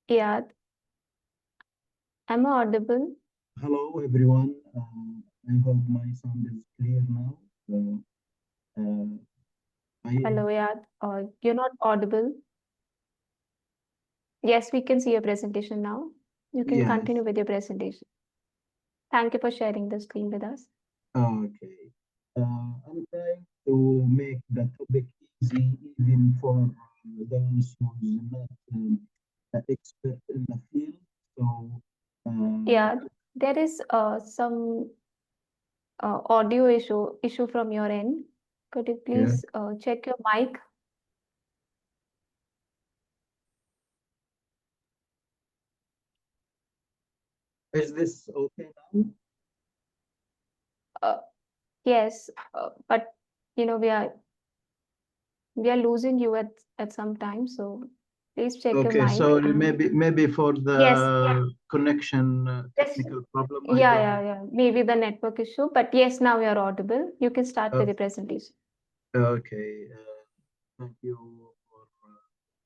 Iyad, am I audible? Hello, everyone. I hope my sound is clear now. Hello, Iyad. You're not audible. Yes, we can see your presentation now. You can Yes. continue with your presentation. Thank you for sharing the screen with us. Okay. I'm trying to make the topic easy even for those who's not an expert in the field. So, Yeah, there is some audio issue from your end. Could you please check your mic? Is this okay now? Yes, but you know we are losing you at some time, so please check your Okay, mic. so and maybe for the yes, connection yes, technical problem. yeah. Maybe the network issue, but yes, now you're audible. You can start with the presentation. Okay, thank you for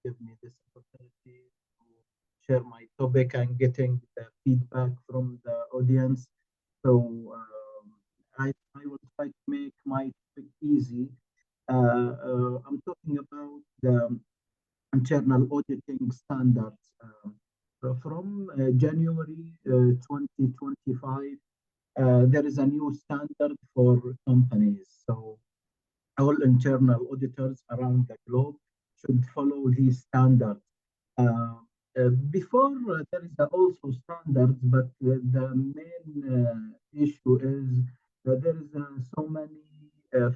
giving me this opportunity to share my topic and getting the feedback from the audience. So I will try to make my topic easy. I'm talking about the internal auditing standards. From January 2025, there is a new standard for companies. So all internal auditors around the globe should follow these standards. Before there is also standards, but the main issue is there is so many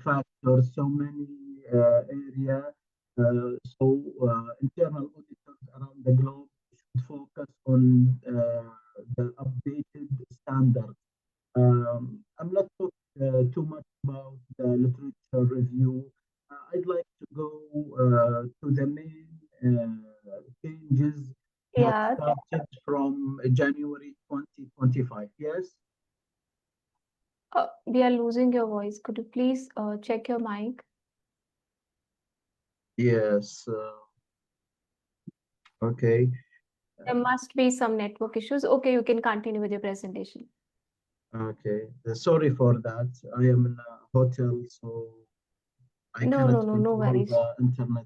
factors, so many area. Internal auditors around the globe should focus on the updated standards. I'm not talking too much about the literature review. I'd like to go to the main changes that started from January 2025. Yes? We are losing your voice. Could you please check your mic? Yes. Okay. There must be some network issues. Okay, you can continue with your presentation. Okay. Sorry for that. I am in a hotel, so I cannot No control worries. the internet.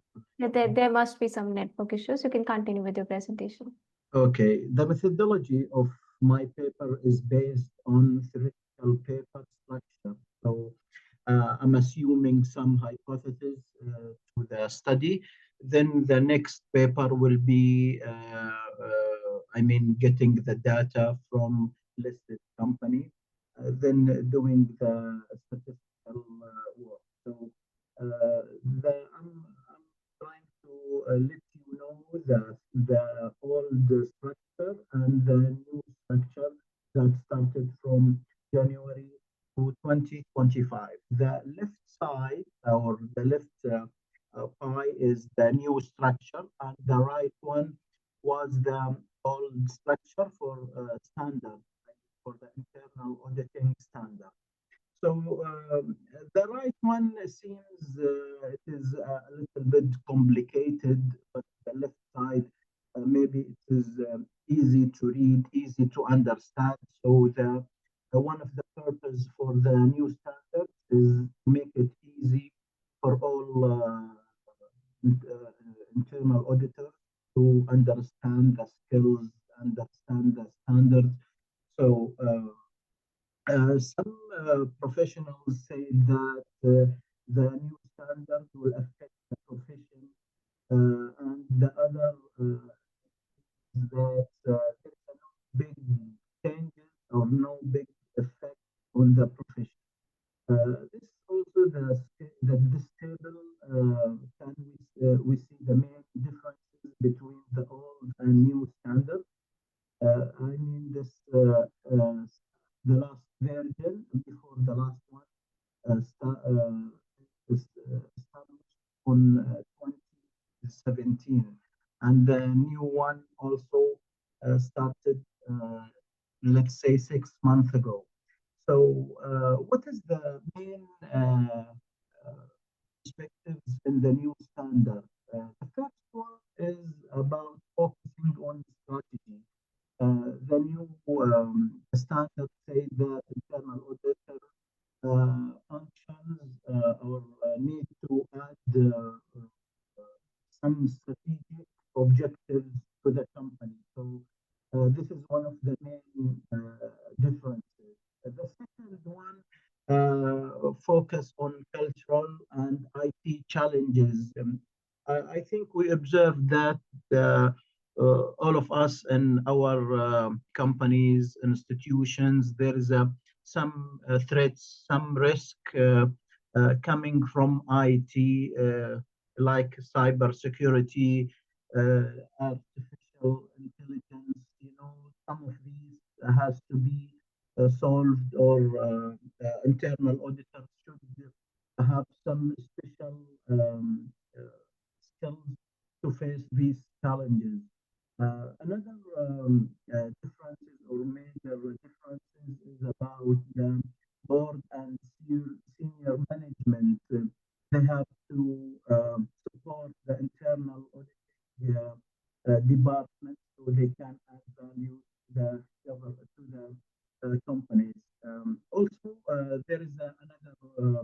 There must be some network issues. You can continue with your presentation. Okay, the methodology of my paper is based on theoretical paper structure. So I'm assuming some hypothesis to the study. Then the next paper will be, getting the data from listed company, then doing the statistical work. So I'm trying to let you know the old structure and the new structure that started from January to 2025. The left side or the left pie is the new structure, and the right one was the old structure for standard, for the internal auditing standard. So the right one seems it is a little bit complicated, but the left side maybe it is easy to read, easy to understand. So the one of the purpose for the new standard is to make it easy for all internal auditors to understand the skills, understand the standards. So some professionals say that the new standard will affect the profession, and the other is that there is no big changes or no big effect on the profession. This also this table can we see the main differences between the old and new standard. I mean this the last version before the last one established on 2017, and the new one also started let's say 6 months ago. So what is the main perspectives in the new standard? The first one is about focusing on strategy. The new standard says that internal auditor functions or need to add some strategic objectives to the company. So this is one of the main differences. The second one focus on cultural and IT challenges. I think we observed that all of us in our companies, institutions, there is some threats, some risk coming from IT, like cybersecurity, artificial intelligence. You know, some of these has to be solved, or internal auditors should have some special skills to face these challenges. Another differences or major differences is about the board and senior management. They have to support the internal audit department so they can add value to the companies. Also, there is another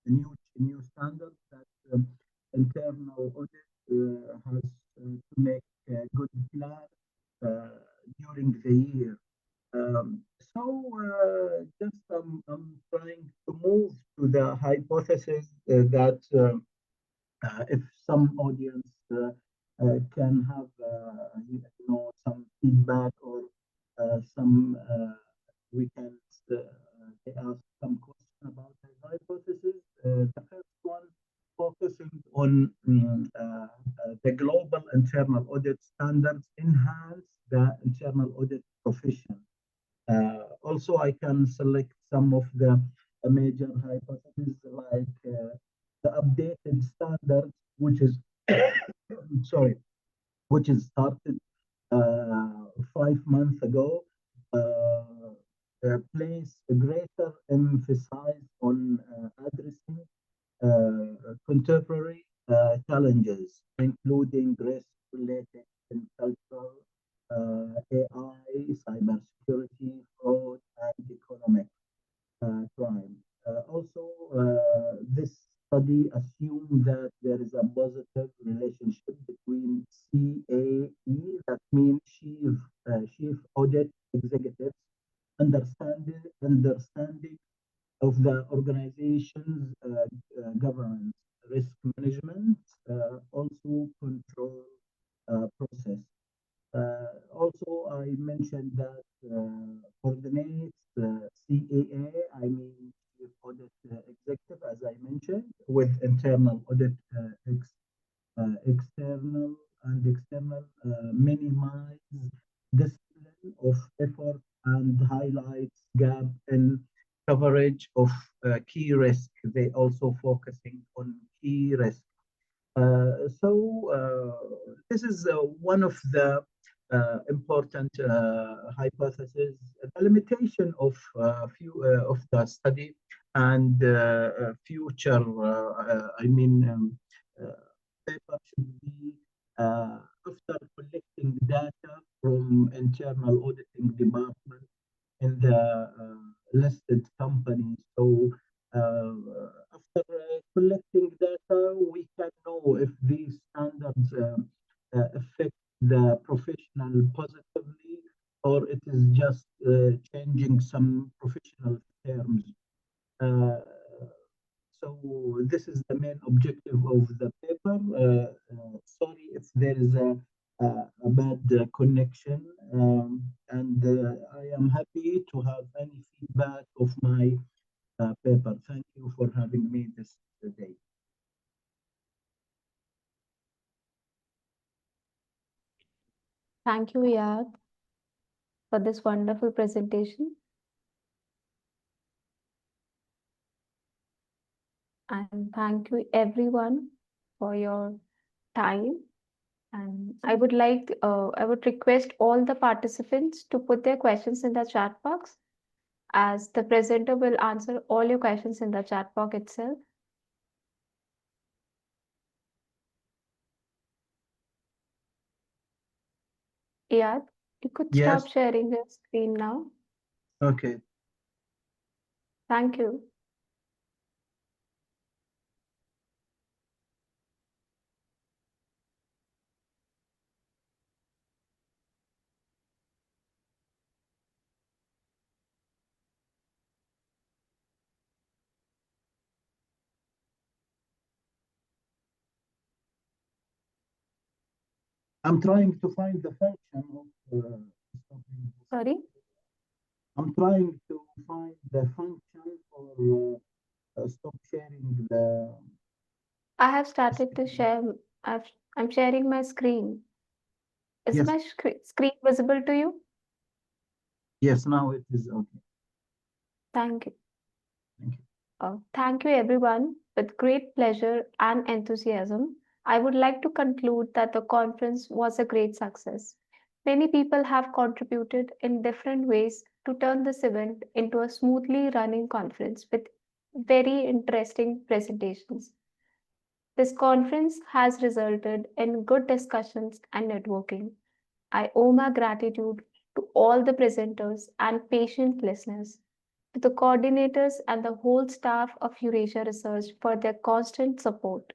new standard that internal audit has to make a good plan during the year. Just I'm trying to move to the hypothesis that if some audience can have some feedback, or some we can they ask some question about the hypothesis. The first one focusing on the global internal audit standards enhance the internal audit profession. Also, I can select some of the major hypotheses, like the updated standards, which is sorry, which is started 5 months ago, place a greater emphasis on addressing contemporary challenges, including risk-related and cultural, AI, cybersecurity, fraud, and economic crime. Also, this study assumes that there is a positive relationship between CAE, that means chief audit executives, understanding of the organization's governance, risk management, also control process. Also, I mentioned that coordinates CAA, I mean Chief Audit Executive, as I mentioned, with internal audit external minimize discipline of effort and highlights gap in coverage of key risk. They also focusing on key risk. This is one of the important hypothesis, the limitation of few of the study and future, paper should be after collecting data from internal auditing department in the listed companies. So after collecting data, we can know if these standards affect the professional positively, or it is just changing some professional terms. So this is the main objective of the paper. Sorry if there is a bad connection, and I am happy to have any feedback of my paper. Thank you for having me this day. Thank you, Iyad, for this wonderful presentation. And thank you everyone for your time. And I would request all the participants to put their questions in the chat box, as the presenter will answer all your questions in the chat box itself. Iyad, you could Yes. stop sharing your screen now. Okay. Thank you. I'm trying to find the function of stopping. Sorry? I'm trying to find the function for stop sharing the. I have started to share. I'm sharing my screen. Is Yes. my screen visible to you? Yes, now it is okay. Thank you. Thank you. Thank you, everyone. With great pleasure and enthusiasm, I would like to conclude that the conference was a great success. Many people have contributed in different ways to turn this event into a smoothly running conference with very interesting presentations. This conference has resulted in good discussions and networking. I owe my gratitude to all the presenters and patient listeners, to the coordinators and the whole staff of Eurasia Research for their constant support.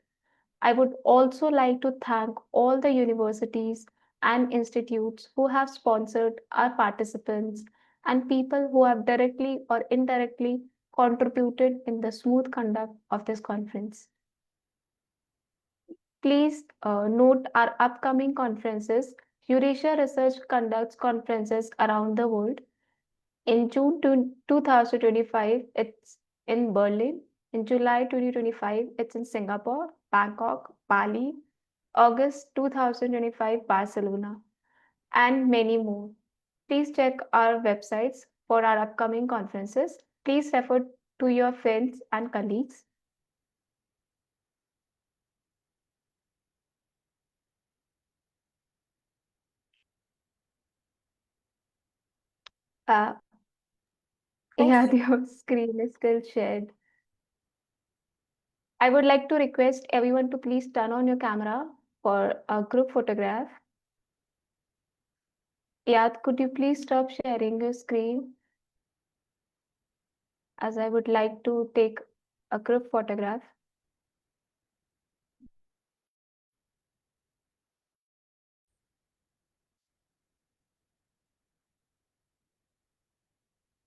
I would also like to thank all the universities and institutes who have sponsored our participants and people who have directly or indirectly contributed in the smooth conduct of this conference. Please note our upcoming conferences. Eurasia Research conducts conferences around the world. In June 2025, it's in Berlin. In July 2025, it's in Singapore, Bangkok, Bali. August 2025, Barcelona, and many more. Please check our websites for our upcoming conferences. Please refer to your friends and colleagues. Uh, yeah, your screen is still shared. I would like to request everyone to please turn on your camera for a group photograph. Iyad, could you please stop sharing your screen, as I would like to take a group photograph.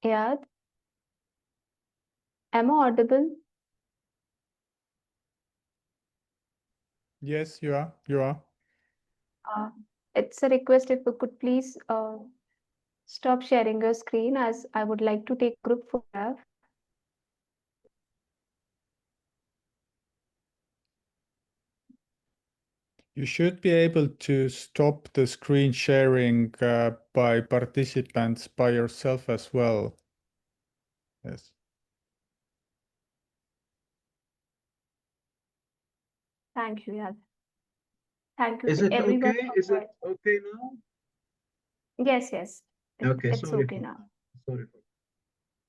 Iyad, am I audible? Yes, you are. You are. It's a request if you could please stop sharing your screen, as I would like to take group photograph. You should be able to stop the screen sharing by participants by yourself as well. Yes. Thank you, Iyad. Thank you Is to it everyone okay? for Is it joining. okay now? Yes, yes. Okay, It's sorry okay for now. that. Sorry for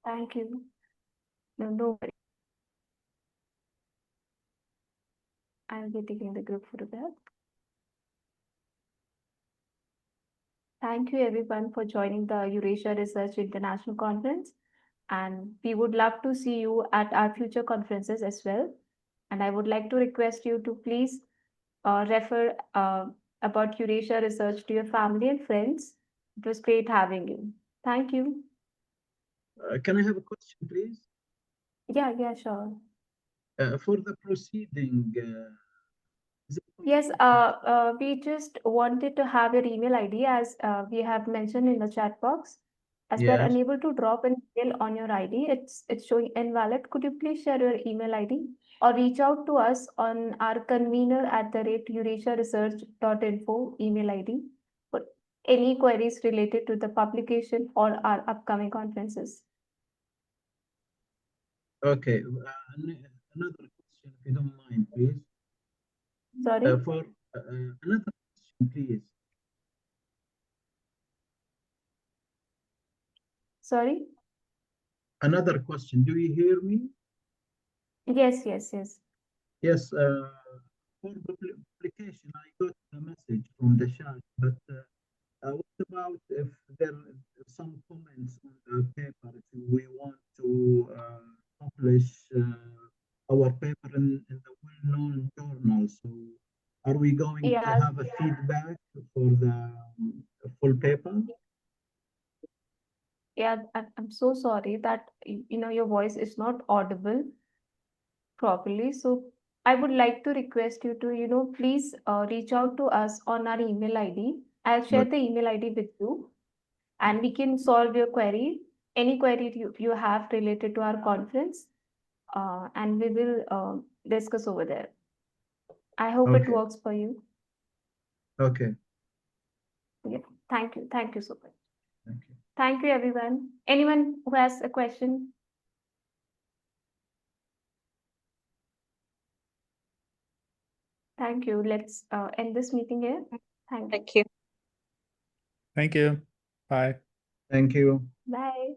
Thank you. No, no worries. I'll be taking the group photo there. Thank you everyone for joining the Eurasia Research International Conference. And we would love to see you at our future conferences as well. And I would like to request you to please refer about Eurasia Research to your family and friends. It was great having you. Thank you. Can I have a question, please? Yeah, sure. For the proceeding, is it Yes, possible we just wanted to have your email ID as we have mentioned in the chat box. As we are Yes. unable to drop an email on your ID, it's showing invalid. Could you please share your email ID or reach out to us on our convener@eurasiaresearch.info email ID for any queries related to the publication or our upcoming conferences? Okay. Another question, if you don't mind, please. Sorry? For another question, please. Sorry? Another question. Do you hear me? Yes. Yes. For the application, I got a message from the chat, but what about if there are some comments on the paper? If we want to publish our paper in the well-known journal, so are we going to Yeah. have a feedback for the full paper? Yeah, I'm so sorry that your voice is not audible properly. So I would like to request you to please reach out to us on our email ID. I'll share the email ID with you and we can solve your query, any query you have related to our conference, and we will discuss over there. I hope it Okay. works for you. Okay. Yeah, thank you. Thank you so much. Thank you. Thank you, everyone. Anyone who has a question? Thank you. Let's end this meeting here. Thank you. Thank you. Bye. Thank you. Bye.